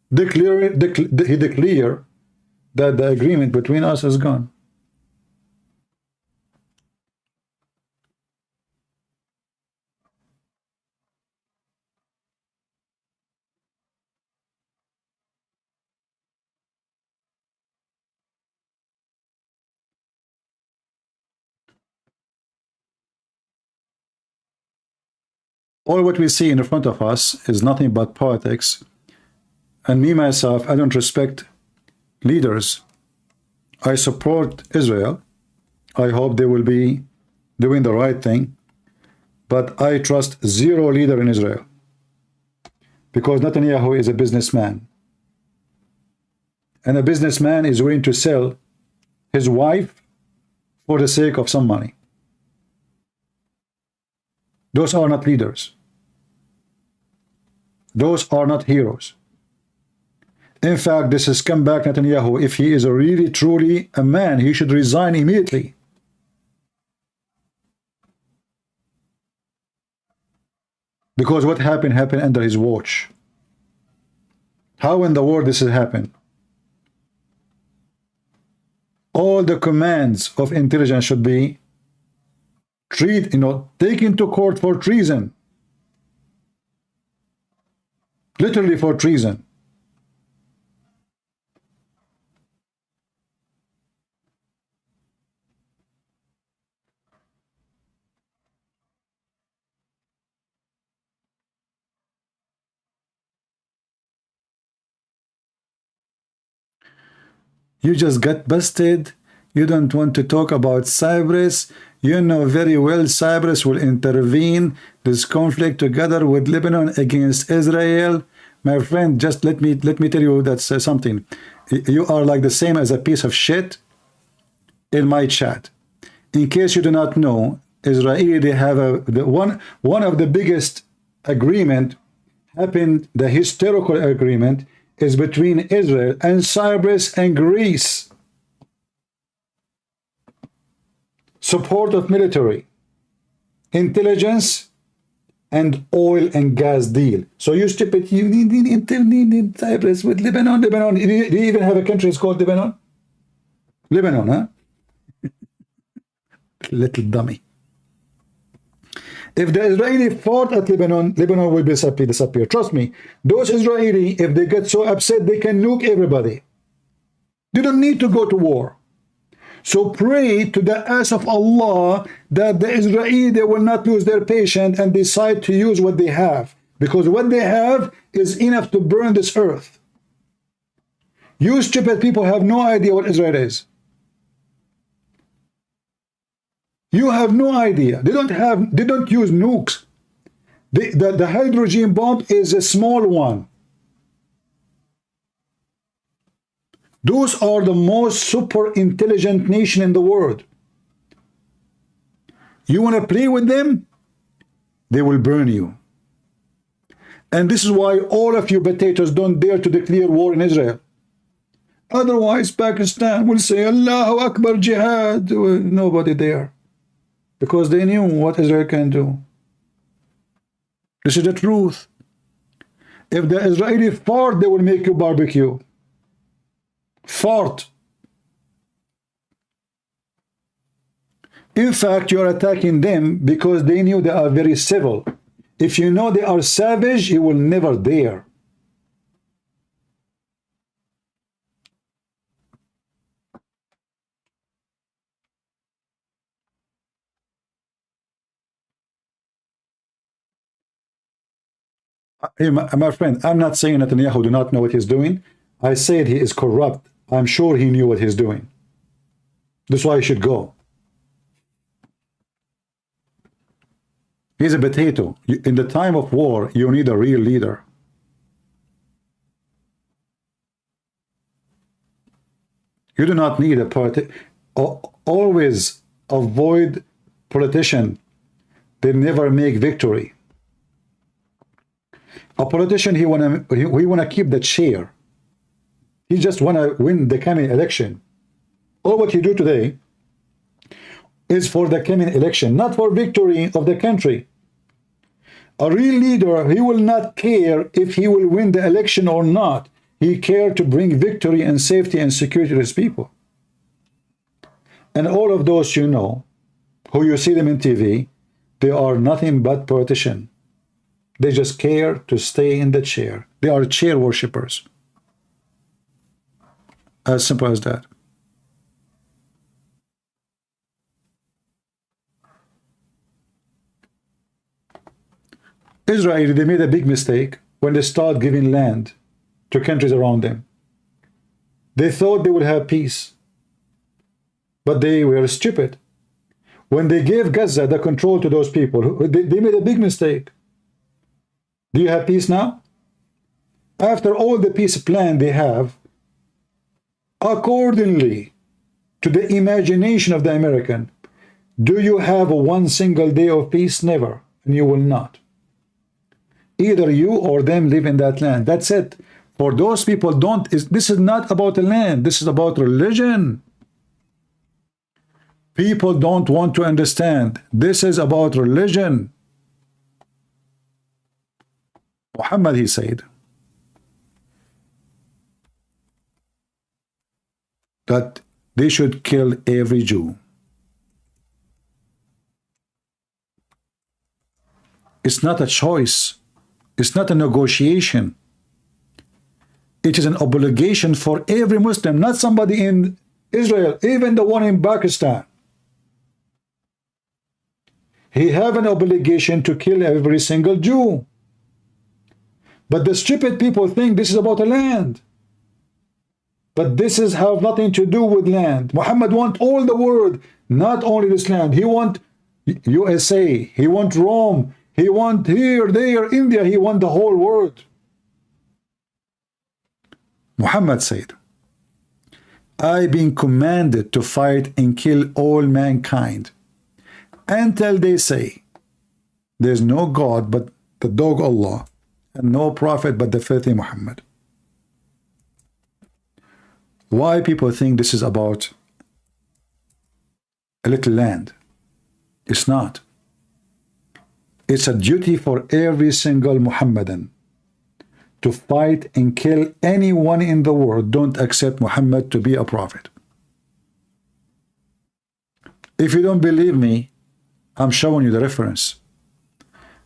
He declared that the agreement between us is gone. All what we see in front of us is nothing but politics. And me, myself, I don't respect leaders. I support Israel. I hope they will be doing the right thing. But I trust zero leader in Israel. Because Netanyahu is a businessman. And a businessman is willing to sell his wife for the sake of some money. Those are not leaders. Those are not heroes. In fact, this is scumbag Netanyahu. If he is really truly a man, he should resign immediately. Because what happened under his watch. How in the world this has happened? All the commands of intelligence should be taken to court for treason. Literally for treason. You just got busted. You don't want to talk about Cyprus. You know very well Cyprus will intervene this conflict together with Lebanon against Israel. My friend, just let me tell you that's something. You are like the same as a piece of shit in my chat. In case you do not know, Israel, they have one of the biggest agreement happened. The historical agreement is between Israel and Cyprus and Greece. Support of military, intelligence, and oil and gas deal. So you stupid, you need Cyprus with Lebanon. Do you even have a country called Lebanon? Lebanon, huh? Little dummy. If the Israeli fought at Lebanon, Lebanon will disappear. Trust me, those Israeli, if they get so upset, they can nuke everybody. They don't need to go to war. So pray to the ass of Allah that the Israeli, they will not lose their patience and decide to use what they have. Because what they have is enough to burn this earth. You stupid people have no idea what Israel is. You have no idea. They don't use nukes. The hydrogen bomb is a small one. Those are the most super intelligent nation in the world. You want to play with them? They will burn you. And this is why all of you potatoes don't dare to declare war in Israel. Otherwise, Pakistan will say, Allahu Akbar Jihad. Nobody there. Because they knew what Israel can do. This is the truth. If the Israeli fart, they will make you barbecue. Fart. In fact, you are attacking them because they knew they are very civil. If you know they are savage, you will never dare. Hey, my friend, I'm not saying Netanyahu do not know what he's doing. I said he is corrupt. I'm sure he knew what he's doing. That's why he should go. He's a potato. In the time of war, you need a real leader. You do not need a party. Always avoid politician. They never make victory. A politician, he wanna keep the chair. He just wanna win the coming election. All what you do today is for the coming election, not for victory of the country. A real leader, he will not care if he will win the election or not. He cares to bring victory and safety and security to his people. And all of those you know, who you see them in TV, they are nothing but politicians. They just care to stay in the chair. They are chair worshippers. As simple as that. Israel, they made a big mistake when they started giving land to countries around them. They thought they would have peace. But they were stupid. When they gave Gaza the control to those people, they made a big mistake. Do you have peace now? After all the peace plan they have, accordingly to the imagination of the American. Do you have one single day of peace? Never. And you will not. Either you or them live in that land. That's it. For those people, this is not about the land. This is about religion. People don't want to understand. This is about religion. Muhammad, he said that they should kill every Jew. It's not a choice. It's not a negotiation. It is an obligation for every Muslim, not somebody in Israel, even the one in Pakistan. He have an obligation to kill every single Jew. But the stupid people think this is about a land. But this is have nothing to do with land. Muhammad want all the world, not only this land. He want USA. He want Rome. He want here, there, India. He want the whole world. Muhammad said, I've been commanded to fight and kill all mankind until they say there's no God but the dog Allah, and no prophet but the filthy Muhammad. Why people think this is about a little land? It's not. It's a duty for every single Muhammadan to fight and kill anyone in the world don't accept Muhammad to be a prophet. If you don't believe me, I'm showing you the reference.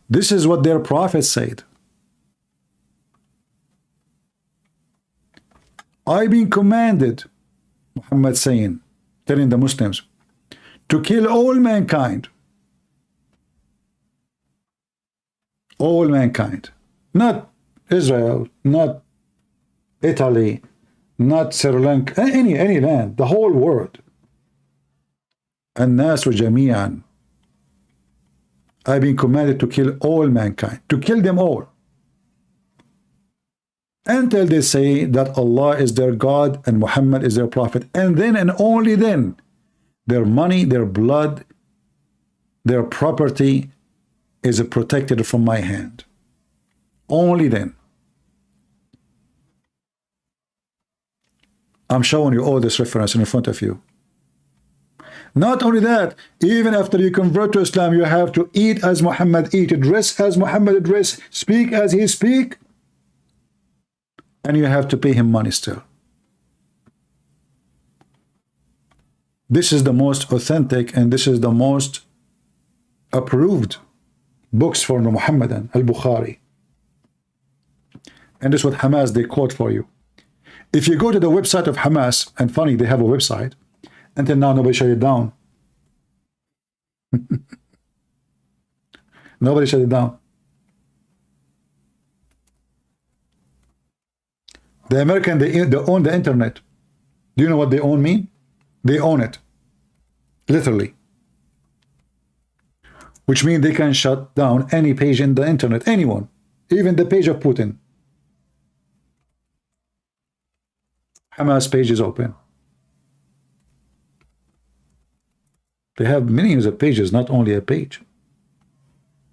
This is what their prophet said. I've been commanded, Muhammad saying, telling the Muslims, to kill all mankind. All mankind. Not Israel, not Italy, not Sri Lanka, any land, the whole world. الناس جميعا. I've been commanded to kill all mankind, to kill them all, until they say that Allah is their God and Muhammad is their prophet. And then and only then, their money, their blood, their property is protected from my hand. Only then. I'm showing you all this reference in front of you. Not only that, even after you convert to Islam, you have to eat as Muhammad eat, dress as Muhammad dress, speak as he speak, and you have to pay him money still. This is the most authentic and this is the most approved books for the Muhammadan, Al-Bukhari. And this is what Hamas, they quote for you. If you go to the website of Hamas, and funny, they have a website, until now nobody shut it down. Nobody shut it down. The American, they own the internet. Do you know what they own mean? They own it. Literally. Which means they can shut down any page in the internet. Anyone. Even the page of Putin. Hamas page is open. They have millions of pages, not only a page.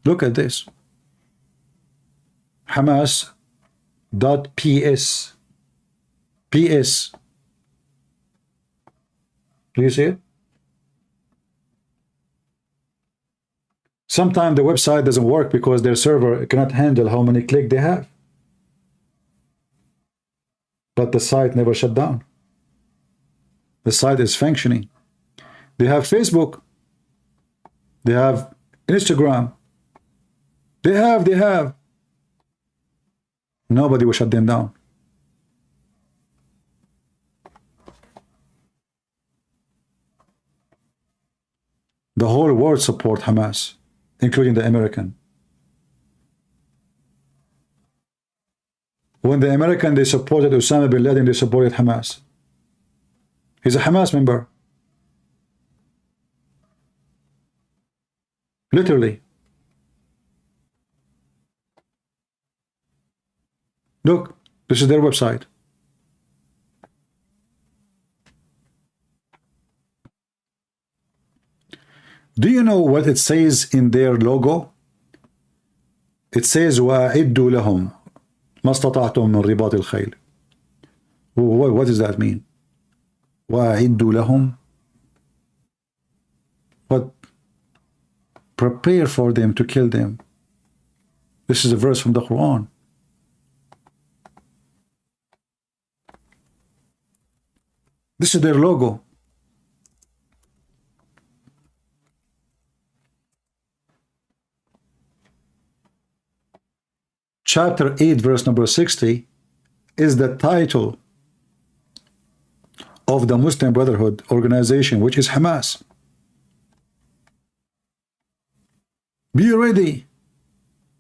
Look at this. Hamas.ps. PS. Do you see it? Sometimes the website doesn't work because their server cannot handle how many clicks they have. But the site never shut down. The site is functioning. They have Facebook. They have Instagram. They have. Nobody will shut them down. The whole world support Hamas, including the American. When the American, they supported Osama bin Laden, they supported Hamas. He's a Hamas member. Literally. Look, this is their website. Do you know what it says in their logo? It says وَأَعِدُّوا لَهُمْ مَا اسْتَطَعْتُم مِّن رِبَاطِ الْخَيْلِ. What does that mean? وَأَعِدُّوا لَهُمْ. What? Prepare for them to kill them. This is a verse from the Quran. This is their logo. Chapter 8, verse number 60 is the title of the Muslim Brotherhood organization, which is Hamas. Be ready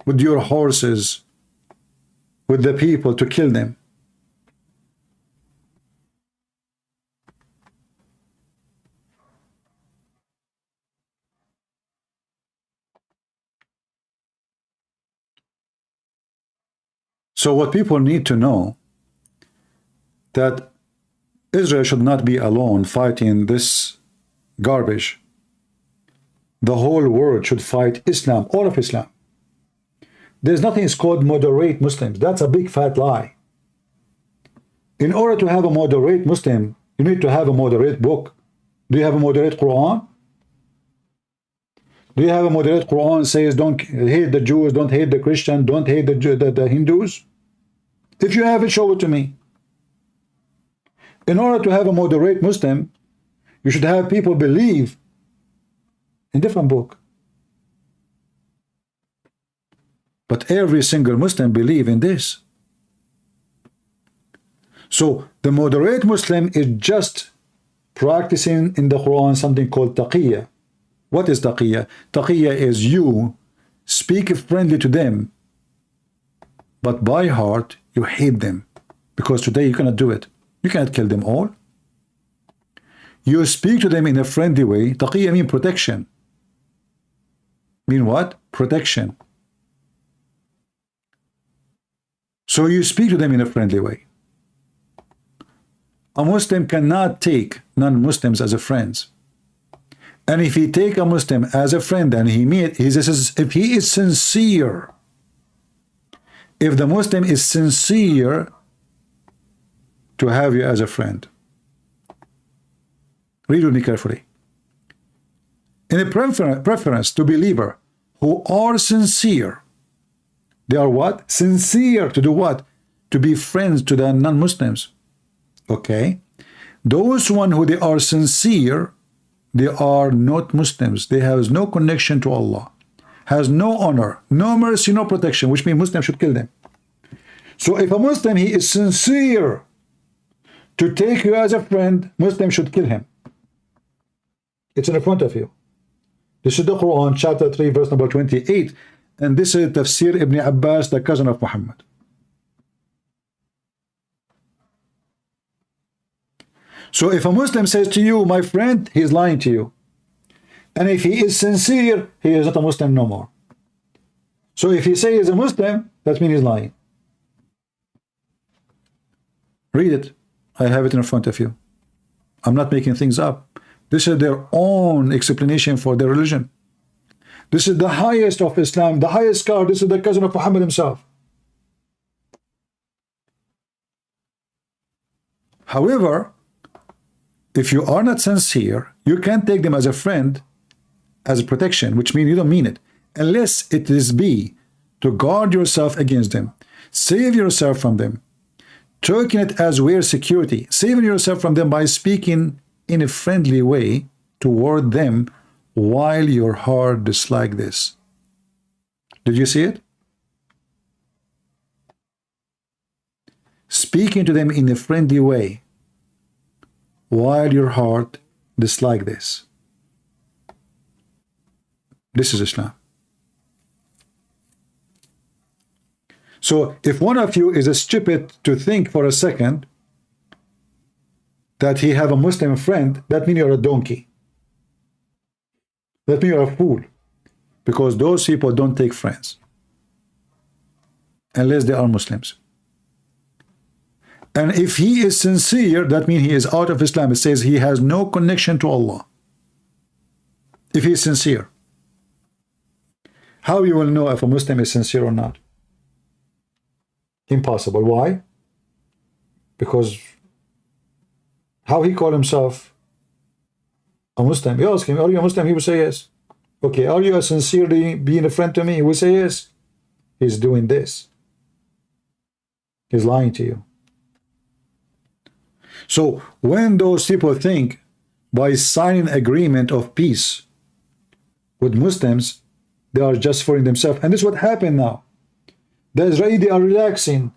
with your horses, with the people to kill them. So what people need to know, that Israel should not be alone fighting this garbage. The whole world should fight Islam, all of Islam. There's nothing is called moderate Muslims. That's a big fat lie. In order to have a moderate Muslim, you need to have a moderate book. Do you have a moderate Quran? Do you have a moderate Quran that says don't hate the Jews, don't hate the Christian, don't hate the Hindus? If you have it, show it to me. In order to have a moderate Muslim, you should have people believe in different book. But every single Muslim believe in this. So the moderate Muslim is just practicing in the Quran something called taqiyya. What is taqiyya? Taqiyya is you speak friendly to them, but by heart you hate them, because today you cannot do it. You cannot kill them all. You speak to them in a friendly way. Taqiyya means protection. Mean what? Protection. So you speak to them in a friendly way. A Muslim cannot take non-Muslims as a friends. And if he take a Muslim as a friend and if he is sincere, if the Muslim is sincere to have you as a friend, read with me carefully. In a preference to believer who are sincere, they are what? Sincere to do what? To be friends to the non-Muslims. Okay? Those one who they are sincere, they are not Muslims. They have no connection to Allah. Has no honor, no mercy, no protection, which means Muslims should kill them. So if a Muslim, he is sincere to take you as a friend, Muslim should kill him. It's in front of you. This is the Quran, chapter 3, verse number 28. And this is Tafsir Ibn Abbas, the cousin of Muhammad. So if a Muslim says to you, my friend, he is lying to you. And if he is sincere, he is not a Muslim no more. So if he says he is a Muslim, that means he's lying. Read it. I have it in front of you. I'm not making things up. This is their own explanation for their religion. This is the highest of Islam, the highest scholar. This is the cousin of Muhammad himself. However, if you are not sincere, you can't take them as a friend, as a protection, which means you don't mean it, unless it is be to guard yourself against them, save yourself from them, taking it as weird security, saving yourself from them by speaking in a friendly way toward them while your heart is like this. Did you see it? Speaking to them in a friendly way while your heart is like this. This is Islam. So if one of you is stupid to think for a second that he have a Muslim friend, that means you're a donkey. That means you're a fool. Because those people don't take friends. Unless they are Muslims. And if he is sincere, that means he is out of Islam. It says he has no connection to Allah. if he's sincere. How you will know if a Muslim is sincere or not? Impossible. Why? Because how he call himself a Muslim? You ask him, are you a Muslim? He will say yes. Okay, are you sincerely being a friend to me? He will say yes. He's doing this. He's lying to you. So when those people think by signing agreement of peace with Muslims, they are just fooling themselves. And this is what happened now. The Israelis are relaxing.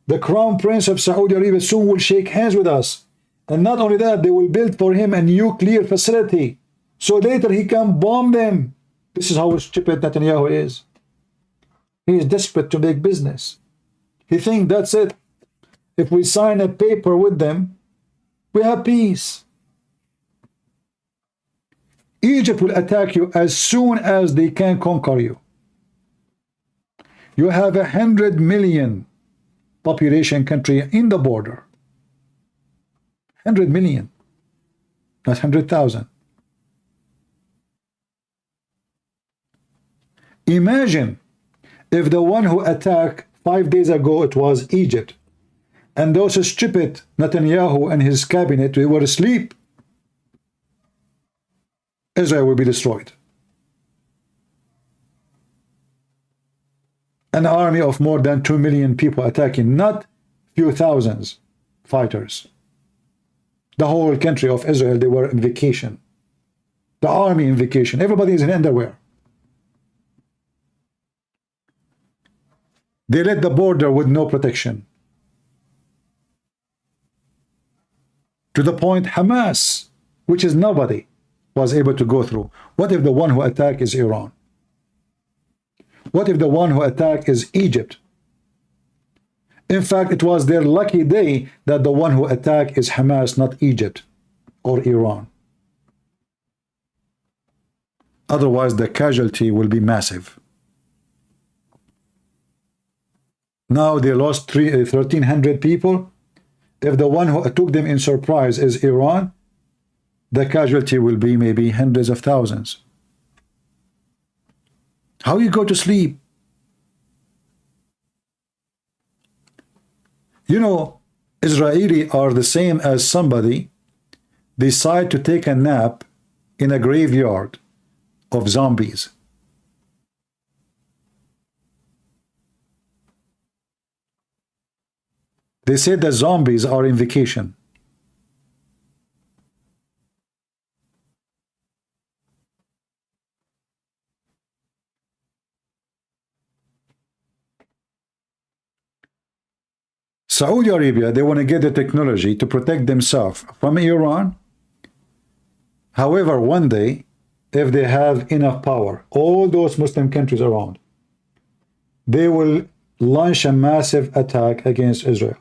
The Crown Prince of Saudi Arabia soon will shake hands with us. And not only that, they will build for him a nuclear facility. So later he can bomb them. This is how stupid Netanyahu is. He is desperate to make business. He thinks that's it. If we sign a paper with them, we have peace. Egypt will attack you as soon as they can conquer you. You have 100 million population country in the border. 100 million, not 100,000. Imagine if the one who attacked 5 days ago, it was Egypt, and those stupid Netanyahu and his cabinet, they were asleep. Israel will be destroyed. An army of more than 2 million people attacking, not few thousands fighters. The whole country of Israel, they were in vacation. The army in vacation. Everybody is in underwear. They let the border with no protection. To the point Hamas, which is nobody, was able to go through. What if the one who attacked is Iran? What if the one who attacked is Egypt? In fact, it was their lucky day that the one who attacked is Hamas, not Egypt or Iran. Otherwise, the casualty will be massive. Now they lost 1,300 people. If the one who took them in surprise is Iran, the casualty will be maybe hundreds of thousands. How you go to sleep? You know, Israelis are the same as somebody decide to take a nap in a graveyard of zombies. They said the zombies are in vacation. Saudi Arabia, they want to get the technology to protect themselves from Iran. However, one day, if they have enough power, all those Muslim countries around, they will launch a massive attack against Israel.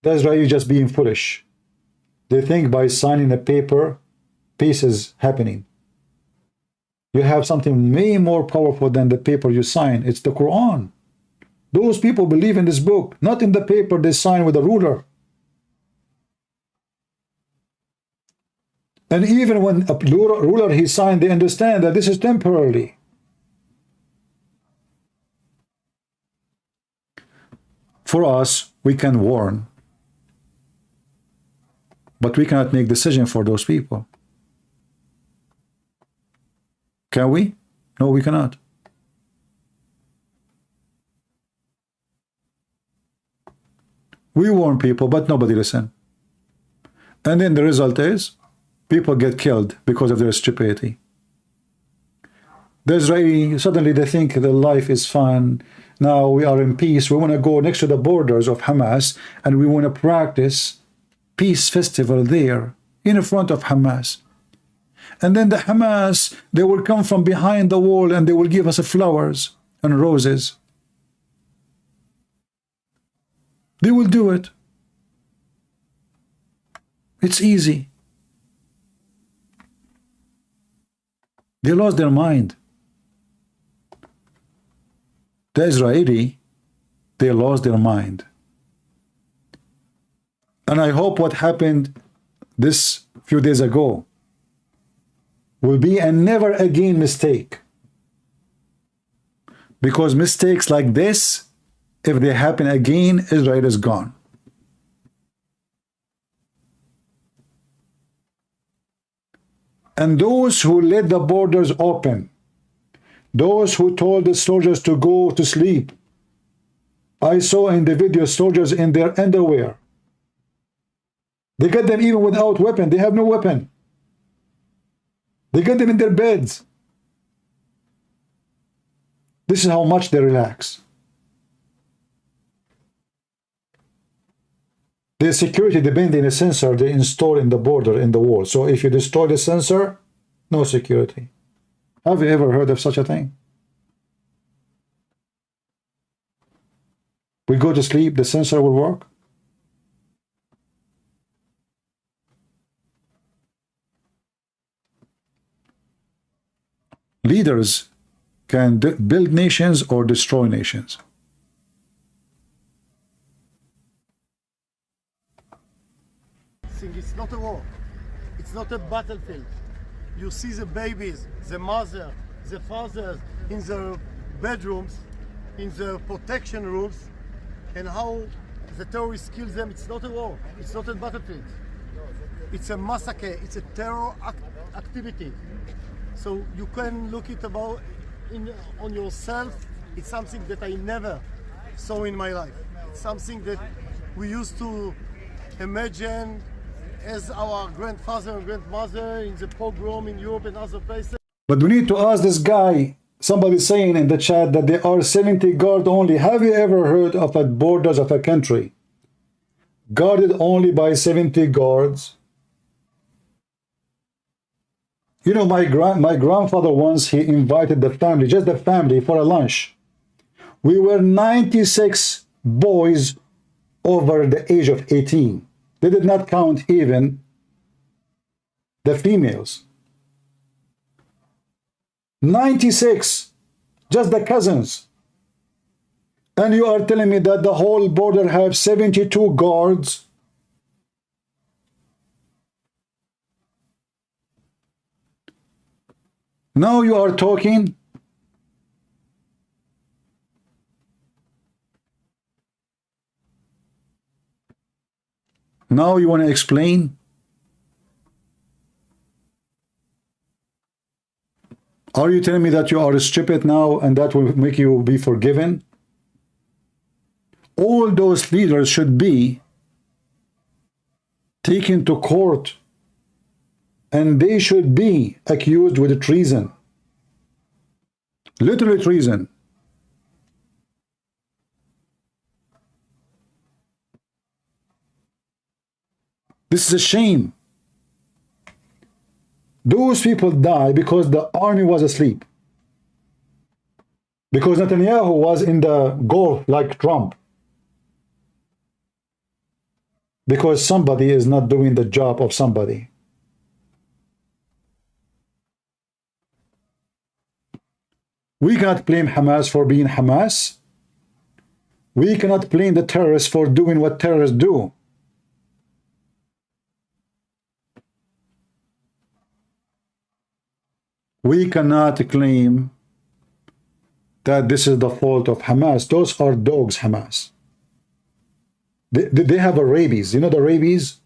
The Israelis just being foolish. They think by signing a paper, peace is happening. You have something way more powerful than the paper you sign. It's the Quran. Those people believe in this book, not in the paper they sign with a ruler. And even when a ruler he signed, they understand that this is temporarily. For us, we can warn, but we cannot make decision for those people. Can we? No, we cannot. We warn people, but nobody listens. And then the result is people get killed because of their stupidity. The Israeli, suddenly they think their life is fun. Now we are in peace. We want to go next to the borders of Hamas and we want to practice peace festival there in front of Hamas. And then the Hamas, they will come from behind the wall and they will give us flowers and roses. They will do it. It's easy. They lost their mind. The Israeli, they lost their mind. And I hope what happened this a few days ago will be a never again mistake. Because mistakes like this, if they happen again, Israel is gone. And those who let the borders open, those who told the soldiers to go to sleep, I saw in the video soldiers in their underwear. They get them even without weapon. They have no weapon. They get them in their beds. This is how much they relax. The security depends on a sensor they install in the border, in the wall. So if you destroy the sensor, no security. Have you ever heard of such a thing? We go to sleep, the sensor will work. Leaders can build nations or destroy nations. It's not a war. It's not a battlefield. You see the babies, the mother, the fathers in the bedrooms, in the protection rooms, and how the terrorists kill them. It's not a war. It's not a battlefield. It's a massacre. It's a terror activity. So you can look it about on yourself. It's something that I never saw in my life. It's something that we used to imagine as our grandfather and grandmother in the pogrom in Europe and other places. But we need to ask this guy, somebody saying in the chat that there are 70 guards only. Have you ever heard of the borders of a country guarded only by 70 guards? You know, my grandfather once, he invited the family, just the family, for a lunch. We were 96 boys over the age of 18. They did not count even the females. 96, just the cousins. And you are telling me that the whole border have 72 guards? Now you are talking. Now you want to explain? Are you telling me that you are stupid now and that will make you be forgiven? All those leaders should be taken to court and they should be accused with treason. Literally treason. This is a shame. Those people die because the army was asleep. Because Netanyahu was in the Gulf like Trump. Because somebody is not doing the job of somebody. We cannot blame Hamas for being Hamas. We cannot blame the terrorists for doing what terrorists do. We cannot claim that this is the fault of Hamas. Those are dogs, Hamas. They have a rabies. You know the rabies?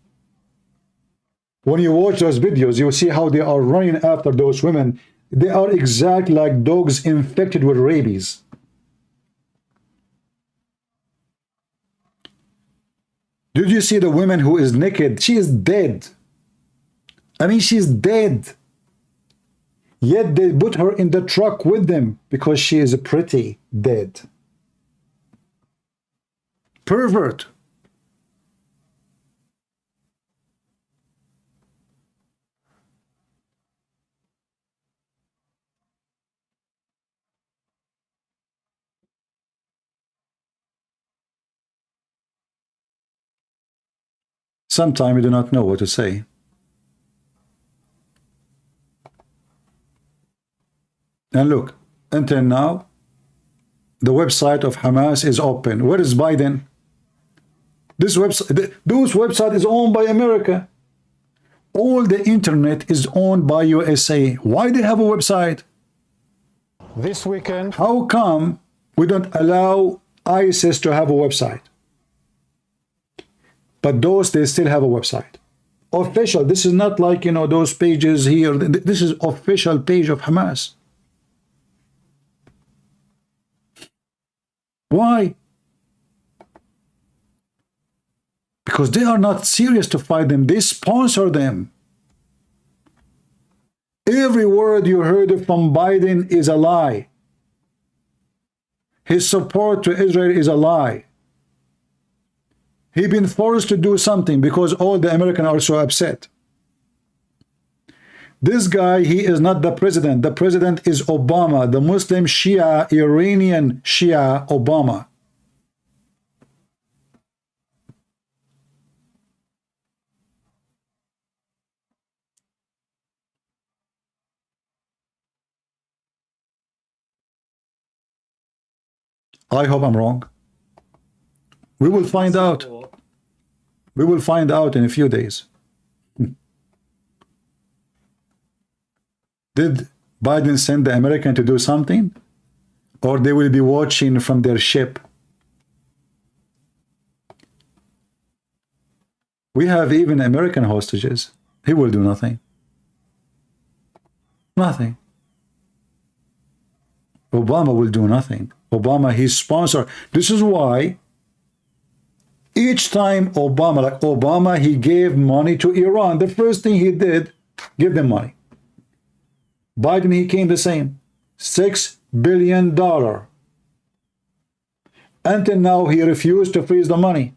When you watch those videos, you see how they are running after those women. They are exactly like dogs infected with rabies. Did you see the woman who is naked? She is dead. I mean, she's dead. Yet they put her in the truck with them because she is pretty dead. Pervert. Sometimes you do not know what to say. And look, until now, the website of Hamas is open. Where is Biden? This website, those website is owned by America. all the internet is owned by USA. Why they have a website? This weekend, How come we don't allow ISIS to have a website? But those, they still have a website. Official. This is not like, you know, those pages here. This is official page of Hamas. Why? Because they are not serious to fight them. They sponsor them. Every word you heard from Biden is a lie. His support to Israel is a lie. He's been forced to do something because all the Americans are so upset. This guy, he is not the president. The president is Obama, the Muslim Shia, Iranian Shia Obama. I hope I'm wrong. We will find out. We will find out in a few days. Did Biden send the American to do something? Or they will be watching from their ship? We have even American hostages. He will do nothing. Nothing. Obama will do nothing. Obama, he's sponsor. This is why each time Obama, like Obama, he gave money to Iran. The first thing he did, give them money. Biden, he came the same. $6 billion. Until now, he refused to freeze the money.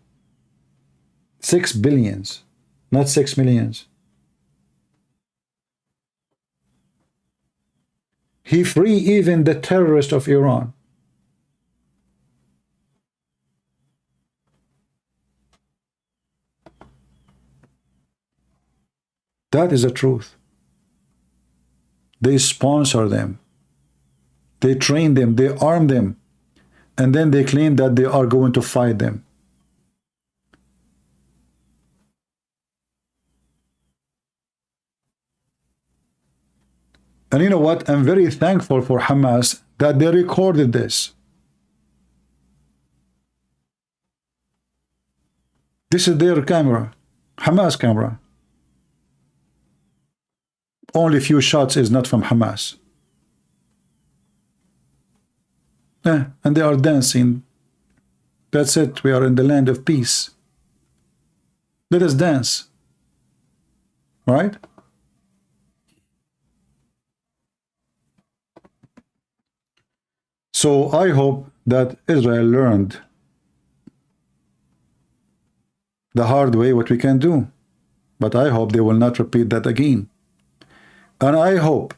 6 billions, not 6 millions. He free even the terrorist of Iran. That is the truth. They sponsor them. They train them. They arm them. And then they claim that they are going to fight them. And you know what? I'm very thankful for Hamas that they recorded this. This is their camera. Hamas camera. Only few shots is not from Hamas. And they are dancing. That's it. We are in the land of peace. Let us dance. Right? So I hope that Israel learned the hard way what we can do. But I hope they will not repeat that again. And I hope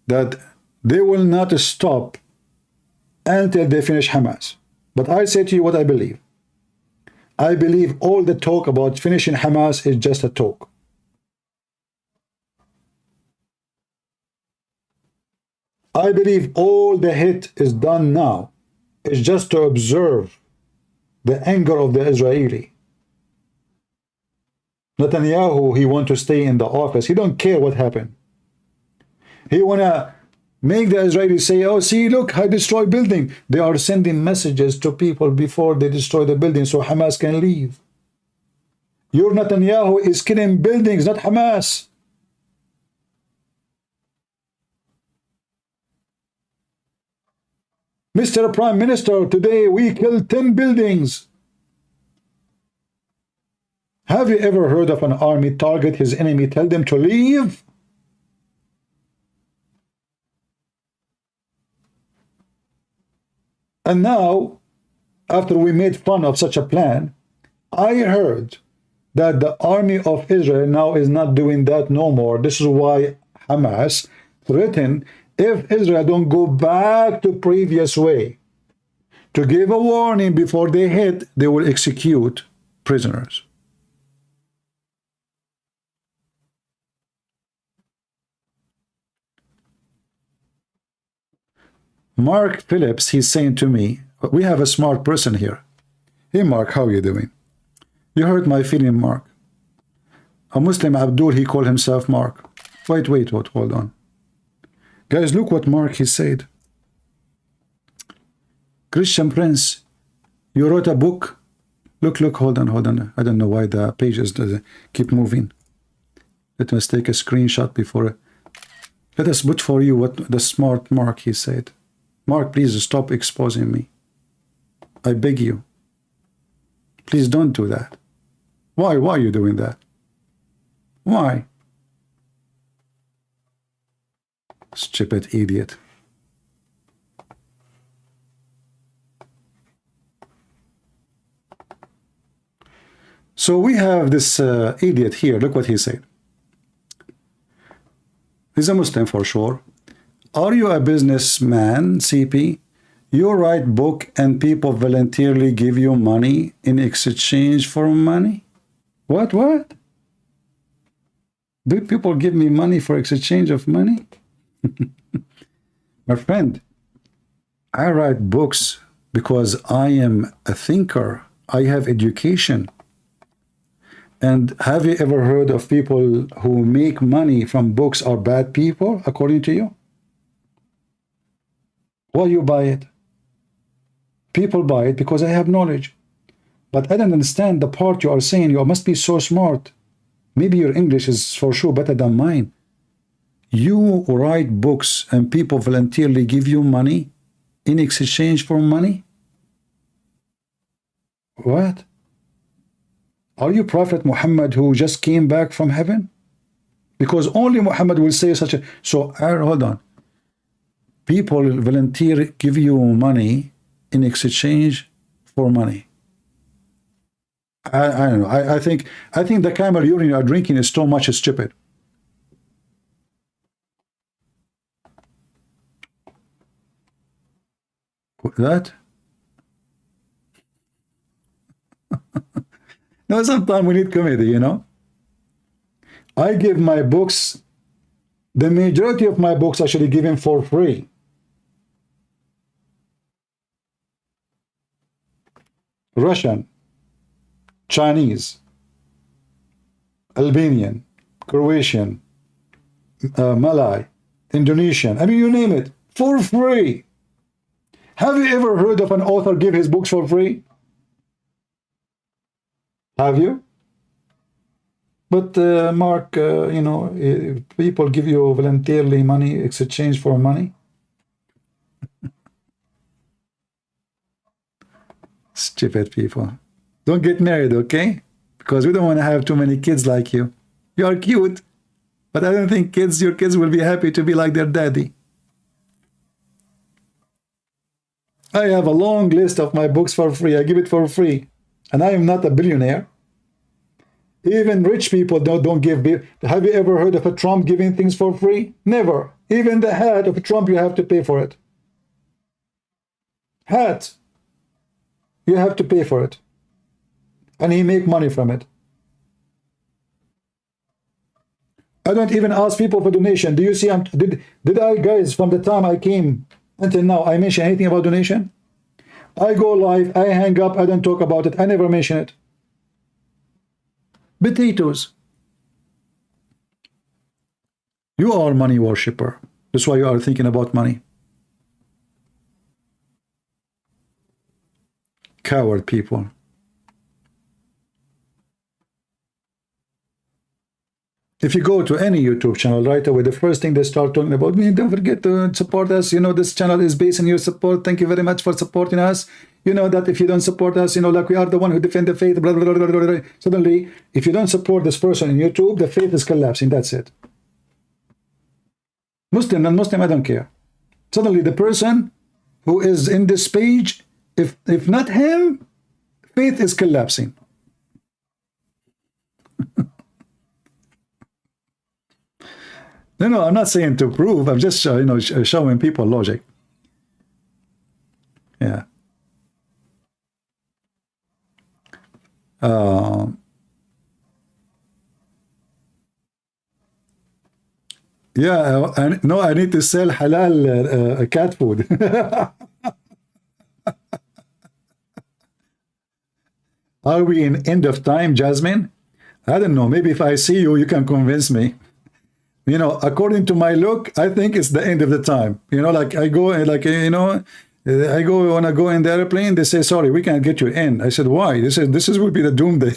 that they will not stop until they finish Hamas. But I say to you what I believe. I believe all the talk about finishing Hamas is just a talk. I believe all the hit is done now. It's just to observe the anger of the Israeli. Netanyahu, he want to stay in the office. He don't care what happened. He want to make the Israelis say, oh, see, look, I destroyed building. They are sending messages to people before they destroy the building so Hamas can leave. Your Netanyahu is killing buildings, not Hamas. Mr. Prime Minister, today we killed 10 buildings. Have you ever heard of an army target his enemy, tell them to leave? And now, after we made fun of such a plan, I heard that the army of Israel now is not doing that no more. This is why Hamas threatened, if Israel don't go back to previous way, to give a warning before they hit, they will execute prisoners. Mark Phillips, he's saying to me, we have a smart person here. Hey, Mark, how are you doing? You hurt my feeling, Mark. A Muslim Abdul, he called himself Mark. Wait, hold on. Guys, look what Mark, he said. Christian Prince, you wrote a book. Look, hold on. I don't know why the pages keep moving. Let us take a screenshot before. Let us put for you what the smart Mark, he said. Mark, please stop exposing me. I beg you. Please don't do that. Why are you doing that? Why? Stupid idiot. So we have this idiot here. Look what he said. He's a Muslim for sure. Are you a businessman, CP? You write book and people voluntarily give you money in exchange for money? What? Do people give me money for exchange of money? My friend, I write books because I am a thinker. I have education. And have you ever heard of people who make money from books are bad people, according to you? Why you buy it? People buy it because I have knowledge. But I don't understand the part you are saying. You must be so smart. Maybe your English is for sure better than mine. You write books and people voluntarily give you money in exchange for money? What? Are you Prophet Muhammad who just came back from heaven? Because only Muhammad will say such a... So, hold on. People volunteer give you money in exchange for money. I don't know. I think the camel urine you are drinking is so much stupid. That? No, sometimes we need comedy, you know. I give my books, the majority of my books actually given for free. Russian, Chinese, Albanian, Croatian, Malay, Indonesian, I mean, you name it, for free. Have you ever heard of an author give his books for free? Have you? But Mark, you know, people give you voluntarily money, exchange for money. Stupid people. Don't get married, okay? Because we don't want to have too many kids like you. You are cute, but I don't think your kids will be happy to be like their daddy. I have a long list of my books for free. I give it for free. And I am not a billionaire. Even rich people don't give. Have you ever heard of a Trump giving things for free? Never. Even the hat of Trump, you have to pay for it. Hat. You have to pay for it. And he make money from it. I don't even ask people for donation. Do you see? Did I, guys, from the time I came until now, I mention anything about donation? I go live, I hang up, I don't talk about it. I never mention it. Potatoes. You are a money worshipper. That's why you are thinking about money. Coward people. If you go to any YouTube channel right away, the first thing they start talking about, don't forget to support us. You know, this channel is based on your support. Thank you very much for supporting us. You know that if you don't support us, you know, like we are the one who defend the faith, blah, blah, blah, blah, blah, blah. Suddenly, if you don't support this person on YouTube, the faith is collapsing. That's it. Muslim, non-Muslim, I don't care. Suddenly, the person who is in this page, if not him, faith is collapsing. No, I'm not saying to prove. I'm just, you know, showing people logic. Yeah. Yeah, I need to sell halal cat food. Are we in end of time, Jasmine? I don't know. Maybe if I see you, you can convince me. You know, according to my look, I think it's the end of the time. You know, like I go and like, you know, I go when I go in the airplane, they say, sorry, we can't get you in. I said, why? They said, this is will be the doomsday.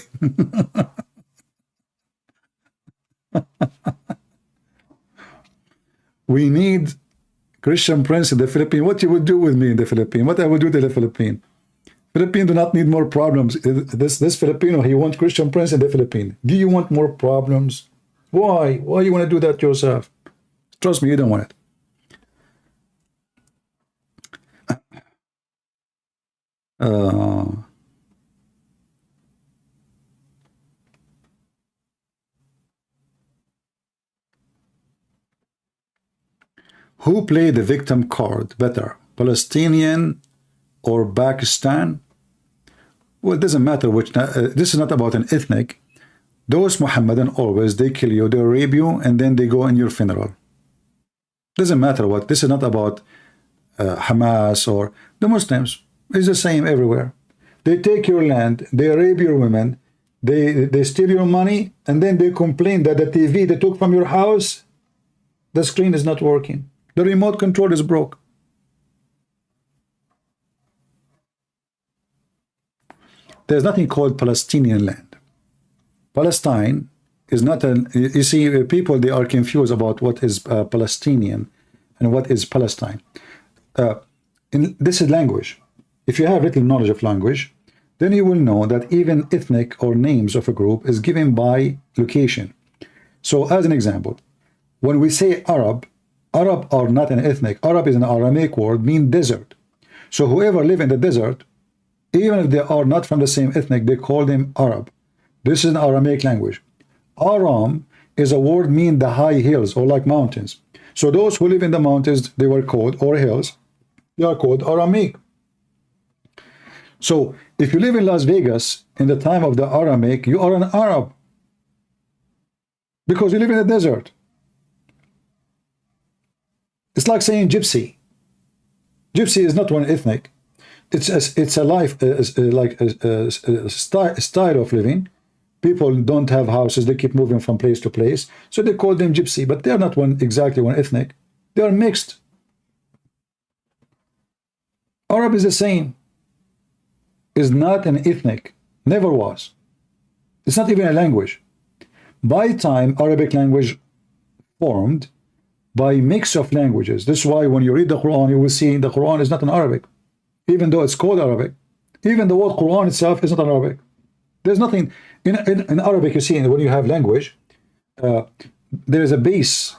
We need Christian Prince in the Philippines. What you would do with me in the Philippines? What I would do to the Philippines? Philippines do not need more problems. This Filipino, he wants Christian Prince in the Philippines. Do you want more problems? Why? Why you want to do that yourself? Trust me, you don't want it. Who played the victim card better, Palestinian or Pakistan? Well, it doesn't matter which. This is not about an ethnic. Those Mohammedan always, they kill you, they rape you, and then they go in your funeral. Doesn't matter what. This is not about Hamas or the Muslims. It's the same everywhere. They take your land, they rape your women, they steal your money, and then they complain that the TV they took from your house, the screen is not working. The remote control is broke. There's nothing called Palestinian land. Palestine is not a, you see, people, they are confused about what is Palestinian and what is Palestine. This is language. If you have little knowledge of language, then you will know that even ethnic or names of a group is given by location. So as an example, when we say Arab, Arab are not an ethnic. Arab is an Aramaic word, mean desert. So whoever live in the desert, even if they are not from the same ethnic, they call them Arab. This is an Aramaic language. Aram is a word mean the high hills or like mountains. So those who live in the mountains, they were called, or hills, they are called Aramaic. So if you live in Las Vegas in the time of the Aramaic, you are an Arab because you live in the desert. It's like saying gypsy. Gypsy is not one ethnic. It's a life, like a style of living. People don't have houses, they keep moving from place to place, so they call them gypsy, but they're not exactly one ethnic. They are mixed. Arab is the same. Is not an ethnic, never was. It's not even a language. By time, Arabic language formed by mix of languages. This is why when you read the Quran, you will see the Quran is not in Arabic, even though it's called Arabic. Even the word Quran itself is not in Arabic. There's nothing in Arabic. You see, when you have language, there is a base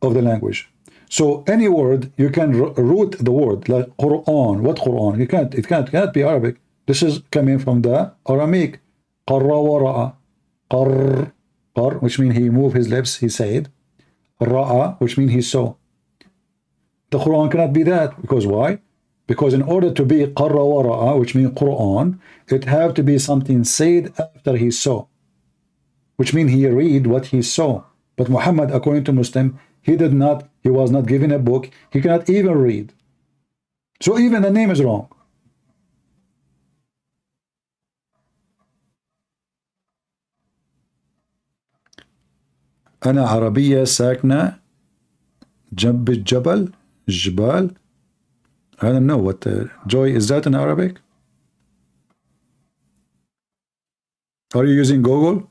of the language. So any word you can root the word, like Quran. What Quran? You can't. It cannot be Arabic. This is coming from the Aramaic. Qarra wa ra'a. Qar, which means he moved his lips. He said. Ra'a, which means he saw. The Quran cannot be that, because why? Because in order to be qarra wa ra'a, which means Quran, it have to be something said after he saw, which means he read what he saw. But Muhammad, according to Muslim, he did not. He was not given a book. He cannot even read. So even the name is wrong. أنا عربية ساكنة جنب الجبل الجبال. I don't know what Joy, is that in Arabic? Are you using Google?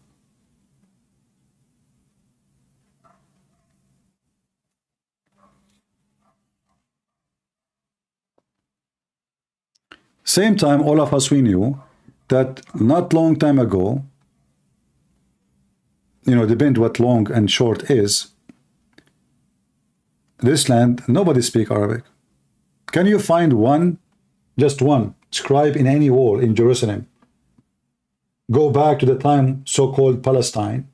Same time, all of us, we knew that not long time ago, you know, depend what long and short is, this land, nobody speak Arabic. Can you find one, just one, scribe in any wall in Jerusalem, go back to the time so-called Palestine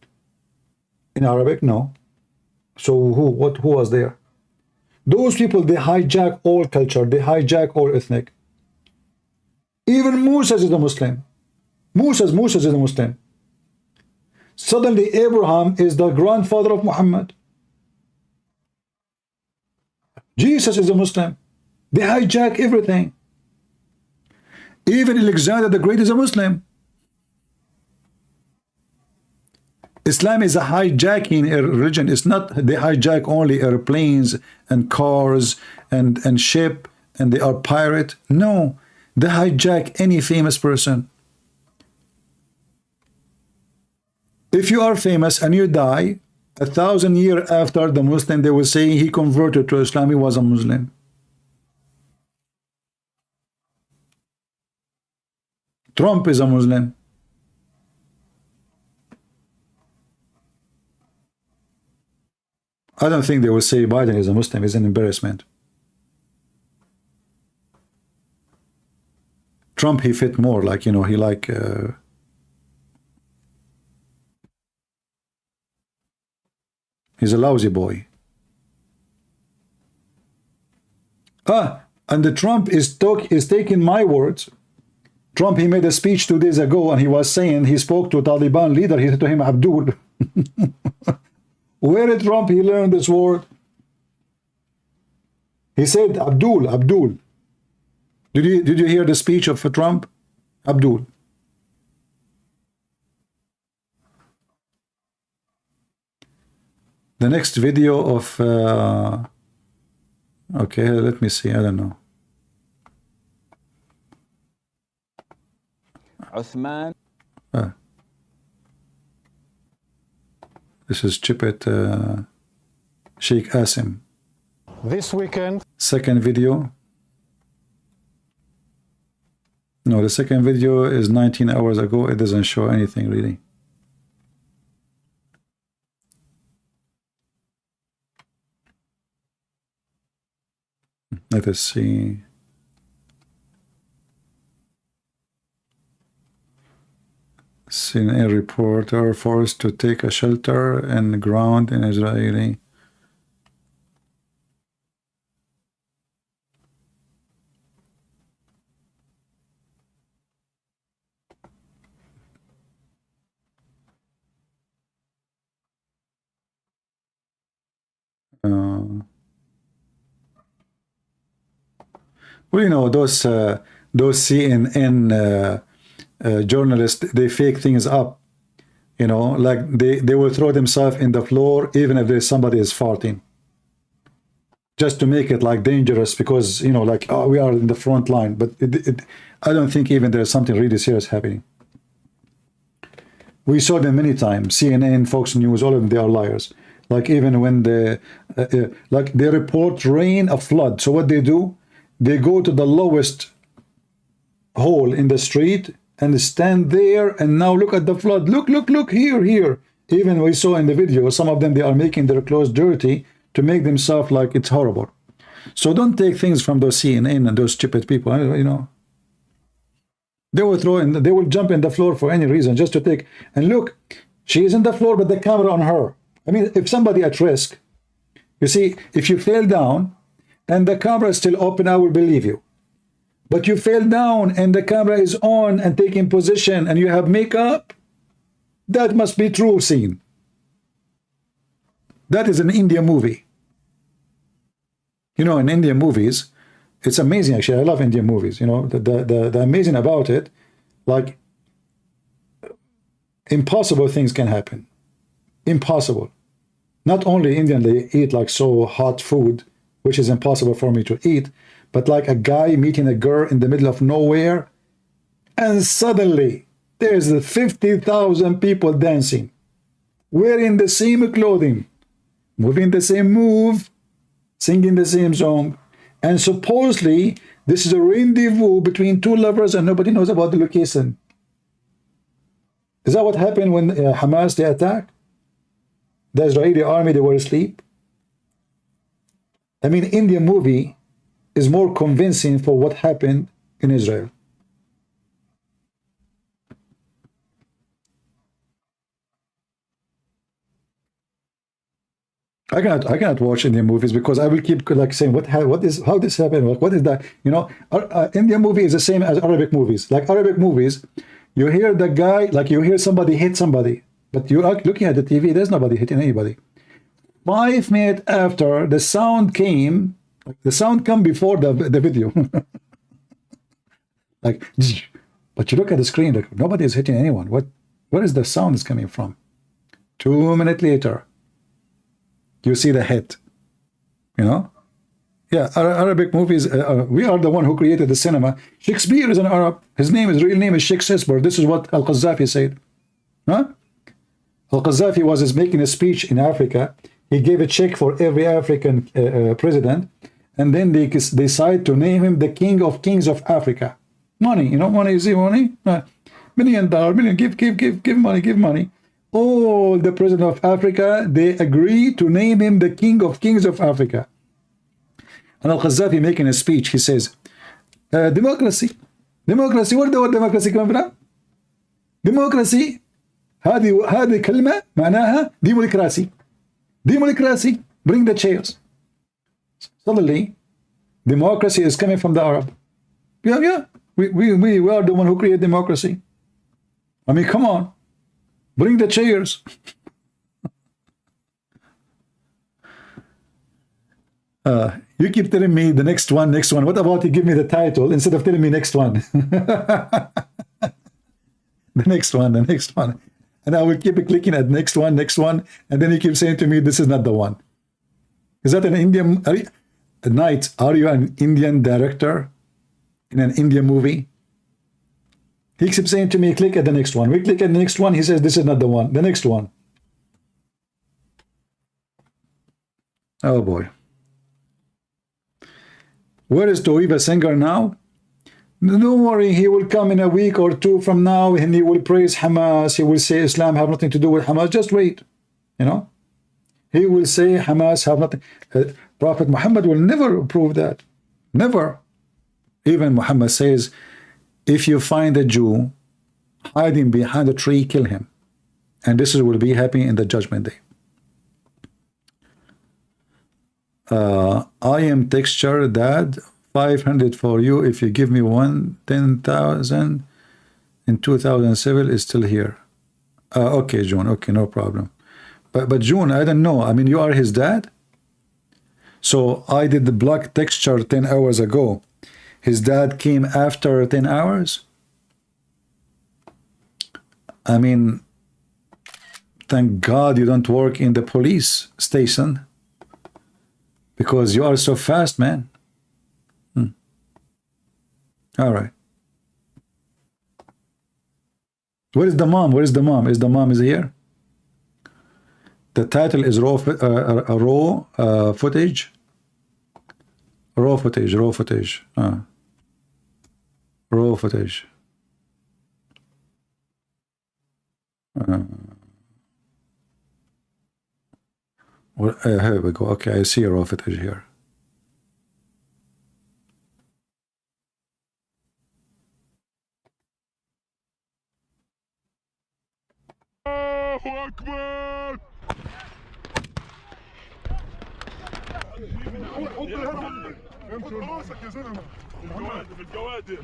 in Arabic? No. So who was there? Those people, they hijack all culture, they hijack all ethnic. Even Moses is a Muslim. Moses is a Muslim. Suddenly Abraham is the grandfather of Muhammad. Jesus is a Muslim. They hijack everything. Even Alexander the Great is a Muslim. Islam is a hijacking a religion. It's not they hijack only airplanes and cars and ship and they are pirate. No, they hijack any famous person. If you are famous and you die, 1,000 years after the Muslim, they will say he converted to Islam, he was a Muslim. Trump is a Muslim. I don't think they will say Biden is a Muslim. It's an embarrassment. Trump, he fit more, like, you know, he like he's a lousy boy. And the Trump is taking my words. Trump, he made a speech 2 days ago and he was saying, he spoke to a Taliban leader, he said to him, Abdul. Where did Trump he learned this word? He said Abdul, Abdul. Did you hear the speech of Trump? Abdul. The next video of okay, let me see, I don't know. Uthman. This is Chipet Sheikh Asim. This weekend. Second video. No, the second video is 19 hours ago. It doesn't show anything really. Let us see. CNN reporter forced to take a shelter and ground in Israeli. Well, you know, those CNN journalists, they fake things up, you know, like they will throw themselves in the floor even if there's somebody is farting, just to make it like dangerous, because, you know, like, oh, we are in the front line. But I don't think even there's something really serious happening. We saw them many times. CNN, Fox News, all of them, they are liars. Like, even when they like they report rain, a flood, so what they do, they go to the lowest hole in the street and stand there, and now look at the flood, look here. Even we saw in the video, some of them, they are making their clothes dirty to make themselves like it's horrible. So don't take things from those CNN and those stupid people, you know. They will throw in, they will jump in the floor for any reason, just to take, and look, she is in the floor with the camera on her. I mean, if somebody at risk, you see, if you fell down and the camera is still open, I will believe you. But you fell down and the camera is on and taking position and you have makeup, that must be true scene. That is an Indian movie. You know, in Indian movies, it's amazing, actually. I love Indian movies. You know, the amazing about it, like, impossible things can happen. Impossible. Not only Indian, they eat like so hot food, which is impossible for me to eat, but like a guy meeting a girl in the middle of nowhere, and suddenly there's 50,000 people dancing, wearing the same clothing, moving the same move, singing the same song, and supposedly this is a rendezvous between two lovers and nobody knows about the location. Is that what happened when Hamas, they attacked? The Israeli army, they were asleep? I mean, Indian movie is more convincing for what happened in Israel. I cannot watch Indian movies because I will keep like saying how this happened, what is that, you know. Indian movie is the same as Arabic movies. Like Arabic movies, you hear the guy, like you hear somebody hit somebody, but you're looking at the TV, there's nobody hitting anybody. 5 minutes after the sound came, the sound come before the video. Like, but you look at the screen, like nobody is hitting anyone. Where is the sound is coming from? 2 minutes later, you see the head. You know? Yeah, Arabic movies, we are the one who created the cinema. Shakespeare is an Arab. His real name is Shakespeare. This is what Al-Qaddafi said. Huh? Al-Qaddafi was making a speech in Africa. He gave a check for every African president, and then they decide to name him the King of Kings of Africa. Money, you know, money, you see money? $1 million, give money, give money. All the president of Africa, they agree to name him the King of Kings of Africa. And Al-Qaddafi making a speech, he says, democracy. Democracy, where the word democracy come from? Democracy, هذه كلمة معناها democracy. Democracy, bring the chairs. Suddenly, democracy is coming from the Arab. Yeah, we are the one who created democracy. I mean, come on, bring the chairs. You keep telling me the next one. What about you give me the title instead of telling me next one? The next one. And I will keep clicking at next one, and then you keep saying to me, this is not the one. Is that an Indian? Knight, are you an Indian director in an Indian movie? He keeps saying to me, click at the next one. We click at the next one. He says, this is not the one. The next one. Oh boy. Where is Toiva Singer now? Don't worry, he will come in a week or two from now and he will praise Hamas. He will say Islam have nothing to do with Hamas. Just wait. You know? He will say Hamas have nothing. Prophet Muhammad will never approve that. Never. Even Muhammad says, if you find a Jew hiding behind a tree, kill him. And this will be happening in the judgment day. I am texture dad 500 for you if you give me 10,000 in 2007 is still here. Okay, June. Okay, no problem. But June, I don't know. I mean, you are his dad. So I did the block texture 10 hours ago. His dad came after 10 hours. I mean, thank God you don't work in the police station. Because you are so fast, man. All right. Where is the mom? Where is the mom? Is the mom here? The title is raw footage. Raw footage. Raw footage. Raw footage. Well, here we go. Okay, I see a raw footage here. الله أكبر. حط راسك يا زلمة. بالجوادر.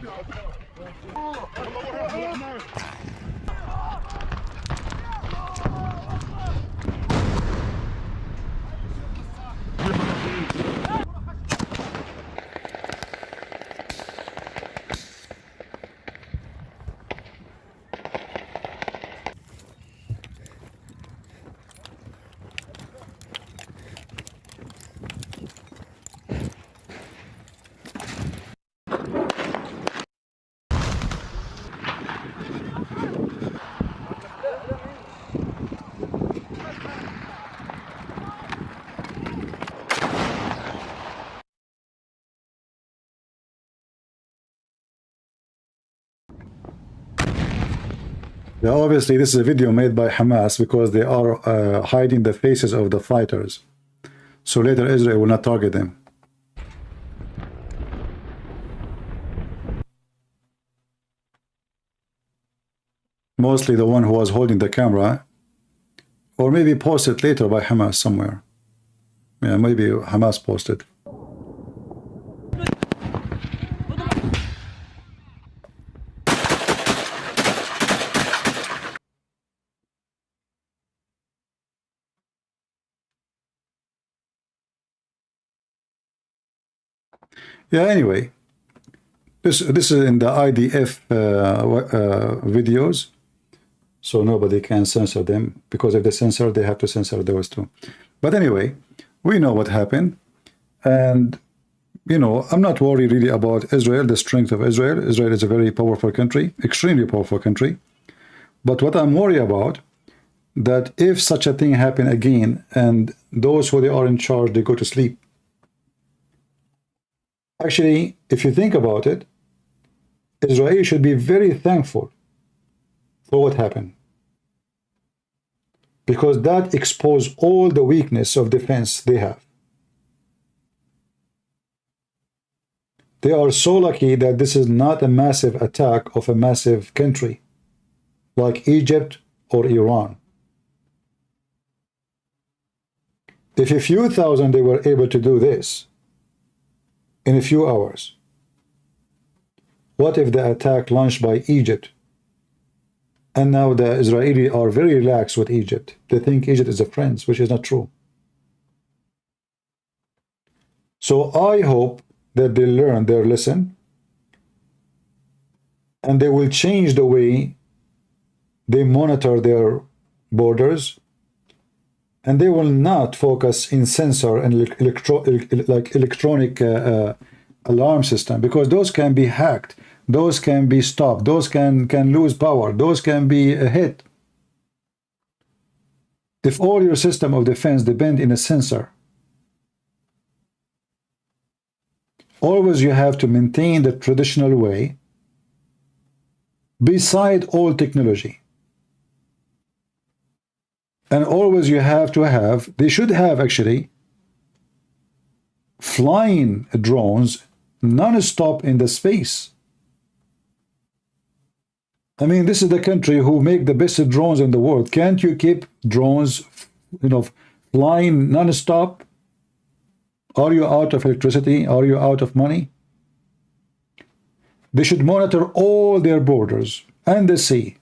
Yeah, obviously, this is a video made by Hamas because they are hiding the faces of the fighters. So later Israel will not target them. Mostly the one who was holding the camera, or maybe posted later by Hamas somewhere. Yeah, maybe Hamas posted. Yeah, anyway, this is in the IDF videos. so nobody can censor them, because if they censor, they have to censor those too. But anyway, we know what happened, and you know, I'm not worried really about Israel, the strength of Israel. Israel is a very powerful country, extremely powerful country. But what I'm worried about, that if such a thing happen again, and those who they are in charge, they go to sleep. Actually, if you think about it, Israel should be very thankful for what happened, because that exposed all the weakness of defense they have. They are so lucky that this is not a massive attack of a massive country like Egypt or Iran. If a few thousand they were able to do this in a few hours, what if the attack launched by Egypt? And now the Israelis are very relaxed with Egypt. They think Egypt is a friend, which is not true. So I hope that they learn their lesson, and they will change the way they monitor their borders, and they will not focus in sensor and electronic alarm system, because those can be hacked, those can be stopped, those can lose power, those can be hit. If all your system of defense depend in a sensor, always you have to maintain the traditional way beside all technology. And always you have to have, they should have actually flying drones non-stop in the space. I mean, this is the country who make the best drones in the world. Can't you keep drones, you know, flying non-stop? Are you out of electricity? Are you out of money? They should monitor all their borders and the sea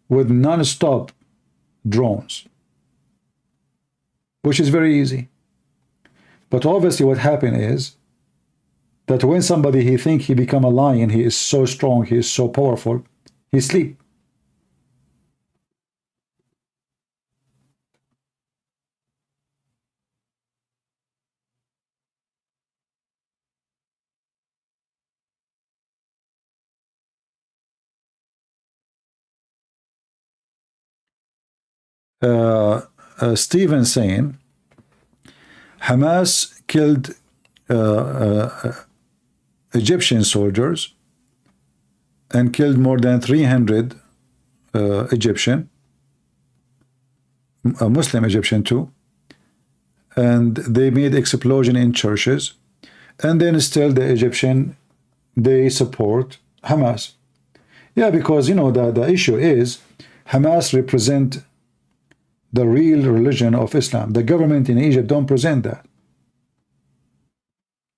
with non-stop drones, which is very easy. But obviously what happened is that when somebody, he think he become a lion, he is so strong, he is so powerful, he sleep. Stephen saying Hamas killed Egyptian soldiers and killed more than 300 Egyptian, Muslim Egyptian too, and they made explosion in churches, and then still the Egyptian, they support Hamas. Yeah, because you know the issue is Hamas represent the real religion of Islam. The government in Egypt don't present that.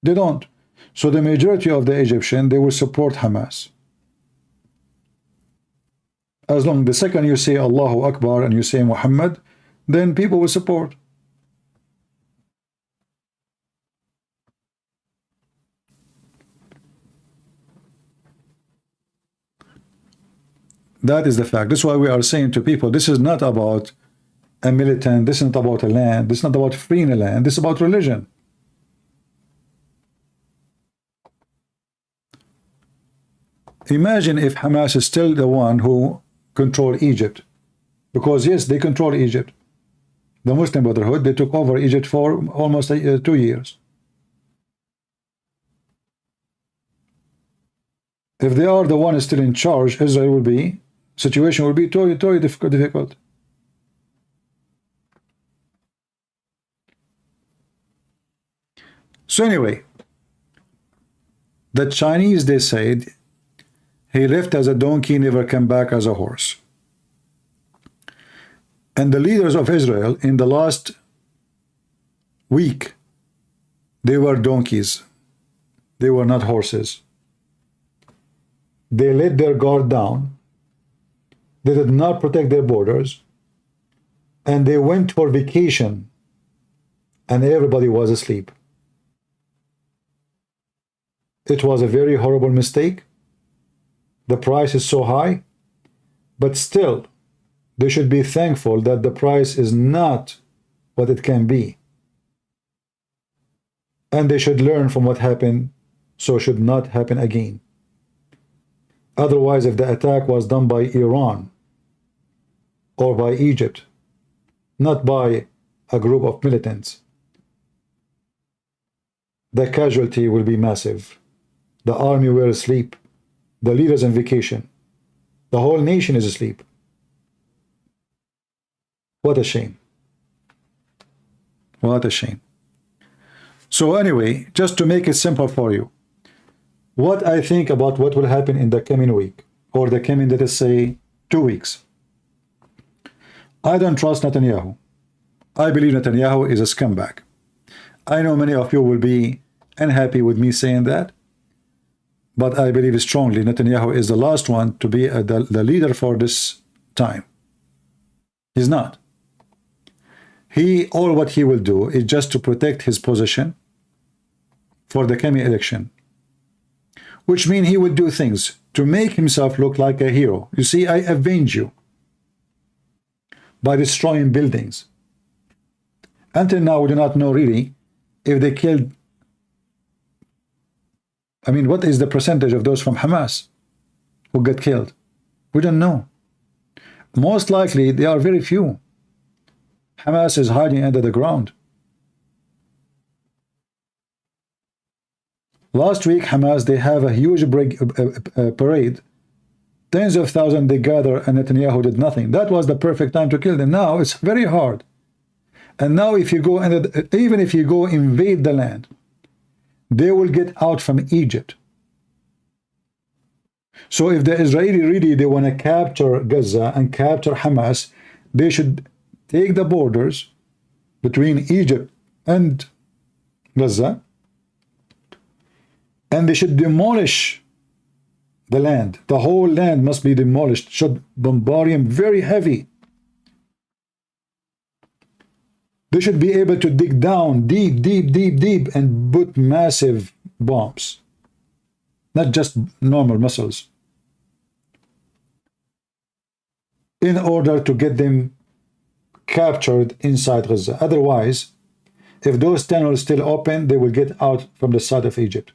They don't. So the majority of the Egyptian, they will support Hamas. As long the second you say Allahu Akbar and you say Muhammad, then people will support. That is the fact. That's why we are saying to people, this is not about a militant, this is not about a land, this is not about freeing a land, this is about religion. Imagine if Hamas is still the one who control Egypt, because yes, they control Egypt. The Muslim Brotherhood, they took over Egypt for almost 2 years. If they are the one still in charge, Israel will be, situation will be totally difficult. So anyway, the Chinese, they said, he left as a donkey, never came back as a horse. And the leaders of Israel in the last week, they were donkeys. They were not horses. They let their guard down. They did not protect their borders. And they went for vacation. And everybody was asleep. It was a very horrible mistake. The price is so high. But still, They should be thankful that the price is not what it can be. And they should learn from what happened, so it should not happen again. Otherwise, if the attack was done by Iran or by Egypt, not by a group of militants, the casualty will be massive. The army were asleep. The leaders on vacation. The whole nation is asleep. What a shame. What a shame. So anyway, just to make it simple for you, what I think about what will happen in the coming week, or the coming, let us say, 2 weeks. I don't trust Netanyahu. I believe Netanyahu is a scumbag. I know many of you will be unhappy with me saying that, but I believe strongly Netanyahu is the last one to be the leader for this time. He's not. All what he will do is just to protect his position for the coming election, which means he will do things to make himself look like a hero. You see, I avenge you by destroying buildings. Until now, we do not know really if they killed. I mean, what is the percentage of those from Hamas who got killed? We don't know. Most likely, they are very few. Hamas is hiding under the ground. Last week, Hamas, they have a huge parade. Tens of thousands they gather, and Netanyahu did nothing. That was the perfect time to kill them. Now it's very hard. And now if you go, even if you go invade the land, they will get out from Egypt. So if the Israeli really, they want to capture Gaza and capture Hamas, they should take the borders between Egypt and Gaza, and they should demolish the land. The whole land must be demolished. Should bombardment very heavy. They should be able to dig down deep, deep, deep, deep and put massive bombs, not just normal missiles, in order to get them captured inside Gaza. Otherwise, if those tunnels still open, they will get out from the side of Egypt.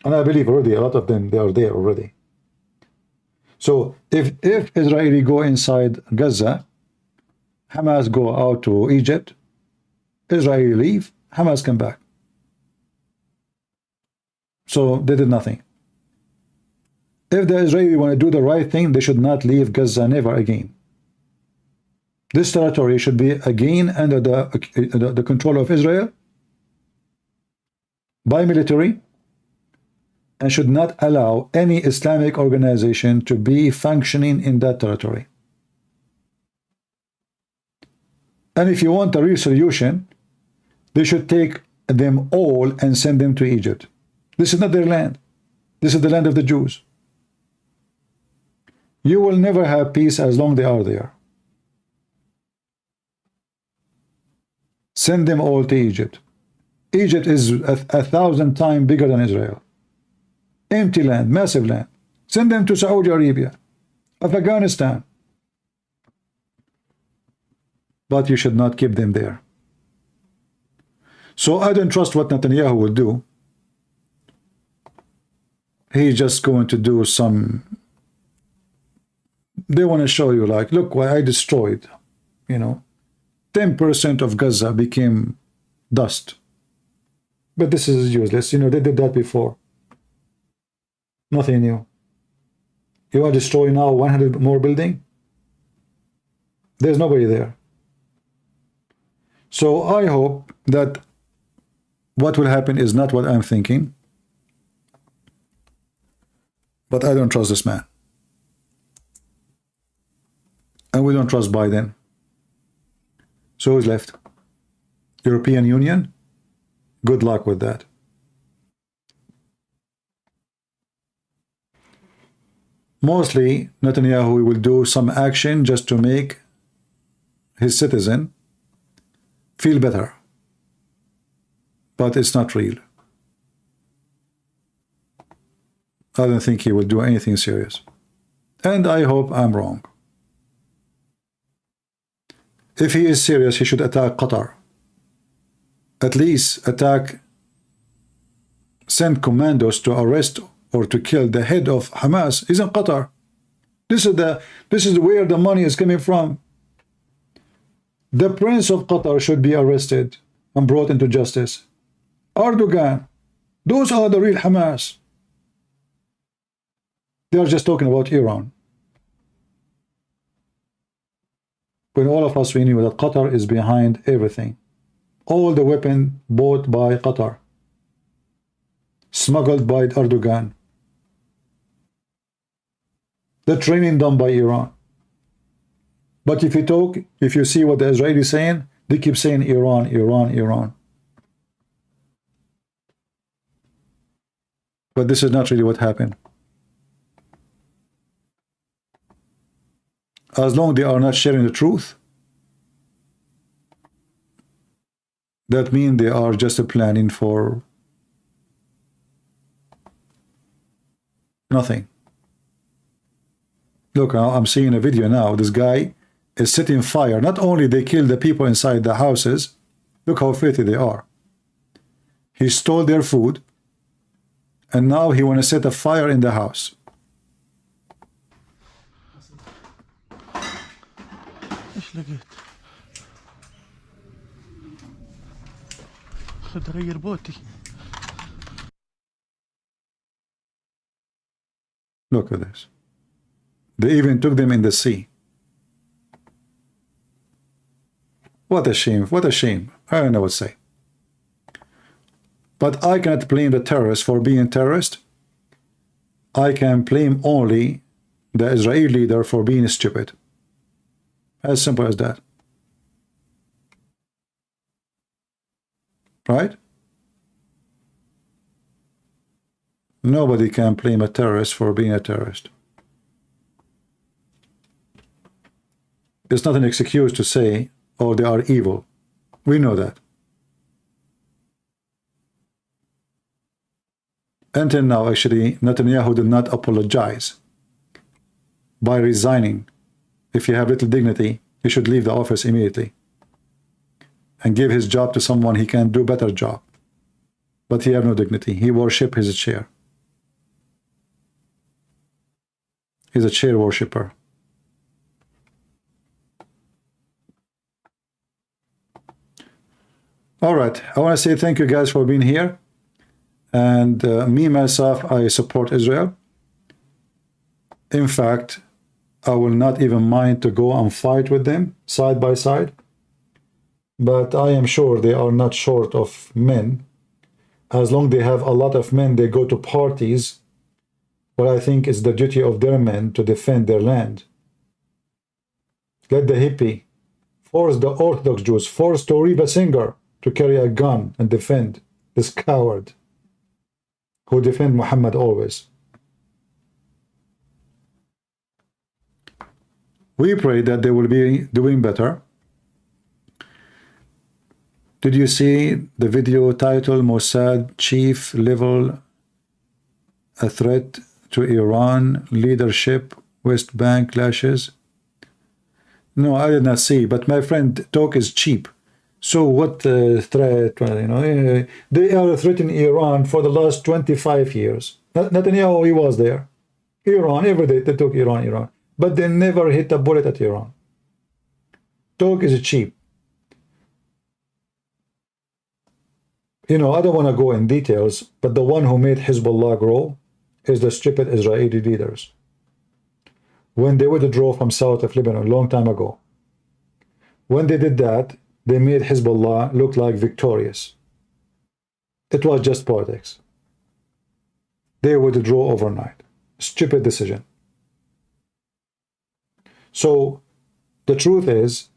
And I believe already a lot of them, they are there already. So if Israeli go inside Gaza, Hamas go out to Egypt, Israel leave, Hamas come back. So they did nothing. If the Israeli want to do the right thing, they should not leave Gaza never again. This territory should be again under the control of Israel by military, and should not allow any Islamic organization to be functioning in that territory. And if you want a real solution, they should take them all and send them to Egypt. This is not their land. This is the land of the Jews. You will never have peace as long as they are there. Send them all to Egypt. Egypt is a 1,000 times bigger than Israel. Empty land, massive land. Send them to Saudi Arabia, Afghanistan. But you should not keep them there. So I don't trust what Netanyahu will do. He's just going to do some. They want to show you, like, look what I destroyed. 10% of Gaza became dust. But this is useless. They did that before. Nothing new. You want to destroy now 100 more building? There's nobody there. So I hope that what will happen is not what I'm thinking. But I don't trust this man. And we don't trust Biden. So who's left? European Union? Good luck with that. Mostly, Netanyahu will do some action just to make his citizen feel better. But it's not real. I don't think he will do anything serious. And I hope I'm wrong. If he is serious, he should attack Qatar. At least send commandos to arrest or to kill the head of Hamas is in Qatar. This is where the money is coming from. The prince of Qatar should be arrested and brought into justice. Erdogan, those are the real Hamas. They are just talking about Iran. When all of us, we knew that Qatar is behind everything. All the weapons bought by Qatar, smuggled by Erdogan, the training done by Iran. But if you see what the Israelis saying, they keep saying Iran, Iran, Iran. But this is not really what happened. As long as they are not sharing the truth, that means they are just planning for nothing. Look, I'm seeing a video now. This guy is setting fire. Not only they kill the people inside the houses, look how filthy they are. He stole their food, and now he want to set a fire in the house. ايش لقيت؟ خد غير بوتي. Look at this. They even took them in the sea. What a shame. What a shame. I don't know what to say. But I cannot blame the terrorists for being terrorists. I can blame only the Israeli leader for being stupid. As simple as that. Right? Nobody can blame a terrorist for being a terrorist. It's not an excuse to say, oh, they are evil. We know that. Until now, actually, Netanyahu did not apologize by resigning. If you have little dignity, he should leave the office immediately and give his job to someone he can do a better job. But he has no dignity. He worship his chair. He's a chair worshipper. All right. I want to say thank you guys for being here. And me, myself, I support Israel. In fact, I will not even mind to go and fight with them side by side. But I am sure they are not short of men. As long as they have a lot of men, they go to parties. Well, I think it's the duty of their men to defend their land. Let the hippie force the Orthodox Jews, force the Reba singer to carry a gun and defend this coward who defend Muhammad always. We pray that they will be doing better. Did you see the video title, Mossad Chief Level, a Threat to Iran Leadership, West Bank clashes? No, I did not see, but my friend, talk is cheap. So what threat, you know, they are threatening Iran for the last 25 years. Netanyahu, he was there. Iran, every day they took Iran. But they never hit a bullet at Iran. Talk is cheap. You know, I don't want to go in details, but the one who made Hezbollah grow is the stupid Israeli leaders. When they withdrew from south of Lebanon a long time ago, when they did that, they made Hezbollah look like victorious. It was just politics. They withdrew overnight. Stupid decision. So the truth is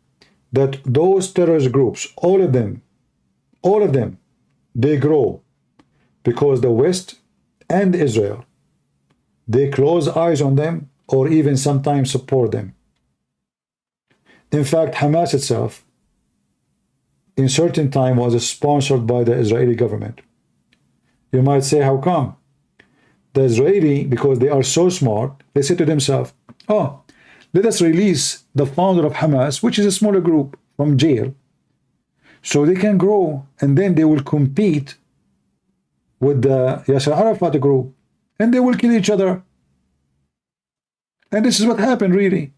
that those terrorist groups, all of them, they grow because the West and Israel, they close eyes on them or even sometimes support them. In fact, Hamas itself, in certain time, was sponsored by the Israeli government. You might say, how come? The Israeli, because they are so smart, they say to themselves, Oh, let us release the founder of Hamas, which is a smaller group, from jail, so they can grow, and then they will compete with the Yasser Arafat group, and they will kill each other. And this is what happened, really.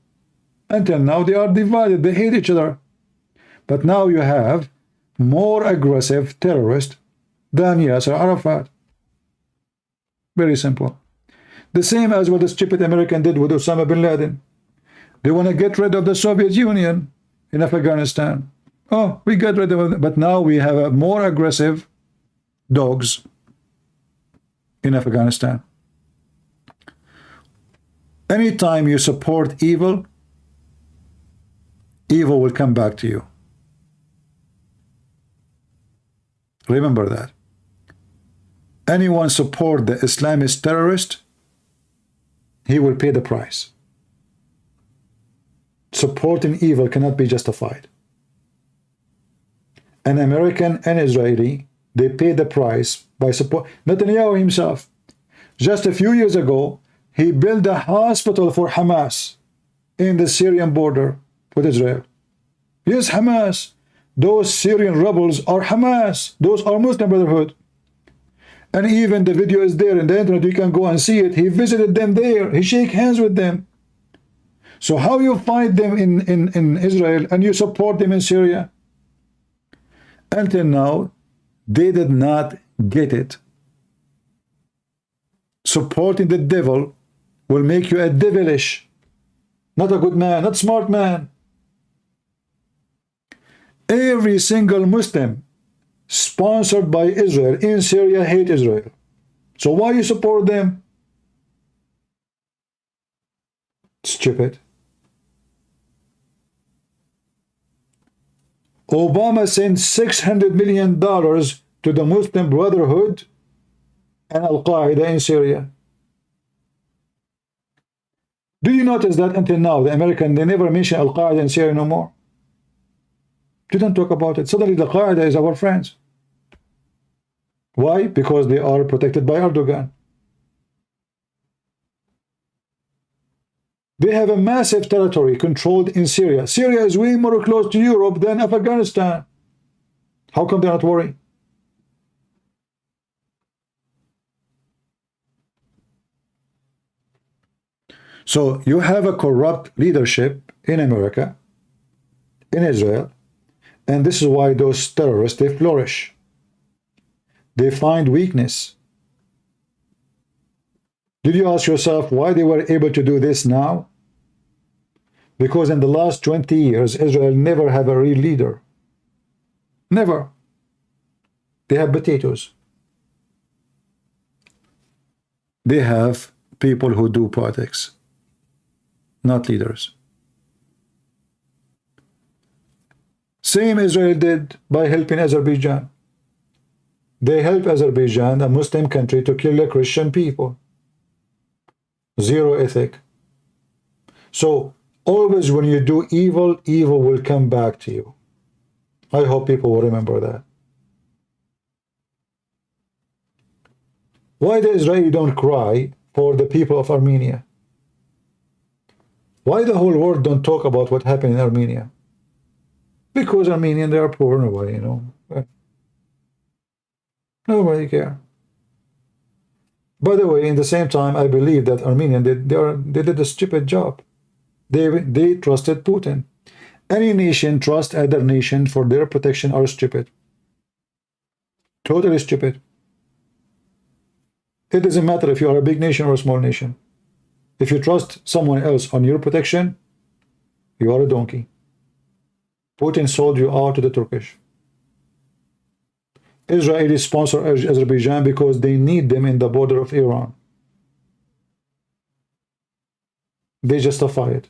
Until now, they are divided. They hate each other. But now you have more aggressive terrorists than Yasser Arafat. Very simple. The same as what the stupid American did with Osama bin Laden. They want to get rid of the Soviet Union in Afghanistan. Oh, we got rid of it. But now we have a more aggressive dogs in Afghanistan. Anytime you support evil, evil will come back to you. Remember that. Anyone support the Islamist terrorist, he will pay the price. Supporting evil cannot be justified. An American and Israeli, they pay the price by support. Netanyahu himself, just a few years ago, he built a hospital for Hamas in the Syrian border with Israel. Yes, Hamas. Those Syrian rebels are Hamas. Those are Muslim Brotherhood. And even the video is there in the internet. You can go and see it. He visited them there. He shook hands with them. So how you fight them in Israel and you support them in Syria? Until now, they did not get it. Supporting the devil will make you a devilish, not a good man, not smart man. Every single Muslim sponsored by Israel in Syria hate Israel. So why you support them? Stupid. Obama sent $600 million to the Muslim Brotherhood and Al-Qaeda in Syria. Do you notice that until now, the American, they never mention Al-Qaeda in Syria no more? They don't talk about it. Suddenly the Qaeda is our friends. Why? Because they are protected by Erdogan. They have a massive territory controlled in Syria. Syria is way more close to Europe than Afghanistan. How come they're not worried? So you have a corrupt leadership in America, in Israel, and this is why those terrorists, they flourish. They find weakness. Did you ask yourself why they were able to do this now? Because in the last 20 years, Israel never have a real leader. Never. They have potatoes. They have people who do politics, not leaders. Same Israel did by helping Azerbaijan. They help Azerbaijan, a Muslim country, to kill the Christian people. Zero ethic. So always when you do evil, evil will come back to you. I hope people will remember that. Why the Israeli don't cry for the people of Armenia? Why the whole world don't talk about what happened in Armenia? Because Armenians, they are poor, nobody, you know. Nobody care. By the way, in the same time, I believe that Armenians, they did a stupid job. They trusted Putin. Any nation trust other nation for their protection are stupid. Totally stupid. It doesn't matter if you are a big nation or a small nation. If you trust someone else on your protection, you are a donkey. Putin sold you out to the Turkish. Israelis sponsor Azerbaijan because they need them in the border of Iran. They justify it.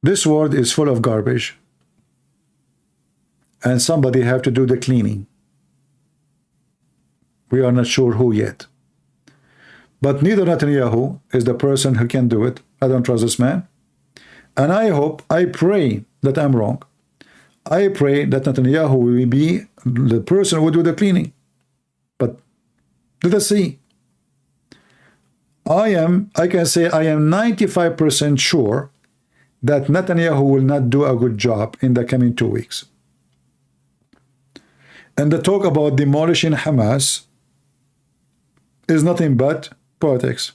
This world is full of garbage, and somebody have to do the cleaning. We are not sure who yet. But neither Netanyahu is the person who can do it. I don't trust this man. And I pray that I'm wrong. I pray that Netanyahu will be the person who will do the cleaning. But let us see. I can say I am 95% sure that Netanyahu will not do a good job in the coming 2 weeks. And the talk about demolishing Hamas is nothing but politics.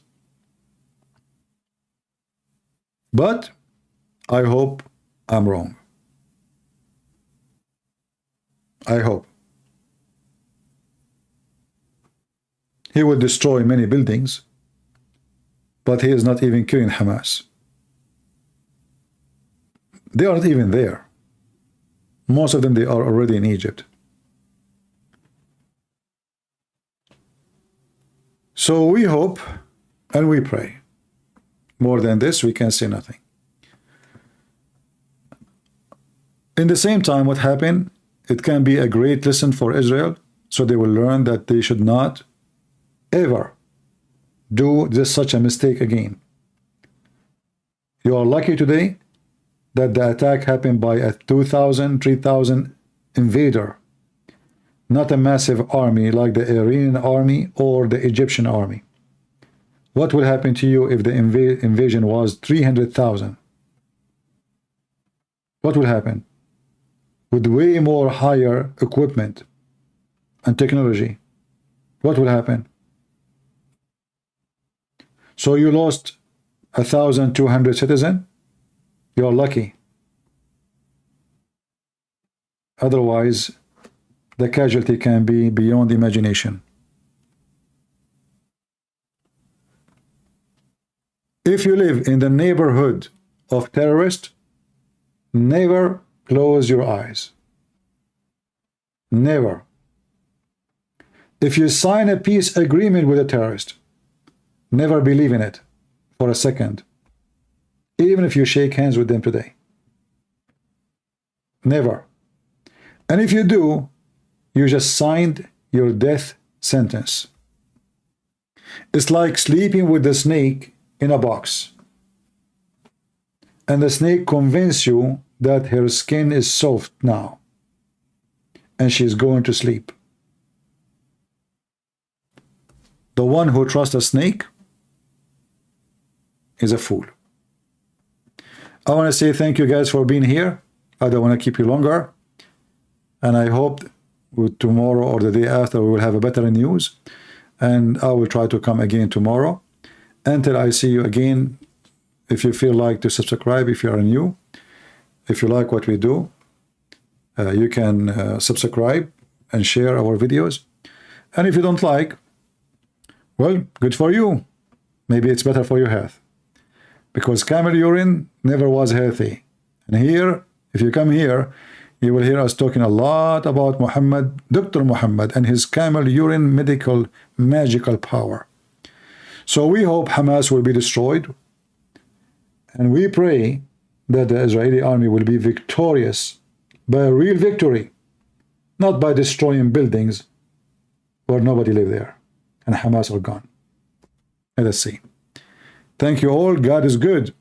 But I hope I'm wrong. I hope. He will destroy many buildings, but he is not even killing Hamas. They aren't even there. Most of them, they are already in Egypt. So we hope and we pray. More than this, we can say nothing. In the same time, what happened, it can be a great lesson for Israel, so they will learn that they should not ever do such a mistake again. You are lucky today that the attack happened by a 2,000, 3,000 invader, not a massive army like the Iranian army or the Egyptian army. What will happen to you if the invasion was 300,000? What will happen? With way more higher equipment and technology, what will happen? So you lost 1,200 citizens? You're lucky. Otherwise, the casualty can be beyond imagination. If you live in the neighborhood of terrorists, never close your eyes. Never. If you sign a peace agreement with a terrorist, never believe in it for a second, even if you shake hands with them today. Never. And if you do, you just signed your death sentence. It's like sleeping with the snake in a box, and the snake convinces you that her skin is soft now and she's going to sleep. The one who trusts a snake is a fool. I want to say thank you guys for being here. I don't want to keep you longer, and I hope tomorrow or the day after we will have a better news, and I will try to come again tomorrow. Until I see you again, if you feel like to subscribe if you are new, if you like what we do, you can subscribe and share our videos. And if you don't like, well, good for you. Maybe it's better for your health, because camel urine never was healthy. And here, if you come here, you will hear us talking a lot about Muhammad, Dr. Muhammad, and his camel urine medical magical power. So we hope Hamas will be destroyed, and we pray that the Israeli army will be victorious by a real victory, not by destroying buildings where nobody live there and Hamas are gone. Let us see. Thank you all. God is good.